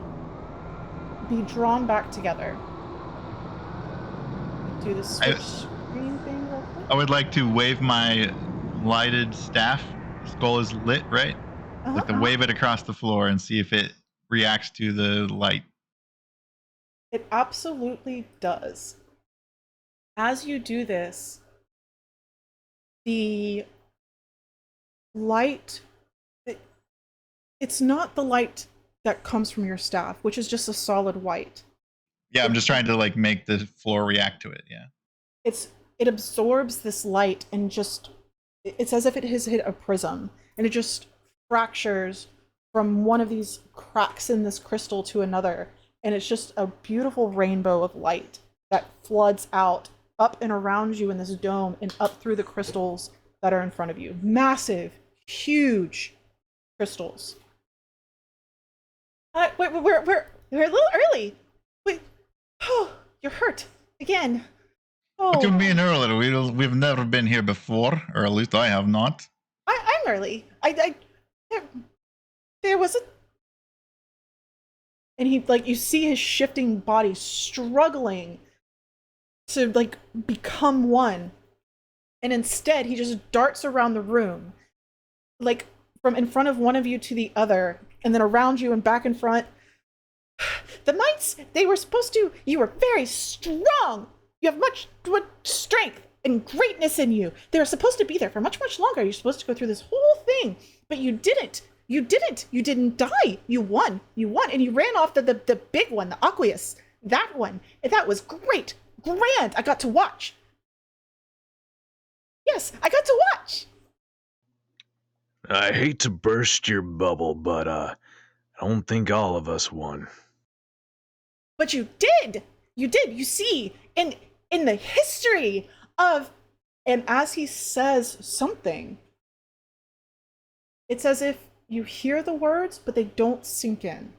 be drawn back together. Do the switch screen thing real quick. I would like to wave my lighted staff. Skull is lit, right? Like to wave it across the floor and see if it reacts to the light. It absolutely does. As you do this, the light, it's not the light that comes from your staff, which is just a solid white. Yeah, I'm just trying to like make the floor react to it. Yeah. It absorbs this light and just, it's as if it has hit a prism, and it just fractures from one of these cracks in this crystal to another, and it's just a beautiful rainbow of light that floods out up and around you in this dome and up through the crystals that are in front of you. Massive, huge crystals. We're a little early. Wait, oh, you're hurt again. Oh, What do you mean earlier? We've never been here before, or at least I have not. I'm early. There was a, and he, like, you see his shifting body struggling to like become one, and instead he just darts around the room, like from in front of one of you to the other, and then around you and back in front. The mites, they were supposed to, you were very strong. You have much strength and greatness in you. They were supposed to be there for much, much longer. You're supposed to go through this whole thing, but you didn't. You didn't. You didn't die. You won. You won. And you ran off the big one, the Aqueous. That one. And that was great. Grand. I got to watch. Yes, I got to watch. I hate to burst your bubble, but I don't think all of us won. But you did. You did. You see, in the history of, and as he says something, it's as if you hear the words, but they don't sink in.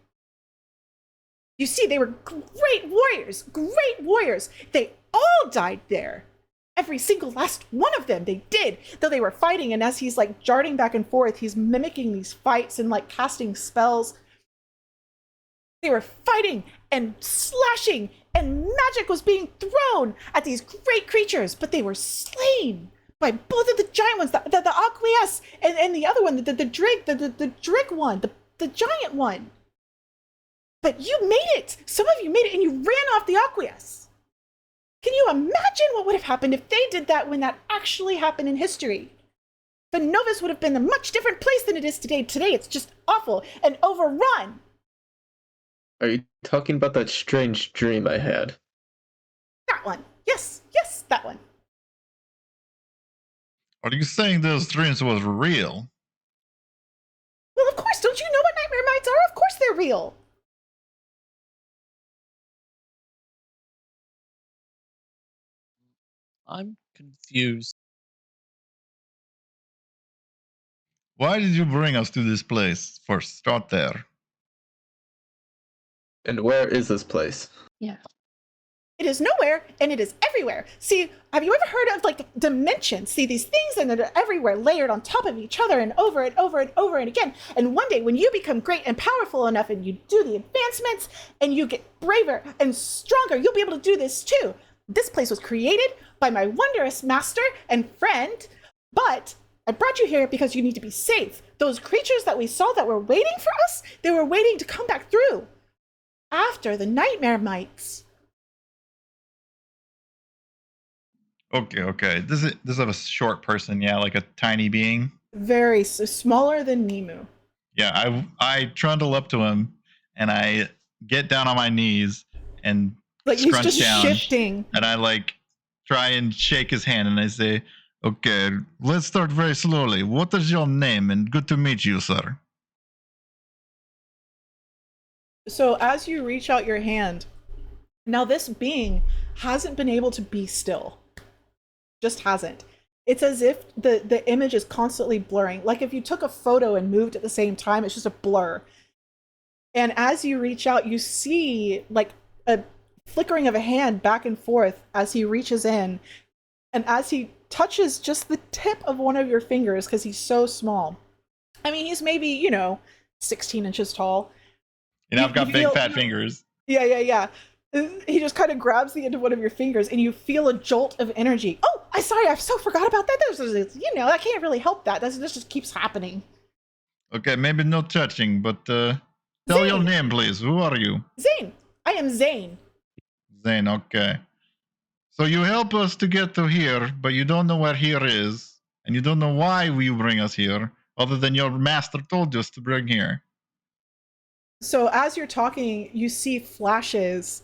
You see, they were great warriors, great warriors. They all died there. Every single last one of them, they did. Though they were fighting, and as he's like darting back and forth, he's mimicking these fights and like casting spells. They were fighting and slashing, and magic was being thrown at these great creatures, but they were slain by both of the giant ones, the Aqueous and the other one, the Drig one, the giant one. But you made it! Some of you made it, and you ran off the Aqueous. Can you imagine what would have happened if they did that when that actually happened in history? But Novus would have been a much different place than it is today. Today it's just awful and overrun. Are you talking about that strange dream I had? That one. Yes, that one. Are you saying those dreams was real? Well, of course, don't you know what nightmare mites are? Of course they're real. I'm confused. Why did you bring us to this place? First, start there. And where is this place? Yeah. It is nowhere, and it is everywhere. See, have you ever heard of like dimensions? See, these things and they're everywhere, layered on top of each other and over and over and over and again. And one day when you become great and powerful enough and you do the advancements and you get braver and stronger, you'll be able to do this too. This place was created by my wondrous master and friend, but I brought you here because you need to be safe. Those creatures that we saw that were waiting for us, they were waiting to come back through. After the nightmare mites. Okay. This is a short person, yeah, like a tiny being. Very smaller than Nemu. Yeah, I trundle up to him and I get down on my knees and Like he's scrunch just down, shifting. and I like try and shake his hand and I say, "Okay, let's start very slowly. What is your name? And good to meet you, sir." So as you reach out your hand, now this being hasn't been able to be still. Just hasn't. It's as if the image is constantly blurring. Like if you took a photo and moved at the same time, it's just a blur. And as you reach out, you see like a flickering of a hand back and forth as he reaches in. And as he touches just the tip of one of your fingers, because he's so small. I mean, he's maybe, 16 inches tall. I've got big fat fingers. Yeah. He just kind of grabs the end of one of your fingers and you feel a jolt of energy. Oh, I'm sorry, I so forgot about that. I can't really help that. This just keeps happening. Okay, maybe no touching, but tell Zane. your name, please. Who are you? Zane. I am Zane. Zane, okay. So you help us to get to here, but you don't know where here is, and you don't know why you bring us here, other than your master told us to bring here. So as you're talking, you see flashes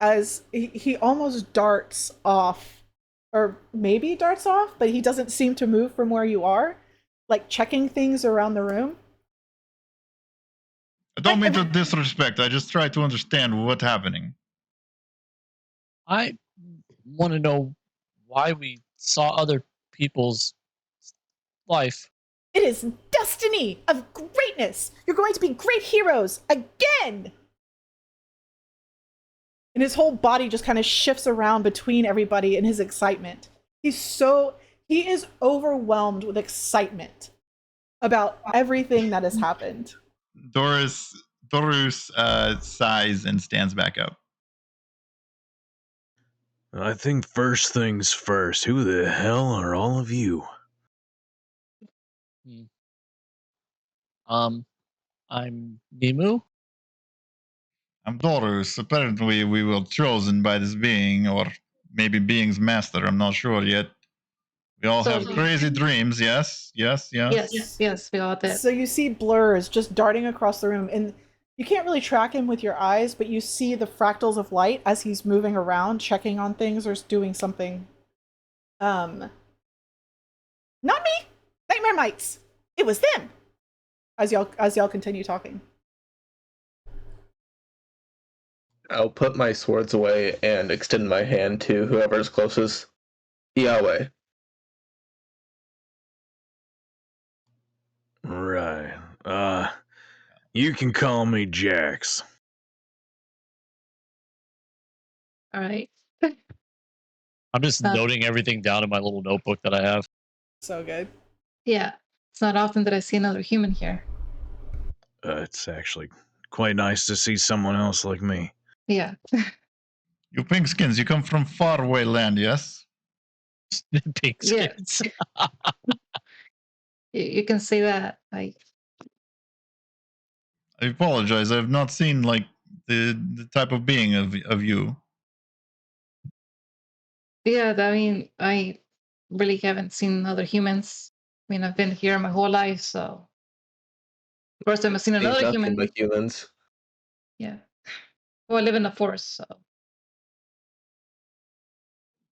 as he almost darts off, or maybe darts off, but he doesn't seem to move from where you are, like checking things around the room. I don't mean to disrespect. I just try to understand what's happening. I want to know why we saw other people's life. It is destiny of greatness. You're going to be great heroes again. And his whole body just kind of shifts around between everybody in his excitement. He is overwhelmed with excitement about everything that has happened. Dorus sighs and stands back up. I think first things first. Who the hell are all of you? I'm Nimu. I'm Dorus. Apparently, we were chosen by this being, or maybe being's master. I'm not sure yet. We all have crazy dreams. Yes, yes, yes. Yes, we all did. So you see blurs just darting across the room, and you can't really track him with your eyes, but you see the fractals of light as he's moving around, checking on things or doing something. Not me! Nightmare mites! It was them! As y'all continue talking. I'll put my swords away and extend my hand to whoever's closest. Yahweh. Right. You can call me Jax. All right. I'm just noting everything down in my little notebook that I have. So good. Yeah. It's not often that I see another human here. It's actually quite nice to see someone else like me. Yeah. You pinkskins, you come from faraway land, yes? Pink skins. You can say that. Like, I apologize. I've not seen like the type of being of you. yeah, I mean, I really haven't seen other humans. I mean, I've been here my whole life, so first time I've seen another Nothing human. but humans. Yeah. Well, I live in the forest, so.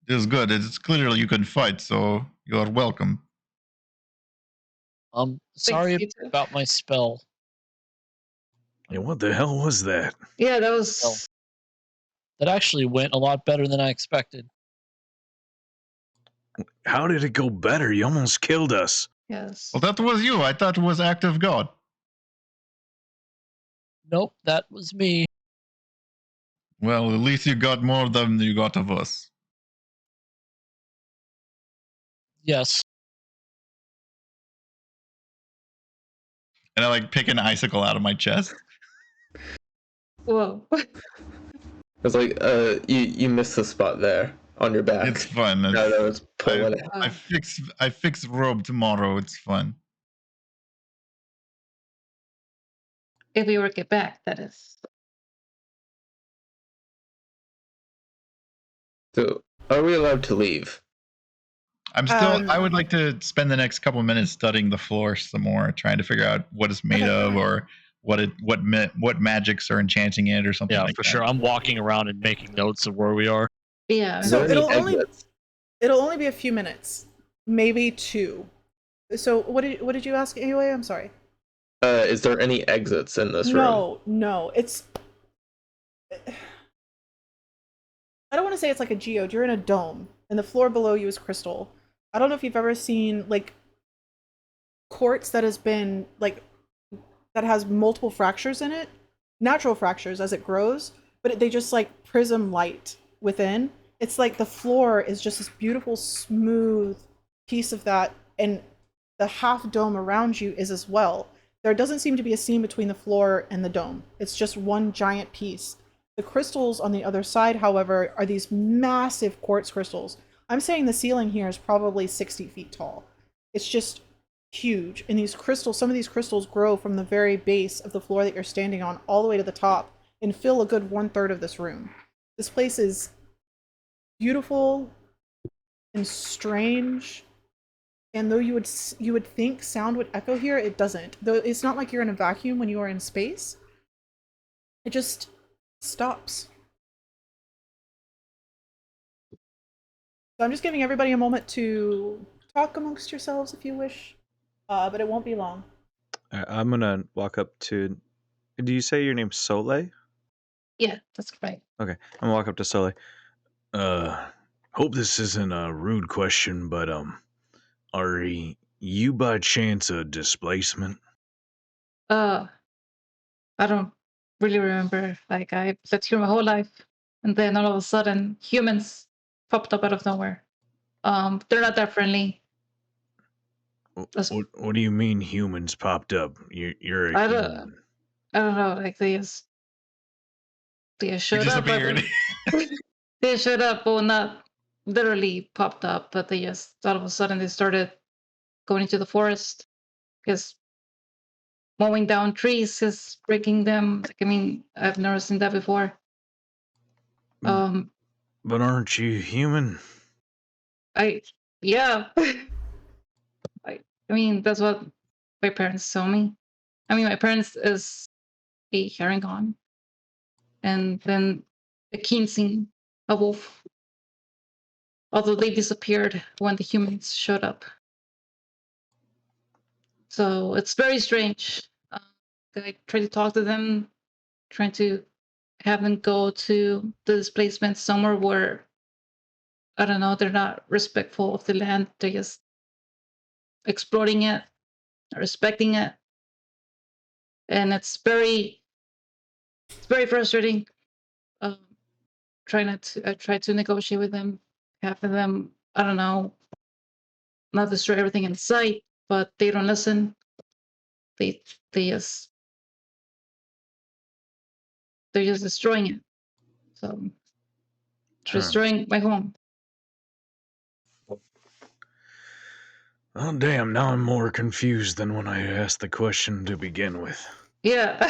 It is good. It's clearly you can fight, so you are welcome. Sorry Thanks, you too. about my spell. Yeah, what the hell was that? Yeah, that was. That actually went a lot better than I expected. How did it go better? You almost killed us. Yes. Well, that was you. I thought it was act of God. Nope, that was me. Well, at least you got more than you got of us. Yes. And I like pick an icicle out of my chest. Whoa. It's like, you missed the spot there on your back. It's fun. No, that was pulling it. I fix robe tomorrow. It's fun. If we work it back, that is. So, are we allowed to leave? I'm still. I would like to spend the next couple of minutes studying the floor some more, trying to figure out what it's made of, or what magics are enchanting it, or something. Yeah, like for that. sure. I'm walking around and making notes of where we are. Yeah. So Is there any it'll only be a few minutes, maybe 2. So what did you ask anyway? I'm sorry. Is there any exits in this room? No. It's. I don't want to say it's like a geode. You're in a dome, and the floor below you is crystal. I don't know if you've ever seen like quartz that has been like that has multiple fractures in it, natural fractures as it grows, but they just like prism light within. It's like the floor is just this beautiful, smooth piece of that, and the half dome around you is as well. There doesn't seem to be a seam between the floor and the dome. It's just one giant piece. The crystals on the other side, however, are these massive quartz crystals. I'm saying the ceiling here is probably 60 feet tall. It's just huge. And these crystals, some of these crystals grow from the very base of the floor that you're standing on all the way to the top and fill a good 1/3 of this room. This place is beautiful and strange. And though you would think sound would echo here, it doesn't. Though it's not like you're in a vacuum when you are in space. It just stops. So I'm just giving everybody a moment to talk amongst yourselves if you wish, but it won't be long. I'm gonna walk up to. Do you say your name's Soleil? Yeah, that's right. Okay, I'm gonna walk up to Soleil. Hope this isn't a rude question, but are you by chance a displacement? I don't really remember. Like, I lived here my whole life, and then all of a sudden, humans popped up out of nowhere. They're not that friendly. What do you mean humans popped up? You're a human. I don't know. Like they just showed up. They showed up, well, not literally popped up, but they just all of a sudden they started going into the forest because mowing down trees is breaking them. Like, I mean, I've never seen that before. But aren't you human? Yeah. I mean, that's what my parents told me. I mean, my parents is a herringon, and then a keensing, a wolf. Although they disappeared when the humans showed up. So it's very strange. I try to talk to them, trying to have them go to the displacement somewhere where, I don't know, they're not respectful of the land. They're just exploiting it, not respecting it. And it's very frustrating. I try to negotiate with them, having them, I don't know, not destroy everything in sight, but they don't listen. They they just they're just destroying it. So destroying my home. Oh, damn, now I'm more confused than when I asked the question to begin with. Yeah.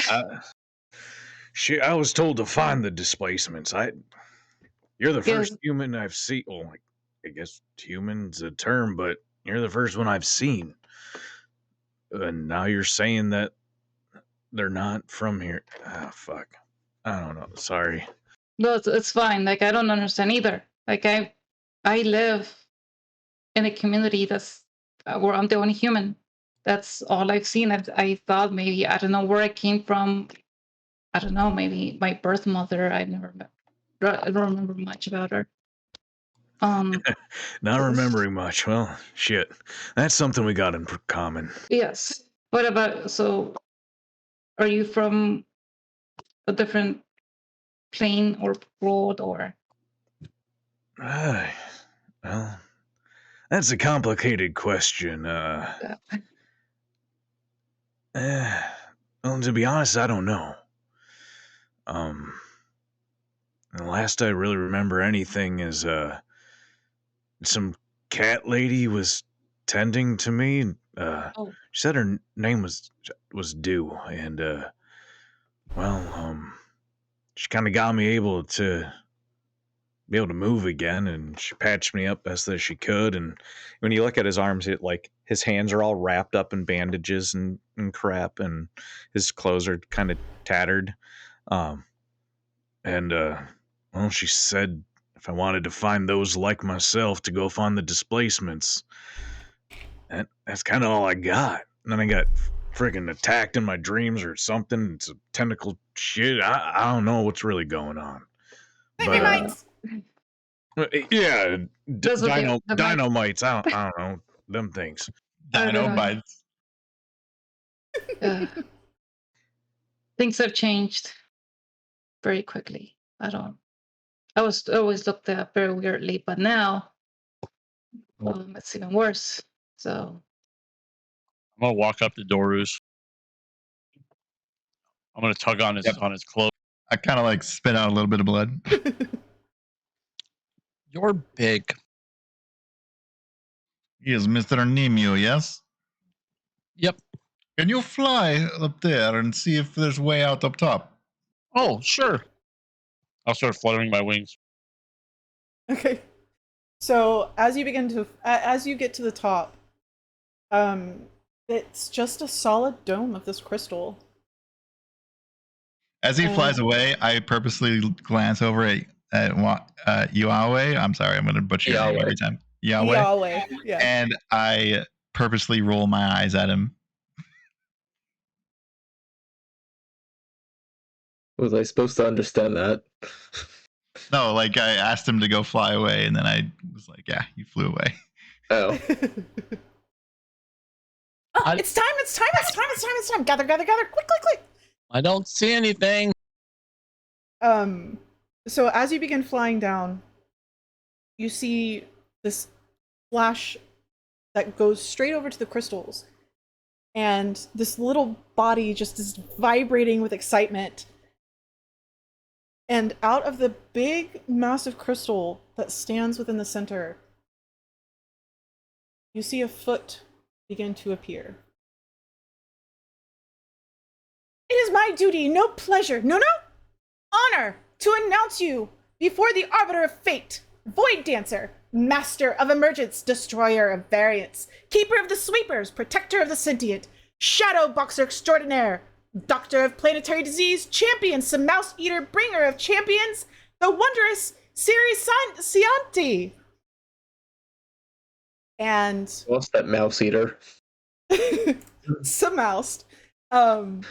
I was told to find the displacements. You're the first Yes. human I've seen. Well, I guess human's a term, but you're the first one I've seen. And now you're saying that they're not from here. Ah, fuck. I don't know. Sorry. No, it's fine. Like, I don't understand either. Like, I live in a community that's where I'm the only human. That's all I've seen. I thought maybe, I don't know where I came from. I don't know, maybe my birth mother. I don't remember much about her. Not remembering much. Well, shit. That's something we got in common. Yes. What about, so are you from a different plane or world, or? Well, that's a complicated question. Well, to be honest, I don't know. The last I really remember anything is some cat lady was tending to me. Oh. She said her name was Dew, and she kind of got me able to move again, and she patched me up best as she could. And when you look at his arms, his hands are all wrapped up in bandages and crap, and his clothes are kind of tattered. And well, she said if I wanted to find those like myself to go find the displacements. That's kind of all I got. And then I got freaking attacked in my dreams or something. It's a tentacle shit. I don't know what's really going on. But yeah, dynamites. I don't know them things. Dino bites. Things have changed very quickly. I was always looked at very weirdly, but now it's even worse. So I'm gonna walk up to Doru's. I'm gonna tug on his clothes. I kind of like spit out a little bit of blood. You're big. He is Mr. Nemu, yes? Yep. Can you fly up there and see if there's way out up top? Oh, sure. I'll start fluttering my wings. Okay. So as you get to the top, it's just a solid dome of this crystal. As he flies away, I purposely glance over at Yahweh. I'm sorry, I'm going to butcher your name every time. Yahweh. Yeah. And I purposely roll my eyes at him. Was I supposed to understand that? No, like I asked him to go fly away, and then I was like, yeah, he flew away. Oh. It's time. Gather. Quick. I don't see anything. So as you begin flying down, you see this flash that goes straight over to the crystals. And this little body just is vibrating with excitement. And out of the big, massive crystal that stands within the center, you see a foot begin to appear. It is my duty, no pleasure, no, honor, to announce you before the arbiter of fate, Void Dancer, master of emergence, destroyer of variants, keeper of the sweepers, protector of the sentient, shadow boxer extraordinaire, doctor of planetary disease, champion, some mouse eater, bringer of champions, the wondrous Cianti. And What's that mouse eater? some mouse. And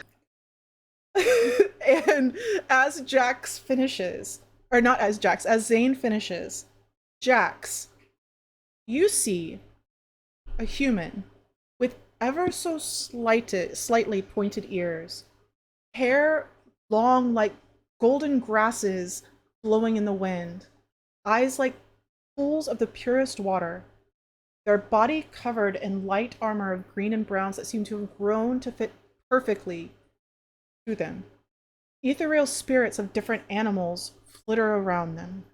as Jax finishes, or not as Jax, as Zane finishes, Jax, you see a human with ever so slightly pointed ears, hair long like golden grasses blowing in the wind, eyes like pools of the purest water, their body covered in light armor of green and browns that seem to have grown to fit perfectly to them. Ethereal spirits of different animals flitter around them.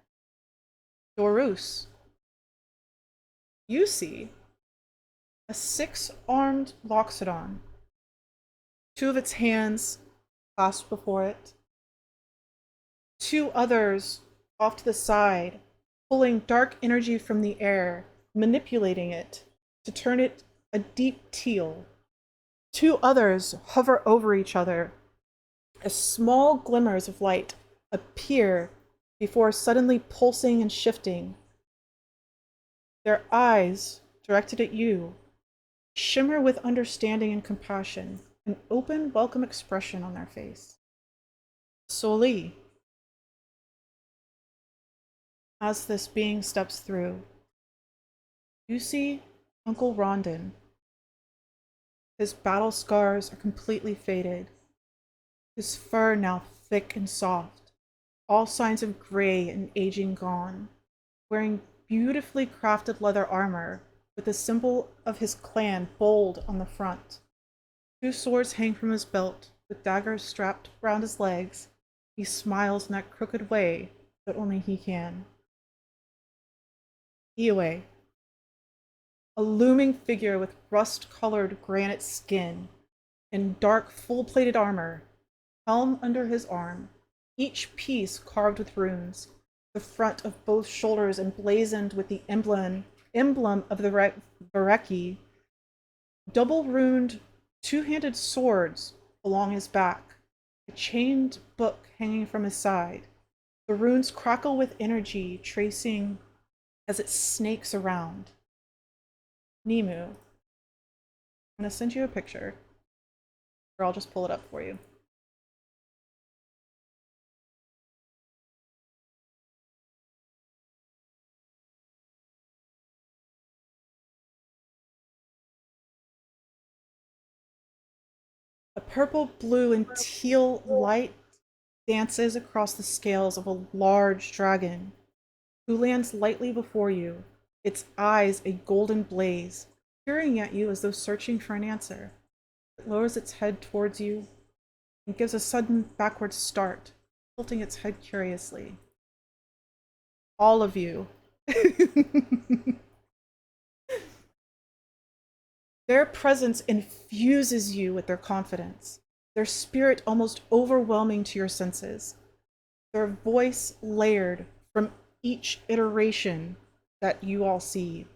Dorus, you see a 6-armed Loxodon, 2 of its hands clasped before it, 2 others off to the side, pulling dark energy from the air, manipulating it to turn it a deep teal. 2 others hover over each other as small glimmers of light appear before suddenly pulsing and shifting. Their eyes, directed at you, shimmer with understanding and compassion, an open, welcome expression on their face. Soli, as this being steps through, you see Uncle Rondon. His battle scars are completely faded, his fur now thick and soft, all signs of gray and aging gone, wearing beautifully crafted leather armor with the symbol of his clan bold on the front. 2 swords hang from his belt, with daggers strapped around his legs. He smiles in that crooked way that only he can. Ioe, a looming figure with rust-colored granite skin, in dark, full-plated armor, helm under his arm, each piece carved with runes, the front of both shoulders emblazoned with the emblem of the Vareki, double-runed 2-handed swords along his back, a chained book hanging from his side. The runes crackle with energy, tracing as it snakes around. Nimu, I'm going to send you a picture, or I'll just pull it up for you. A purple, blue, and teal light dances across the scales of a large dragon, who lands lightly before you, its eyes a golden blaze, peering at you as though searching for an answer. It lowers its head towards you and gives a sudden backward start, tilting its head curiously. All of you. Their presence infuses you with their confidence, their spirit almost overwhelming to your senses, their voice layered from each iteration that you all see.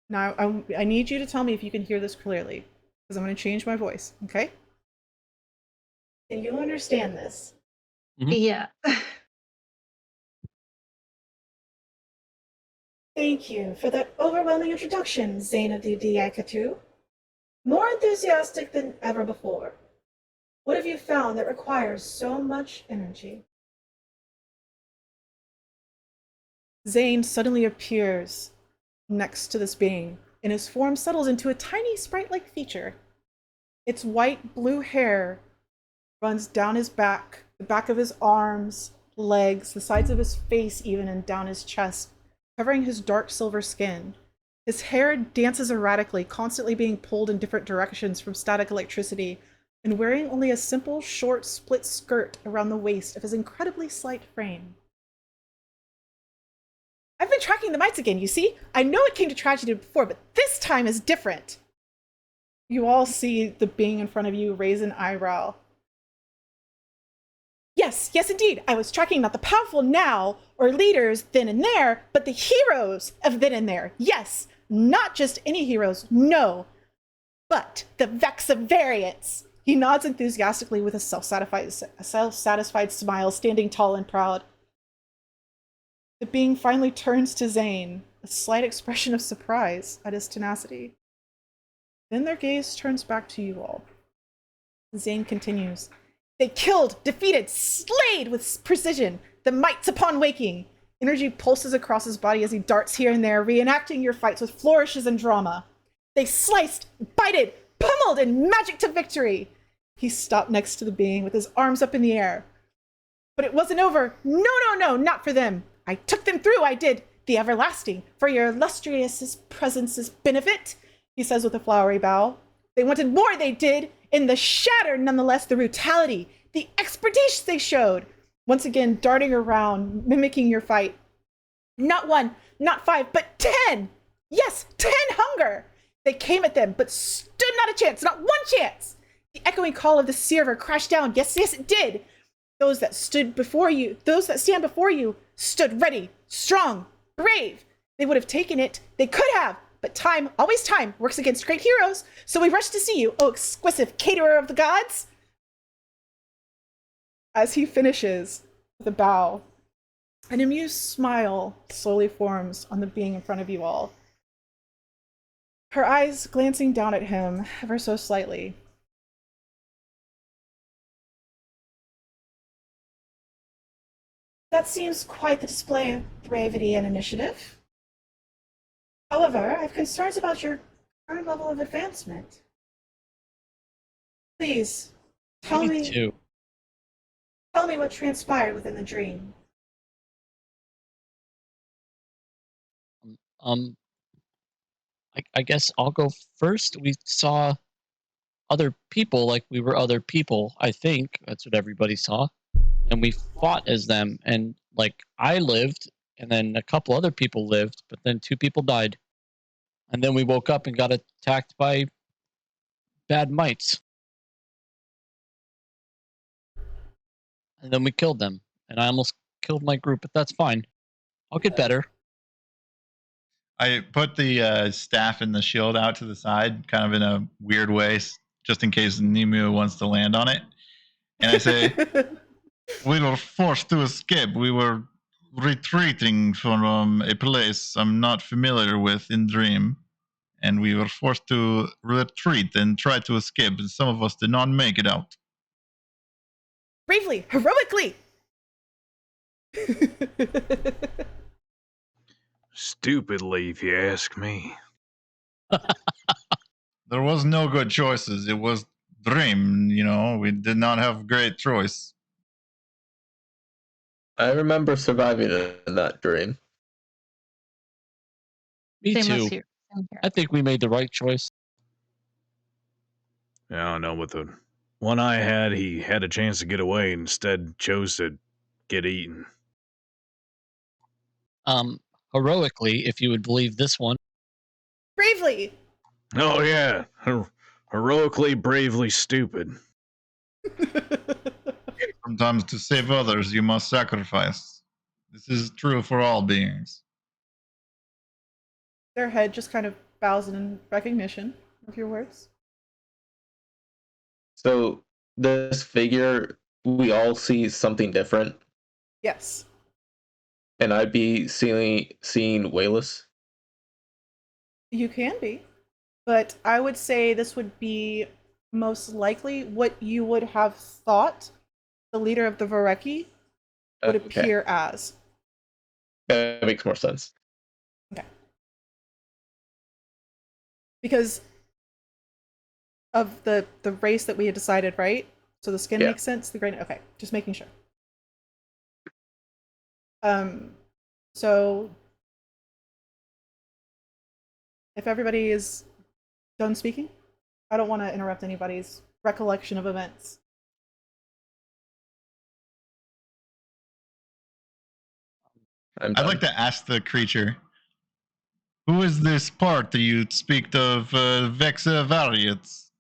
Now, I need you to tell me if you can hear this clearly, because I'm going to change my voice, okay? Can you understand this? Yeah. Thank you for that overwhelming introduction, Zane of the Diakatu. More enthusiastic than ever before. What have you found that requires so much energy? Zane suddenly appears next to this being, and his form settles into a tiny sprite-like feature. Its white blue hair runs down his back, the back of his arms, legs, the sides of his face even, and down his chest, covering his dark silver skin. His hair dances erratically, constantly being pulled in different directions from static electricity, and wearing only a simple, short, split skirt around the waist of his incredibly slight frame. I've been tracking the mites again, you see? I know it came to tragedy before, but this time is different. You all see the being in front of you raise an eyebrow. Yes, yes, indeed. I was tracking not the powerful now or leaders then and there, but the heroes of then and there. Yes, not just any heroes, no, but the Vexavariants. He nods enthusiastically with a self-satisfied smile, standing tall and proud. The being finally turns to Zane, a slight expression of surprise at his tenacity. Then their gaze turns back to you all. Zane continues. They killed, defeated, slayed with precision the mites upon waking. Energy pulses across his body as he darts here and there, reenacting your fights with flourishes and drama. They sliced, bited, pummeled, and magic to victory. He stopped next to the being with his arms up in the air. But it wasn't over. No, no, no, not for them. I took them through, I did. The everlasting, for your illustrious presence's benefit, he says with a flowery bow. They wanted more, they did. In the shatter, nonetheless, the brutality, the expertise they showed. Once again, darting around, mimicking your fight. Not 1, not 5, but 10. Yes, 10 hunger. They came at them, but stood not a chance, not 1 chance. The echoing call of the Seer crashed down. Yes, yes, it did. Those that stand before you, stood ready, strong, brave. They would have taken it. They could have. But time, always time, works against great heroes. So we rush to see you, oh exquisite caterer of the gods. As he finishes with a bow, an amused smile slowly forms on the being in front of you all. Her eyes glancing down at him ever so slightly. That seems quite the display of bravery and initiative. However, I have concerns about your current level of advancement. Please, tell me what transpired within the dream. I guess I'll go first. We saw other people like we were other people. I think that's what everybody saw, and we fought as them. And like I lived, and then a couple other people lived, but then 2 people died. And then we woke up and got attacked by bad mites. And then we killed them. And I almost killed my group, but that's fine. I'll get better. I put the staff and the shield out to the side, kind of in a weird way, just in case Nimu wants to land on it. And I say, we were forced to escape. We were retreating from a place I'm not familiar with in Dream. And we were forced to retreat and try to escape. And some of us did not make it out. Bravely, heroically! Stupidly, if you ask me. There was no good choices. It was Dream, we did not have great choice. I remember surviving in that dream. Me Same too. as here. Same here. I think we made the right choice. I don't know, with the one I had, he had a chance to get away and instead chose to get eaten. Heroically, if you would believe this one. Bravely! Oh yeah, heroically, bravely stupid. Sometimes to save others, you must sacrifice. This is true for all beings. Their head just kind of bows in recognition of your words. So this figure, we all see something different, Yes. and I'd be seeing Wayless. You can be. But I would say this would be most likely what you would have thought the leader of the Vareki would appear as. That makes more sense. Okay. Because of the race that we had decided, right? So the skin makes sense, the grain. Okay, just making sure. So if everybody is done speaking, I don't want to interrupt anybody's recollection of events. I'd like to ask the creature, who is this part that you speak of Vexavariants?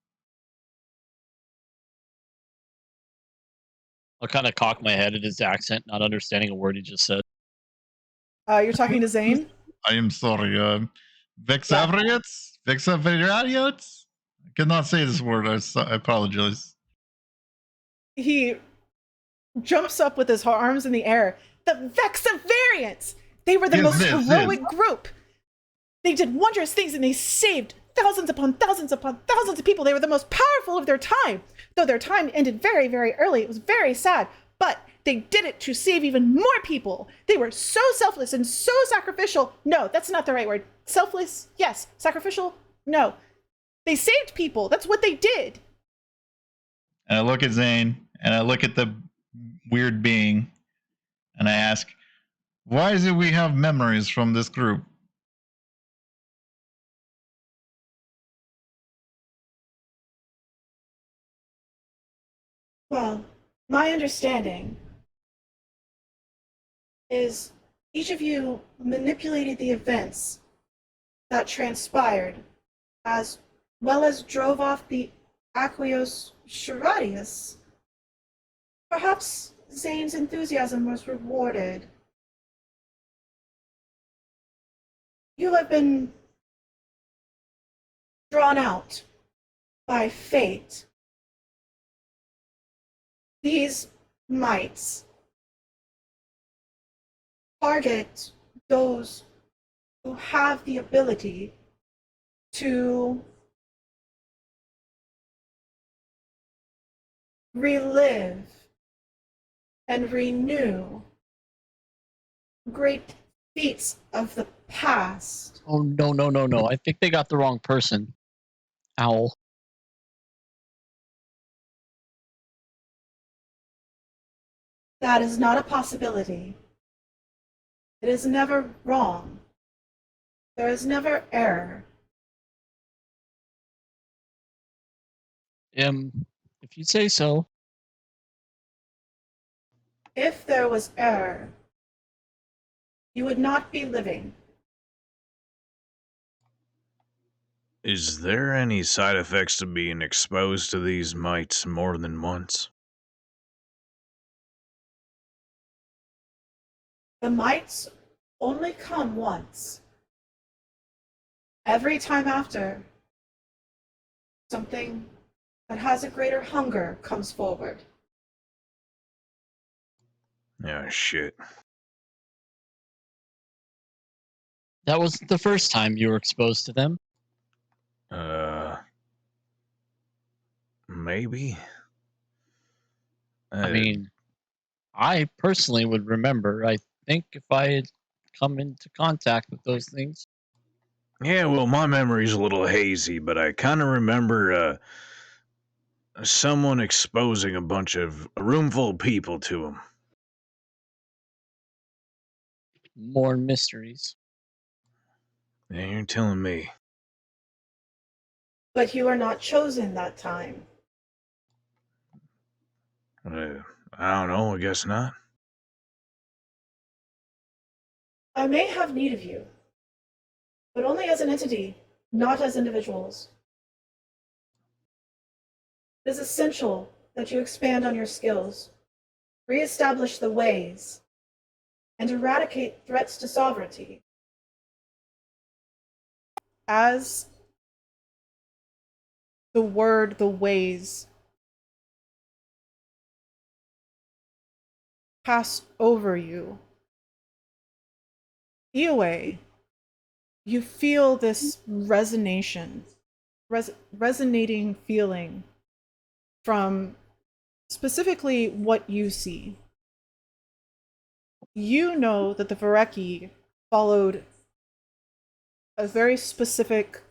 I'll kind of cock my head at his accent, not understanding a word he just said. You're talking to Zane? I am sorry. Vexavriates? Vexavriates? I cannot say this word. I apologize. He jumps up with his arms in the air. The Vexavariants! They were the most heroic group. They did wondrous things and they saved thousands upon thousands upon thousands of people. They were the most powerful of their time. Though their time ended very, very early. It was very sad. But they did it to save even more people. They were so selfless and so sacrificial. No, that's not the right word. Selfless, yes. Sacrificial, no. They saved people. That's what they did. And I look at Zane, and I look at the weird being, and I ask, why is it we have memories from this group? Well, my understanding is each of you manipulated the events that transpired as well as drove off the Aquios Sheradius. Perhaps Zane's enthusiasm was rewarded. You have been drawn out by fate. These mites target those who have the ability to relive and renew great feats of the past. Oh, no. I think they got the wrong person. Owl. That is not a possibility. It is never wrong. There is never error. If you say so. If there was error, you would not be living. Is there any side effects to being exposed to these mites more than once? The mites only come once. Every time after, something that has a greater hunger comes forward. Oh, shit. That wasn't the first time you were exposed to them. Maybe? I mean, I personally would remember. I think if I had come into contact with those things. Yeah, well, my memory's a little hazy, but I kind of remember someone exposing a room full of people to them. More mysteries. Yeah, you're telling me. But you are not chosen that time. I don't know, I guess not. I may have need of you, but only as an entity, not as individuals. It is essential that you expand on your skills, reestablish the ways, and eradicate threats to sovereignty. As the word, the ways, pass over you, Eoway, you feel this resonating feeling from specifically what you see. You know that the Vareki followed a very specific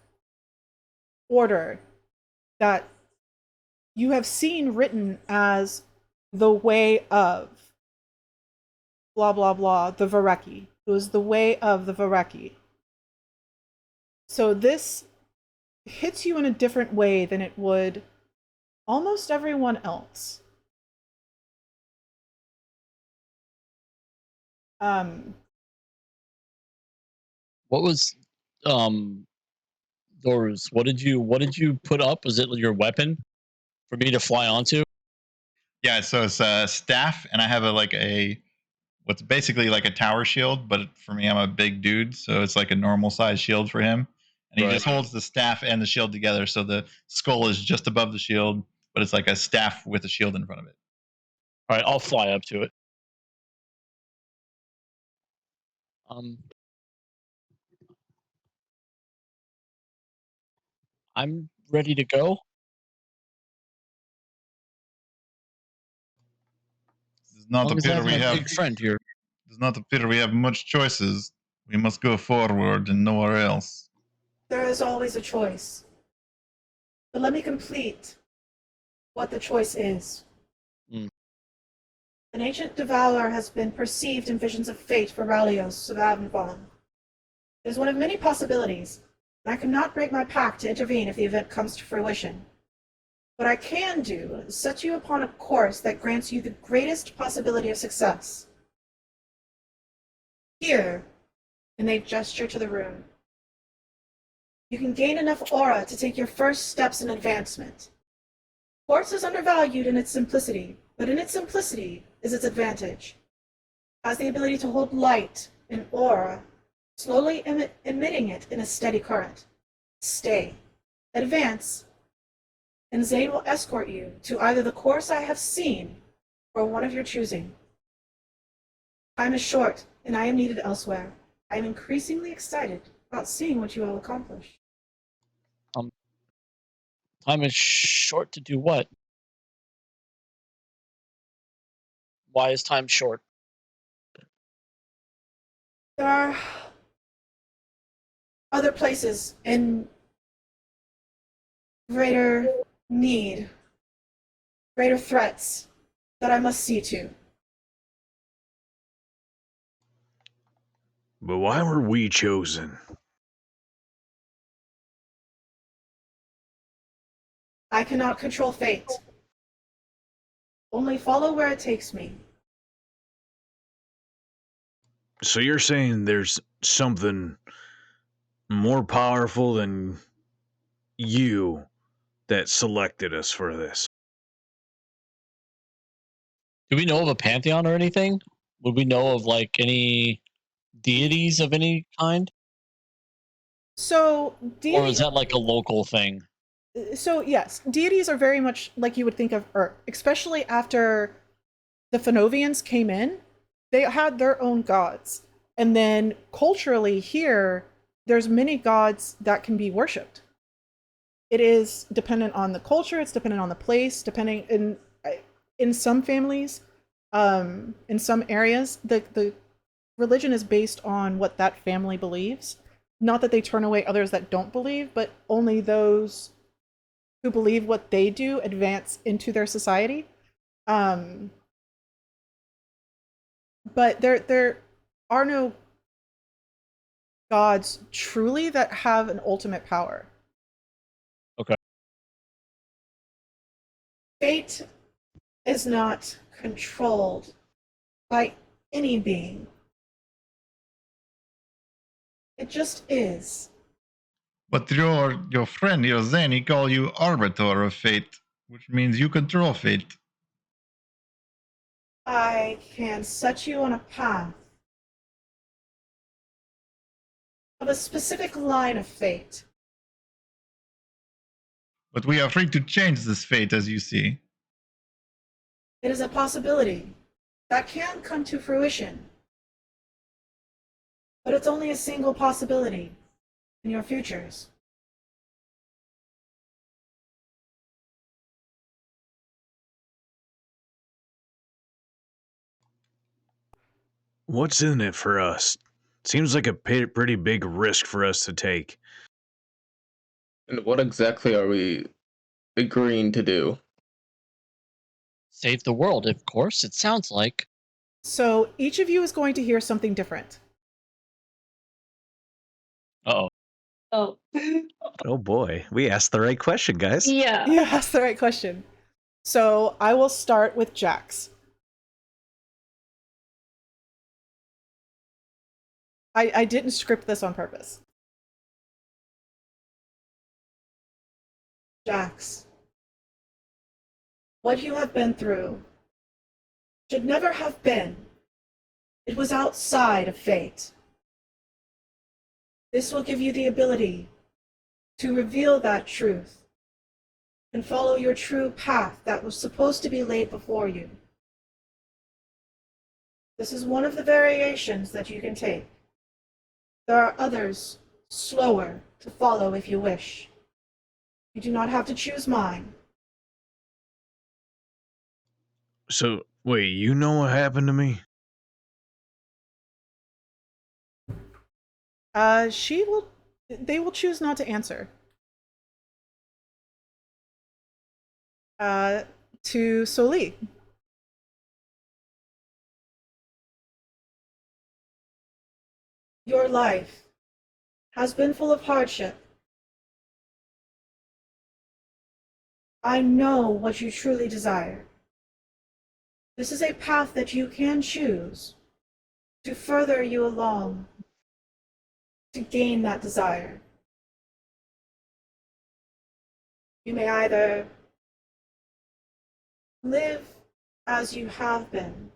order that you have seen written as the way of blah blah blah, the Vareki. It was the way of the Vareki. So this hits you in a different way than it would almost everyone else. What was Doris? What did you put up? Was it your weapon for me to fly onto? Yeah, so it's a staff, and I have a what's basically like a tower shield, but for me, I'm a big dude, so it's like a normal size shield for him. And he just holds the staff and the shield together, so the skull is just above the shield, but it's like a staff with a shield in front of it. All right, I'll fly up to it. I'm ready to go. Does not Long as I appear have we my have big friend here. does not appear we have much choices. We must go forward and nowhere else. There is always a choice. But let me complete what the choice is. Mm. An ancient devourer has been perceived in visions of fate for Ralios of Avonvon. It is one of many possibilities, and I cannot break my pact to intervene if the event comes to fruition. What I can do is set you upon a course that grants you the greatest possibility of success. Here, and they gesture to the room, you can gain enough aura to take your first steps in advancement. Quartz is undervalued in its simplicity, but in its simplicity is its advantage. It has the ability to hold light and aura, slowly emitting it in a steady current. Stay. Advance. And Zane will escort you to either the course I have seen or one of your choosing. Time is short, and I am needed elsewhere. I am increasingly excited about seeing what you will accomplish. Time is short to do what? Why is time short? There are other places in greater need, greater threats that I must see to. But why were we chosen? I cannot control fate. Only follow where it takes me. So you're saying there's something more powerful than you that selected us for this? Do we know of a pantheon or anything? Would we know of like any deities of any kind? So, Or is that like a local thing? yes, deities are very much like you would think of Earth, especially after the Fenovians came in. They had their own gods. And then culturally here, there's many gods that can be worshipped. It is dependent on the culture, it's dependent on the place, depending in some families, in some areas, the religion is based on what that family believes. Not that they turn away others that don't believe, but only those who believe what they do advance into their society. But there are no gods truly that have an ultimate power. Okay. Fate is not controlled by any being. It just is. But your friend, your Zen, he call you arbiter of fate, which means you control fate. I can set you on a path of a specific line of fate. But we are free to change this fate, as you see. It is a possibility that can come to fruition. But it's only a single possibility in your futures. What's in it for us? Seems like a pretty big risk for us to take. And what exactly are we agreeing to do? Save the world, of course, it sounds like. So each of you is going to hear something different. Uh-oh. Oh. Oh boy, we asked the right question, guys. Yeah. You asked the right question. So I will start with Jax. I didn't script this on purpose. Jax, what you have been through should never have been. It was outside of fate. This will give you the ability to reveal that truth and follow your true path that was supposed to be laid before you. This is one of the variations that you can take. There are others slower to follow if you wish. You do not have to choose mine. So, wait, you know what happened to me? They will choose not to answer. To Soli. Your life has been full of hardship. I know what you truly desire. This is a path that you can choose to further you along, to gain that desire. You may either live as you have been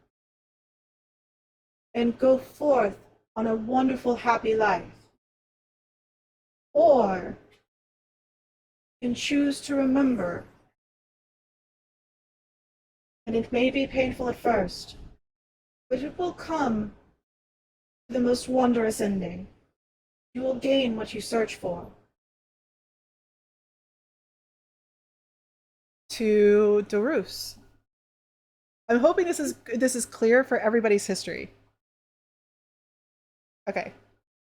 and go forth on a wonderful, happy life, or you can choose to remember. And it may be painful at first, but it will come to the most wondrous ending. You will gain what you search for. To Darus. I'm hoping this is clear for everybody's history. Okay.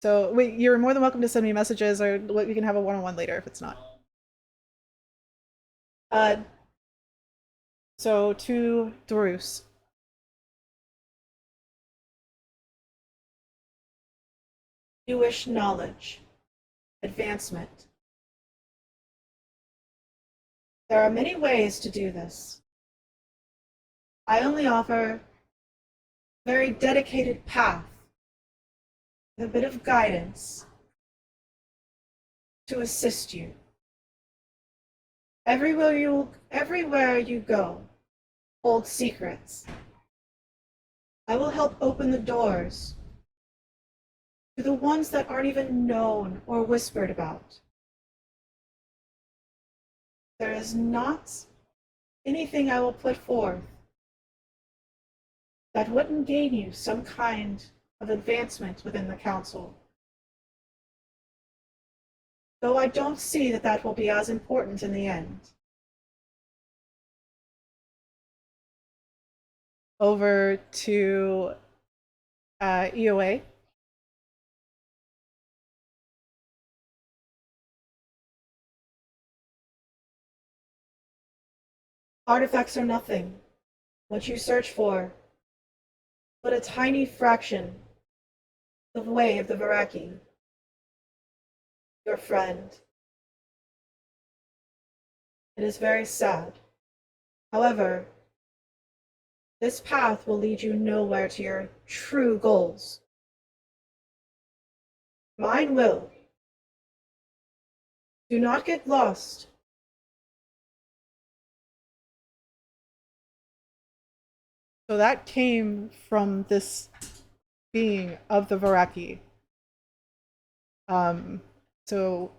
So wait, you're more than welcome to send me messages, or we can have a one-on-one later if it's not. So to Darus. You wish knowledge, advancement. There are many ways to do this. I only offer a very dedicated path, with a bit of guidance to assist you. Everywhere you go, hold secrets. I will help open the doors to the ones that aren't even known or whispered about. There is not anything I will put forth that wouldn't gain you some kind of advancement within the council. Though I don't see that that will be as important in the end. Over to EOA. Artifacts are nothing. What you search for, but a tiny fraction of the way of the Varaki. Your friend. It is very sad. However, this path will lead you nowhere to your true goals. Mine will. Do not get lost. So that came from this being of the Varaki. So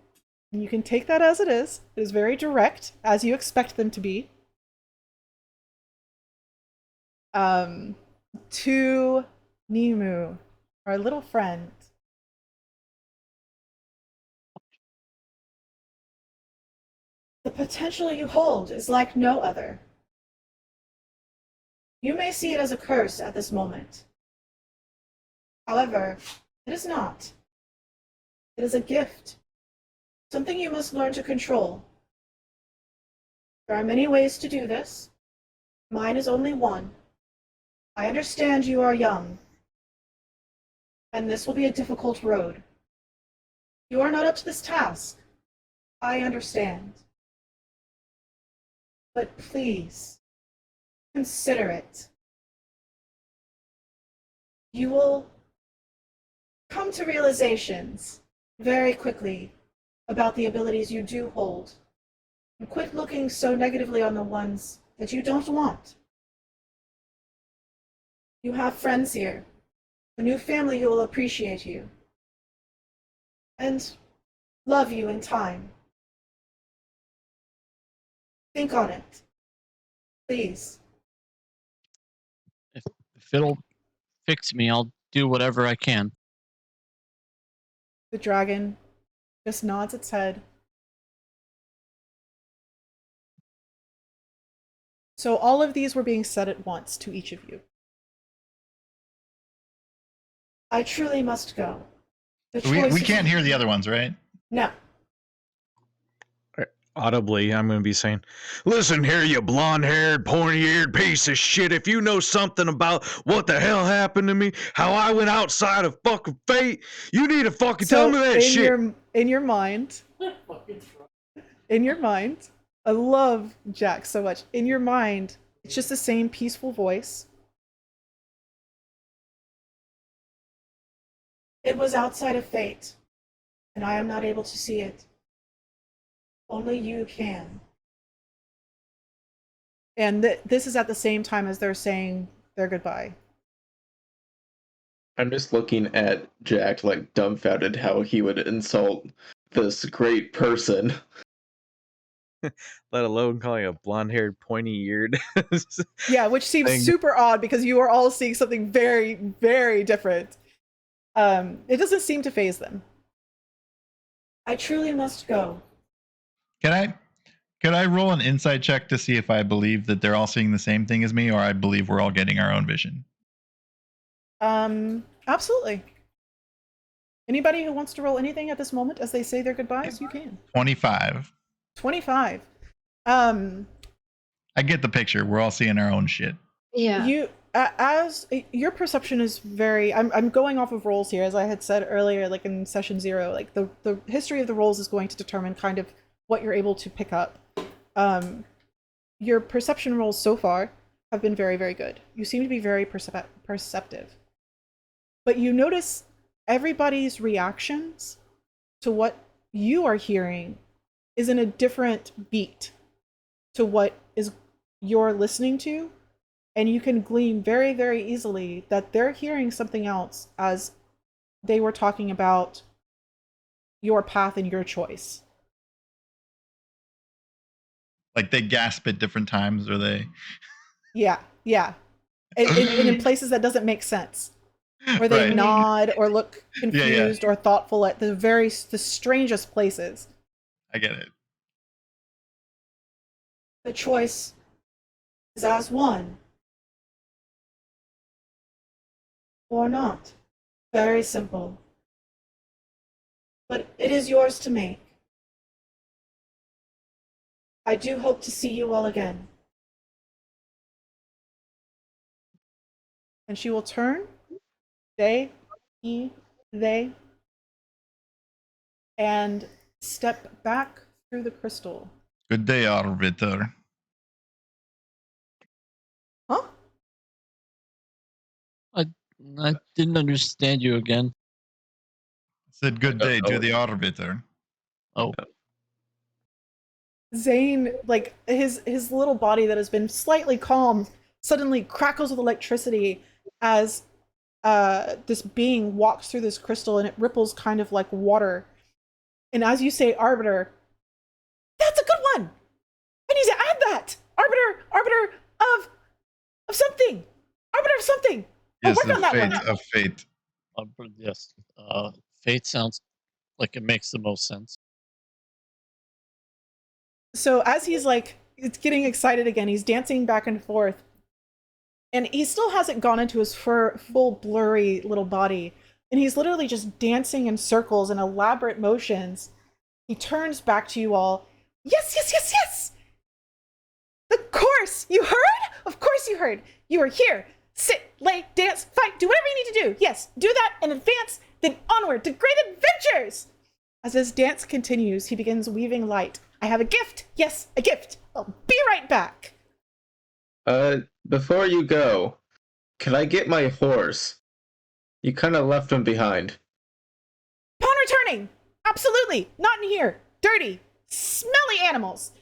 you can take that as it is. It is very direct, as you expect them to be. To Nimu, our little friend. The potential you hold is like no other. You may see it as a curse at this moment. However, it is not. It is a gift, something you must learn to control. There are many ways to do this. Mine is only one. I understand you are young, and this will be a difficult road. You are not up to this task. I understand. But please, consider it. You will come to realizations very quickly about the abilities you do hold, and quit looking so negatively on the ones that you don't want. You have friends here, a new family who will appreciate you and love you in time. Think on it, please. If it'll fix me, I'll do whatever I can. The dragon just nods its head. So all of these were being said at once to each of you. I truly must go. We can't hear the other ones, right? No. Audibly, I'm going to be saying, listen here, you blonde-haired, pointy-eared piece of shit. If you know something about what the hell happened to me, how I went outside of fucking fate, you need to fucking tell me that shit. In your mind, I love Jack so much. In your mind, it's just the same peaceful voice. It was outside of fate, and I am not able to see it. Only you can. And this is at the same time as they're saying their goodbye. I'm just looking at Jack, like, dumbfounded how he would insult this great person. Let alone calling a blonde-haired, pointy-eared. Yeah, which seems thing. super odd because you are all seeing something very, very different. It doesn't seem to faze them. I truly must go. Can I roll an insight check to see if I believe that they're all seeing the same thing as me, or I believe we're all getting our own vision? Absolutely. Anybody who wants to roll anything at this moment as they say their goodbyes, you can. 25. 25. I get the picture. We're all seeing our own shit. Yeah. You as your perception is very I'm going off of rolls here, as I had said earlier, like in session 0, like the history of the rolls is going to determine kind of what you're able to pick up. Your perception rolls so far have been very, very good. You seem to be very perceptive. But you notice everybody's reactions to what you are hearing is in a different beat to what is you're listening to. And you can glean very, very easily that they're hearing something else as they were talking about your path and your choice. Like they gasp at different times, or they... Yeah. And in places that doesn't make sense. Where they Right. nod or look confused or thoughtful at the strangest places. I get it. The choice is as one. Or not. Very simple. But it is yours to make. I do hope to see you all again. And she will turn, they, and step back through the crystal. Good day, Arbiter. Huh? I didn't understand you again. I said good day to the Arbiter. Oh. Zane, like his little body that has been slightly calm, suddenly crackles with electricity as this being walks through this crystal, and it ripples kind of like water. And as you say, Arbiter, that's a good one. I need to add that. Arbiter of something. Arbiter of something. I'll Yes, work on that one. of fate. Yes. Fate sounds like it makes the most sense. So as he's like, it's getting excited again, he's dancing back and forth. And he still hasn't gone into his full blurry little body. And he's literally just dancing in circles and elaborate motions. He turns back to you all. Yes! Of course! You heard? Of course you heard. You are here. Sit, lay, dance, fight, do whatever you need to do. Yes, do that and advance, then onward to great adventures! As his dance continues, he begins weaving light. I have a gift. Yes, a gift. I'll be right back. Before you go, can I get my horse? You kind of left him behind. Upon returning, absolutely, not in here. Dirty, smelly animals.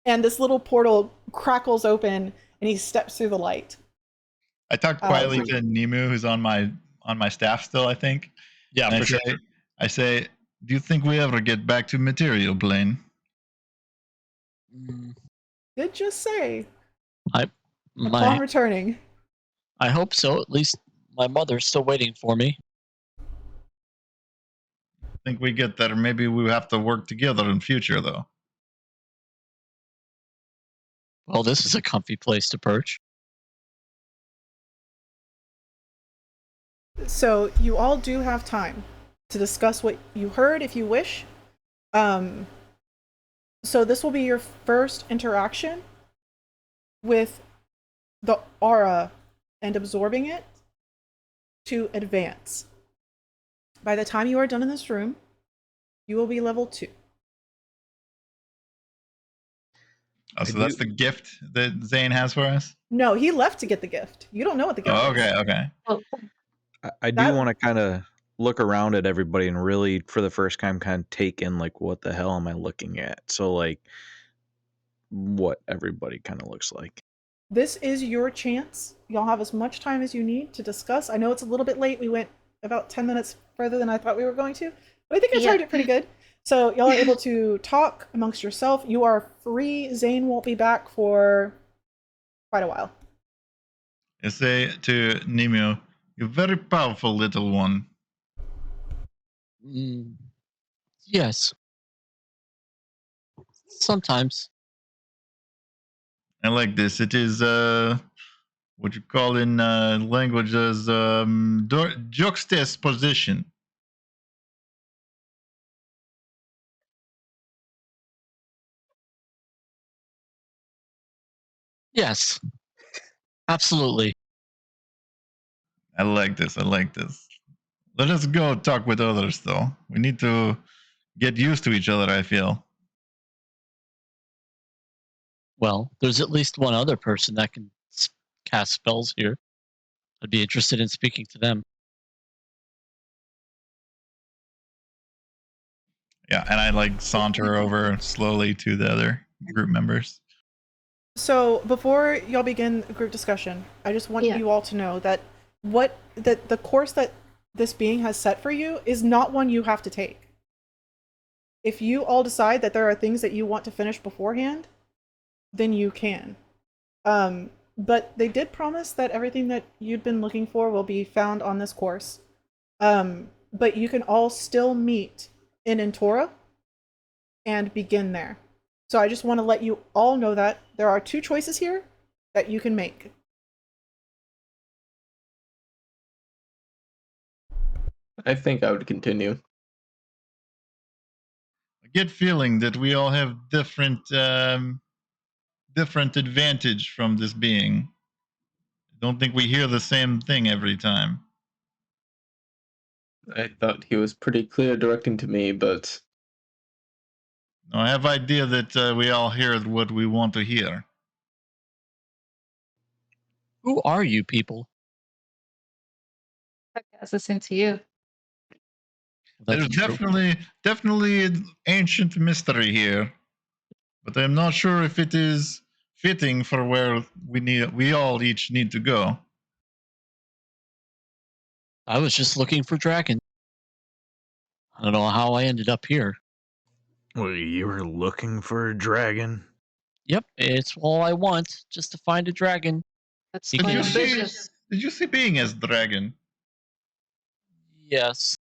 And this little portal crackles open, and he steps through the light. I talked quietly to Nemu, who's on my staff still, I think. Yeah, And for sure. I say, do you think we ever get back to material plane? Did just say I upon returning. I hope so. At least my mother's still waiting for me. I think we get there. Maybe we have to work together in future, though. Well, this is a comfy place to perch. So you all do have time to discuss what you heard if you wish. So this will be your first interaction with the aura and absorbing it to advance. By the time you are done in this room, you will be level 2. Oh, so that's the gift that Zane has for us? No, he left to get the gift. You don't know what the gift is. Okay. Oh, I do want to kind of look around at everybody and really, for the first time, kind of take in, like, what the hell am I looking at? So, like, what everybody kind of looks like. This is your chance. Y'all have as much time as you need to discuss. I know it's a little bit late. We went about 10 minutes further than I thought we were going to, but I think I timed it pretty good. So y'all are able to talk amongst yourself. You are free. Zane won't be back for quite a while. I say to Nemu, you're very powerful, little one. Yes. Sometimes. I like this. It is what you call in languages juxtaposition. Yes. Absolutely. I like this. Let us go talk with others, though. We need to get used to each other, I feel. Well, there's at least one other person that can cast spells here. I'd be interested in speaking to them. Yeah, and I saunter over slowly to the other group members. So before y'all begin a group discussion, I just want you all to know that the course that this being has set for you is not one you have to take. If you all decide that there are things that you want to finish beforehand, then you can. But they did promise that everything that you'd been looking for will be found on this course. But you can all still meet in Entora and begin there. So I just want to let you all know that there are 2 choices here that you can make. I think I would continue. I get feeling that we all have different advantage from this being. I don't think we hear the same thing every time. I thought he was pretty clear directing to me, but I have idea that we all hear what we want to hear. Who are you people? I guess it's into you. There's definitely an ancient mystery here, but I'm not sure if it is fitting for where we all each need to go. I was just looking for dragon. I don't know how I ended up here. Well, you were looking for a dragon? Yep, it's all I want, just to find a dragon. That's Did you see being as dragon? Yes.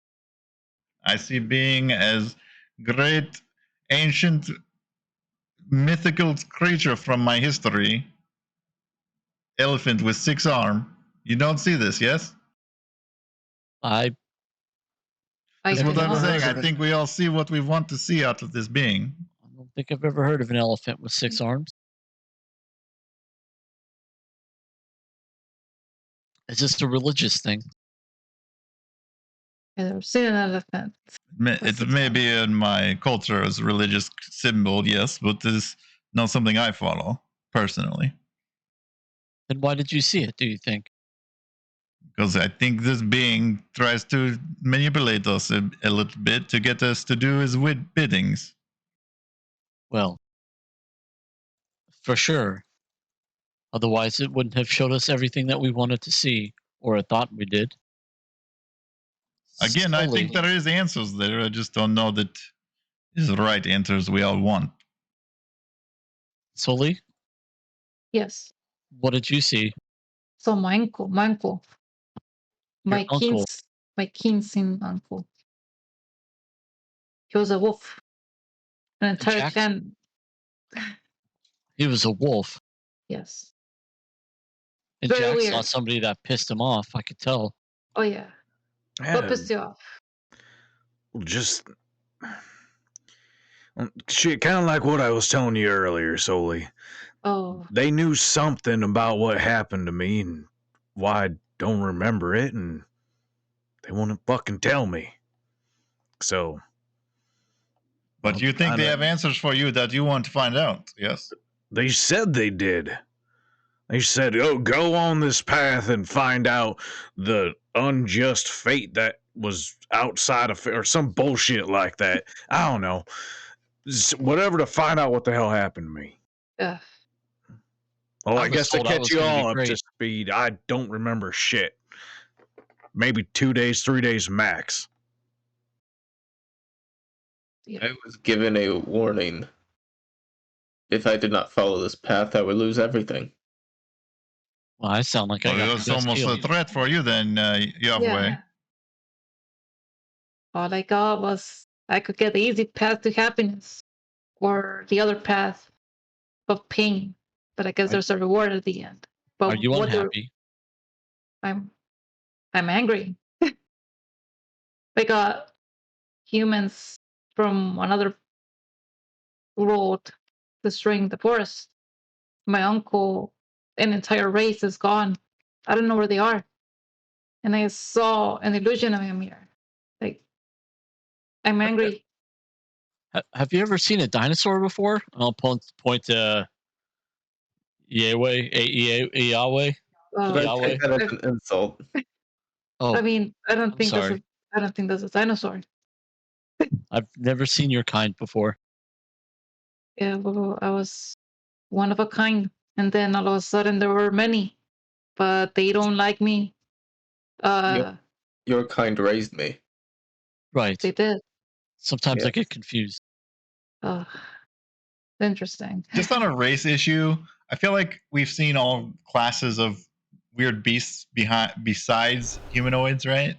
I see being as great ancient mythical creature from my history. Elephant with 6 arms. You don't see this, yes? That's what I'm saying. I think we all see what we want to see out of this being. I don't think I've ever heard of an elephant with 6 arms. It's just a religious thing. I've never seen an elephant. It may be in my culture as a religious symbol, yes, but this is not something I follow personally. Then why did you see it, do you think? Because I think this being tries to manipulate us a little bit to get us to do his biddings. Well, for sure. Otherwise, it wouldn't have showed us everything that we wanted to see, or I thought we did. Again, I think there is answers there. I just don't know that is the right answers we all want. Sully, Yes. what did you see? So my uncle, Your uncle. my kinsin uncle. He was a wolf. An entire Jack's- clan. He was a wolf, Yes. and Very Jack saw weird. somebody that pissed him off. I could tell. Oh yeah. What pissed you off? Just shit, kind of like what I was telling you earlier, Soli. Oh. They knew something about what happened to me and why I don't remember it, and they want to fucking tell me. So. But you think they have answers for you that you want to find out, yes? They said they did. They said, oh, go on this path and find out the unjust fate that was outside of, or some bullshit like that. I don't know. Whatever to find out what the hell happened to me. Yeah. Well, I I was guess to told I catch was you gonna be all up to great. speed, I don't remember shit. Maybe 2 days, 3 days max. I was given a warning. If I did not follow this path, I would lose everything. Well, I sound like I Well, got it the was best almost deal. a threat for you then, Yahweh. Yeah. All I got was I could get the easy path to happiness, or the other path of pain. But I guess there's a reward at the end. But Are you what do- unhappy? I'm angry. We got humans from another world destroying the forest. My uncle, an entire race is gone. I don't know where they are. And I saw an illusion of him here. Like, I'm angry. Have you ever seen a dinosaur before? I'll point to Yahweh. Yahweh. Uh, Should I Yahweh. take that as an insult? Oh, I mean, I don't I'm think sorry. that's a dinosaur. I've never seen your kind before. Yeah, well, I was one of a kind, and then all of a sudden there were many, but they don't like me. Your kind raised me. Right. They did. Sometimes I Yeah. get confused. Interesting. Just on a race issue, I feel like we've seen all classes of weird beasts besides humanoids, right?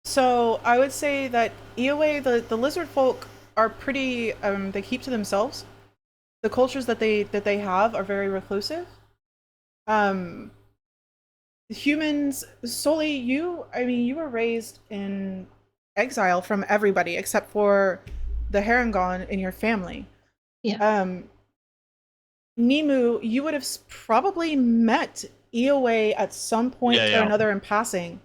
So I would say that EOA, the lizard folk are pretty. They keep to themselves. The cultures that they have are very reclusive. Humans, solely you. I mean, you were raised in exile from everybody except for the Harangon in your family. Yeah. Nimu, you would have probably met EOA at some point or another in passing,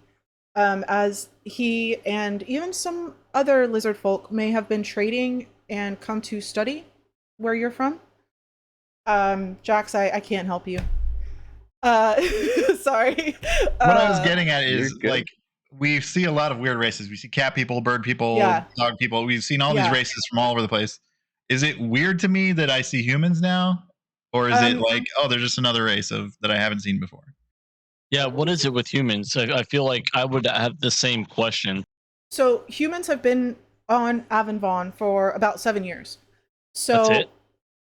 as he and even some other lizard folk may have been trading and come to study where you're from. Jax, I can't help you. Sorry. What I was getting at You're is good. like we see a lot of weird races. We see cat people, bird people, Yeah. dog people. We've seen all these Yeah. races from all over the place. Is it weird to me that I see humans now? Or is it like, oh, they're just another race that I haven't seen before? Yeah, what is it with humans? I feel like I would have the same question. So humans have been on Avonvon for about 7 years. So That's it?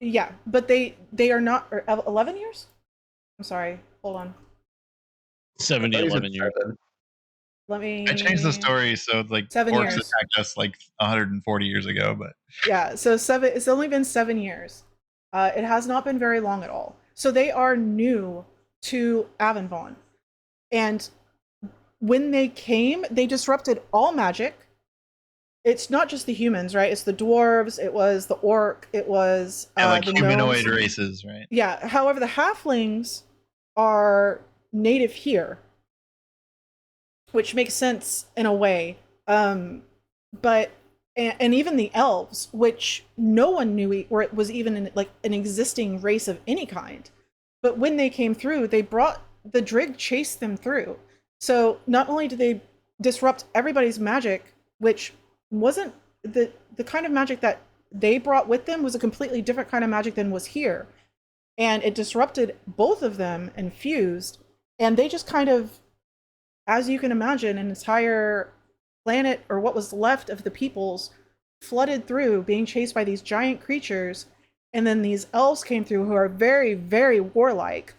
Yeah, but they are not, or 11 years? I'm sorry, hold on. 70, 11 years. Let me. I changed the story so like 7 orcs years. attacked us like 140 years ago, but Yeah, so it's only been 7 years. It has not been very long at all. So they are new to Avonvon. And when they came, they disrupted all magic. It's not just the humans, right? It's the dwarves, it was the orc, it was like the humanoid gnomes. races, right? Yeah, however, the halflings are native here, which makes sense in a way. But and even the elves, which no one knew or it was even an existing race of any kind. But when they came through, they brought the Drig chased them through. So not only did they disrupt everybody's magic, which wasn't the kind of magic that they brought with them was a completely different kind of magic than was here. and it disrupted both of them and fused, and they just kind of, as you can imagine, an entire planet, or what was left of the peoples, flooded through, being chased by these giant creatures, and then these elves came through who are very, very warlike,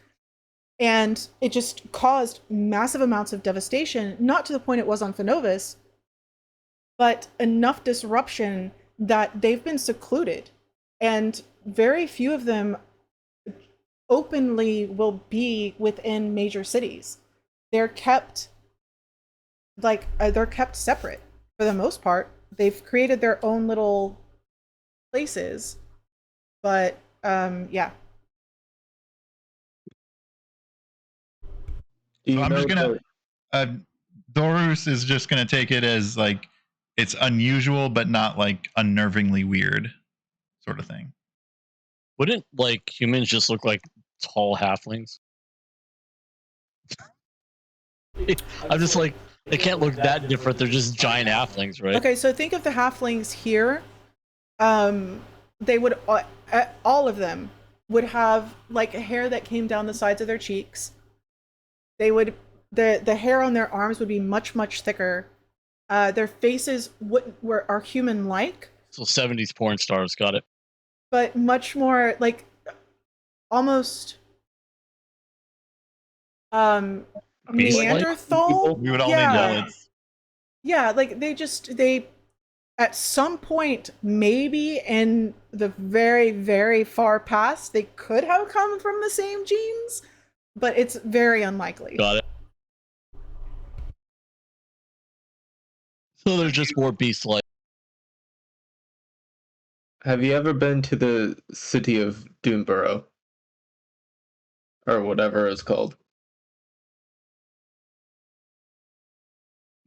and it just caused massive amounts of devastation, not to the point it was on Phenovis, but enough disruption that they've been secluded, and very few of them openly will be within major cities. They're kept they're kept separate for the most part. They've created their own little places, but yeah. So I'm just gonna Dorus is just gonna take it as like it's unusual but not like unnervingly weird sort of thing. Wouldn't like humans just look like tall halflings? I'm just like, they can't look that different. They're just giant halflings, right? Okay, so think of the halflings here. They would all of them would have like hair that came down the sides of their cheeks. They would the hair on their arms would be much, much thicker. Their faces are human like. So 70s porn stars, got it. But much more like almost Neanderthal. We would all need bullets. Yeah, like they at some point, maybe in the very, very far past, they could have come from the same genes, but it's very unlikely. Got it. So they're just more beast-like. Have you ever been to the city of Doomborough? Or whatever it's called.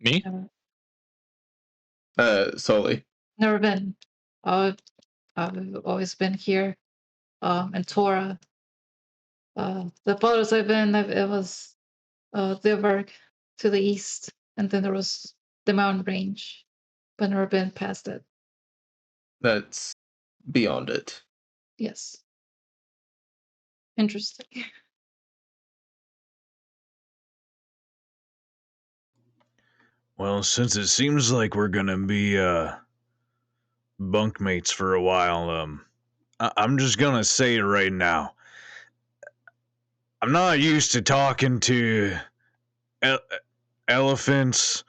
Me? Sully. Never been. I've always been here. And Tora. The photos I've been, it was Dilberg to the east, and then there was the mountain range, but never been past it. That's beyond it. Yes. Interesting. Well, since it seems like we're gonna be bunkmates for a while, I'm just gonna say it right now. I'm not used to talking to elephants,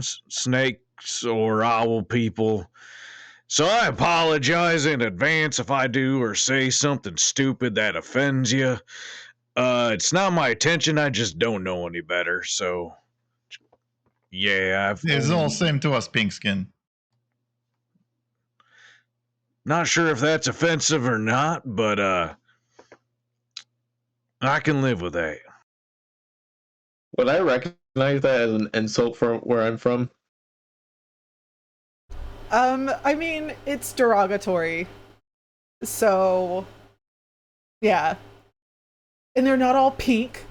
snakes, or owl people. So I apologize in advance if I do or say something stupid that offends you. It's not my intention, I just don't know any better, so... Yeah, It's all same to us, pink skin. Not sure if that's offensive or not, but I can live with that. Would I recognize that as an insult from where I'm from? I mean, it's derogatory. So yeah. And they're not all pink.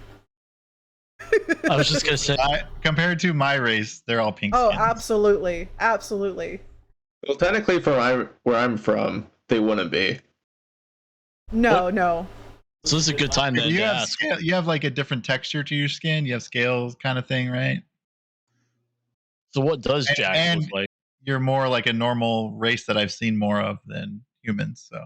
I was just gonna say, compared to my race, they're all pink. Oh, skins. absolutely, absolutely. Well, technically, from where I'm from, they wouldn't be. No, What? no. so this is a good time then You to have ask. scale, you have like a different texture to your skin. You have scales, kind of thing, right? So what does Jack and look like? You're more like a normal race that I've seen more of than humans. So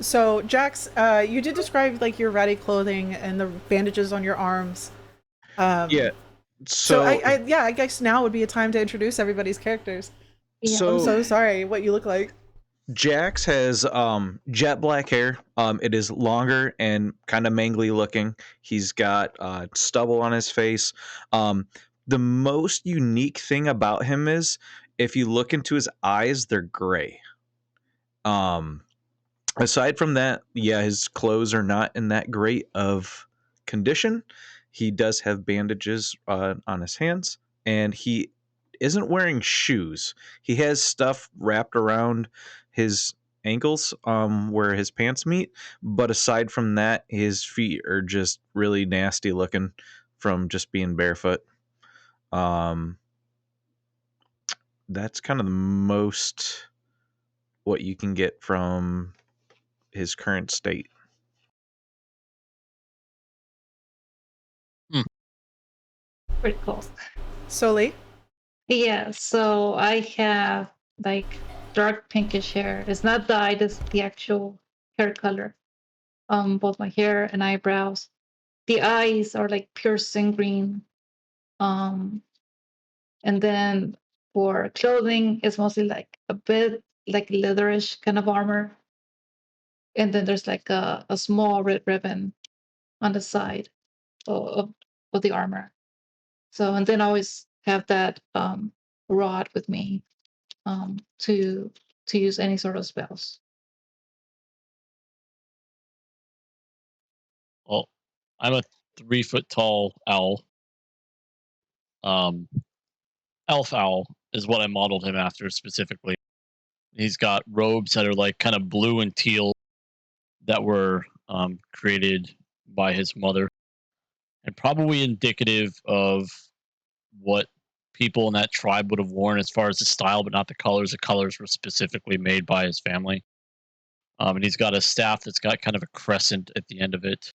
So, Jax, you did describe like your ratty clothing and the bandages on your arms. Yeah. So I guess now would be a time to introduce everybody's characters. Yeah. So- I'm so sorry what you look like. Jax has jet black hair. It is longer and kind of mangly looking. He's got stubble on his face. The most unique thing about him is if you look into his eyes, they're gray. Aside from that, yeah, his clothes are not in that great of condition. He does have bandages on his hands, and he isn't wearing shoes. He has stuff wrapped around his ankles where his pants meet, but aside from that, his feet are just really nasty looking from just being barefoot. that's kind of the most what you can get from his current state. Pretty close. Soli? Yeah, so I have like dark pinkish hair. It's not dyed, it's the actual hair color. Both my hair and eyebrows. The eyes are like pure sin green. And then for clothing, it's mostly like a bit like leatherish kind of armor. And then there's like a small red ribbon on the side of the armor. So, and then I always have that rod with me to use any sort of spells. Well, I'm a 3-foot tall owl. Elf owl is what I modeled him after specifically. He's got robes that are like kind of blue and teal that were created by his mother, and probably indicative of what people in that tribe would have worn as far as the style, but not the colors. The colors were specifically made by his family. And he's got a staff that's got kind of a crescent at the end of it.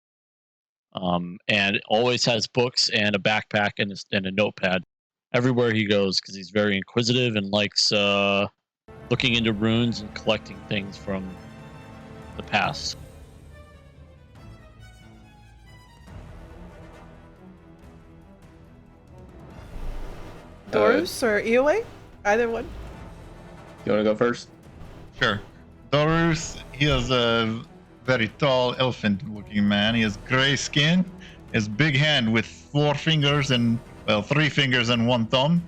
And always has books and a backpack and a notepad everywhere he goes because he's very inquisitive and likes looking into runes and collecting things from the past. Dorus or Eoway? Either one. You want to go first? Sure. Dorus, he is a very tall elephant-looking man. He has gray skin, his big hand with 4 fingers and, well, 3 fingers and 1 thumb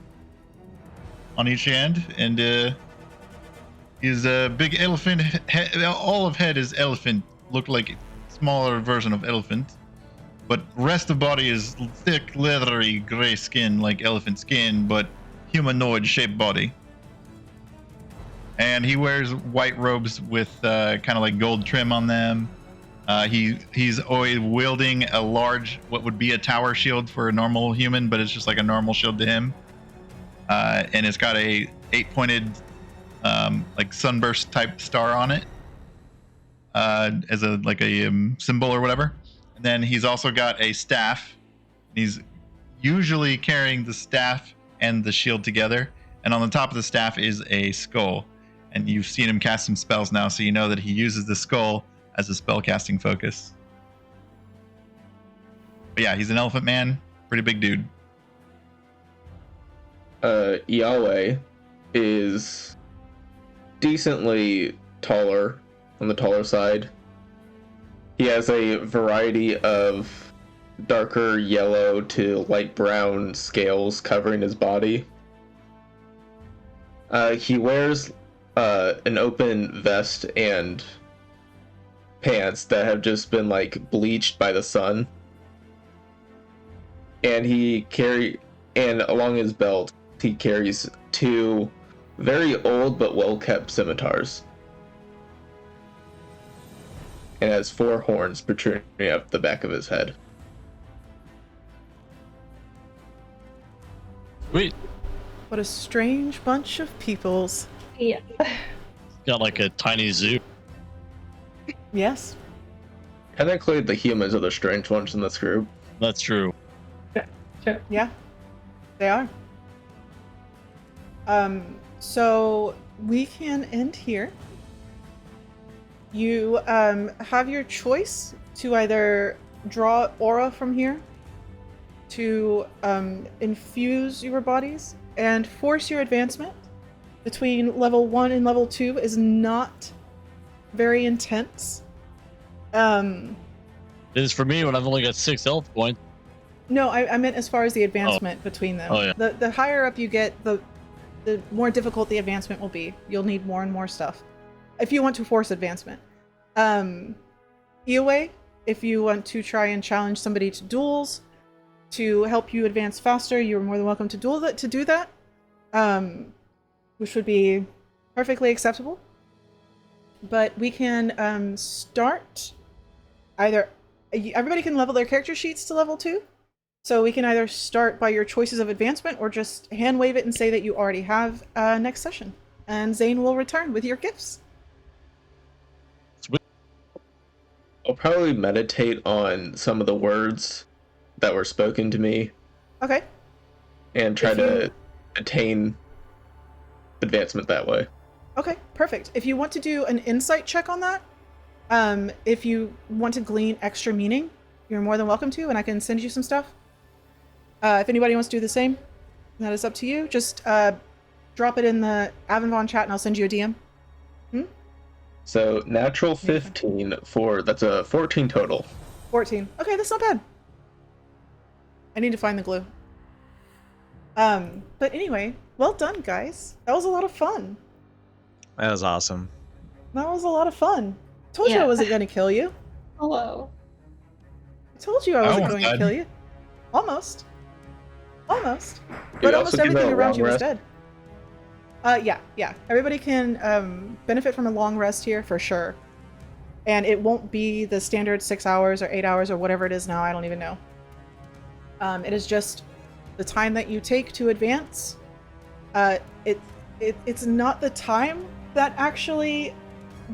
on each hand, and he's a big elephant. All of head is elephant, look like a smaller version of elephant, but rest of body is thick, leathery, gray skin like elephant skin, but humanoid-shaped body. And he wears white robes with kind of like gold trim on them. He's always wielding a large, what would be a tower shield for a normal human, but it's just like a normal shield to him. And it's got a 8-pointed like sunburst type star on it as a like a symbol or whatever. And then he's also got a staff. He's usually carrying the staff and the shield together. And on the top of the staff is a skull. And you've seen him cast some spells now, so you know that he uses the skull as a spellcasting focus. But yeah, he's an elephant man, pretty big dude. Yahweh is decently taller, on the taller side. He has a variety of darker yellow to light brown scales covering his body. He wears an open vest and pants that have just been like bleached by the sun. And and along his belt, he carries 2 very old but well-kept scimitars. And has 4 horns protruding up the back of his head. Sweet. What a strange bunch of peoples. Yeah. Got like a tiny zoo. Yes. Technically, the humans are the strange ones in this group. That's true. Sure. Yeah. They are. So we can end here. You have your choice to either draw aura from here to infuse your bodies and force your advancement between level 1 and level 2 is not very intense. It is for me when I've only got 6 health points. No, I meant as far as the advancement between them. Oh, yeah. The higher up you get, the more difficult the advancement will be. You'll need more and more stuff if you want to force advancement. Eoway, if you want to try and challenge somebody to duels to help you advance faster, you're more than welcome to do that. Which would be perfectly acceptable. But we can start either. Everybody can level their character sheets to level 2. So we can either start by your choices of advancement or just hand wave it and say that you already have next session. And Zane will return with your gifts. I'll probably meditate on some of the words that were spoken to me. Okay. And try to attain advancement that way. Okay, perfect. If you want to do an insight check on that, if you want to glean extra meaning, you're more than welcome to, and I can send you some stuff. If anybody wants to do the same, that is up to you. Just drop it in the Avenvon chat and I'll send you a DM. So natural 15 that's a 14 total. 14. Okay, that's not bad. I need to find the glue. But anyway, well done, guys. That was a lot of fun. That was awesome. That was a lot of fun. Told you I wasn't going to kill you. Hello. I told you I wasn't going to kill you. Almost. Almost. But almost everything around you was dead. Yeah. Everybody can benefit from a long rest here for sure. And it won't be the standard 6 hours or 8 hours or whatever it is now. I don't even know. It is just the time that you take to advance. It's not the time that actually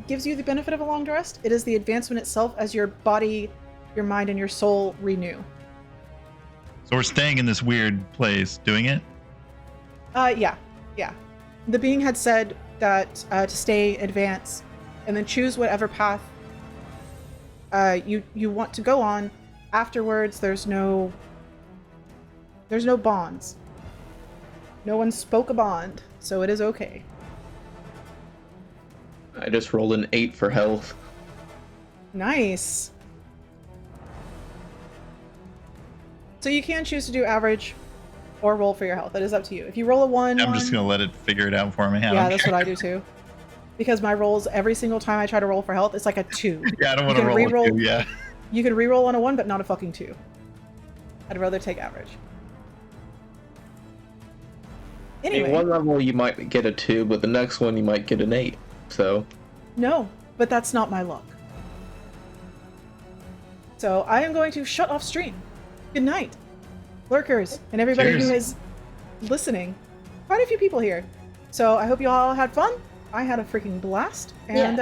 gives you the benefit of a long rest. It is the advancement itself as your body, your mind, and your soul renew. So we're staying in this weird place doing it? Yeah. The being had said that to stay, advance, and then choose whatever path you want to go on. Afterwards, there's no bonds. No one spoke a bond, so it is okay. I just rolled an 8 for health. Nice. So you can choose to do average or roll for your health. That is up to you. If you roll a 1... I'm just going to let it figure it out for me. Yeah, that's what I do too. Because my rolls, every single time I try to roll for health, it's like a 2. Yeah, I don't want to roll a 2, yeah. You can re-roll on a 1, but not a fucking 2. I'd rather take average. Anyway. In one level you might get a 2, but the next one you might get an 8, so... No, but that's not my luck. So I am going to shut off stream. Good night, lurkers, and everybody who is listening. Quite a few people here. So I hope you all had fun. I had a freaking blast. And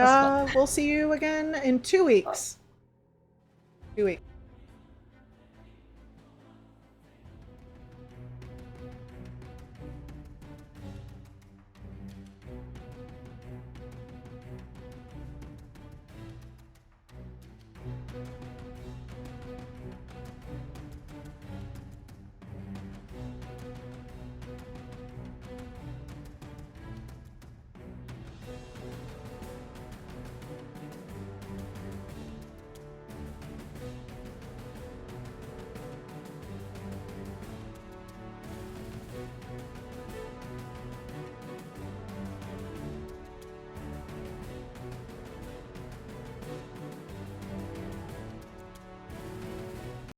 we'll see you again in 2 weeks. 2 weeks.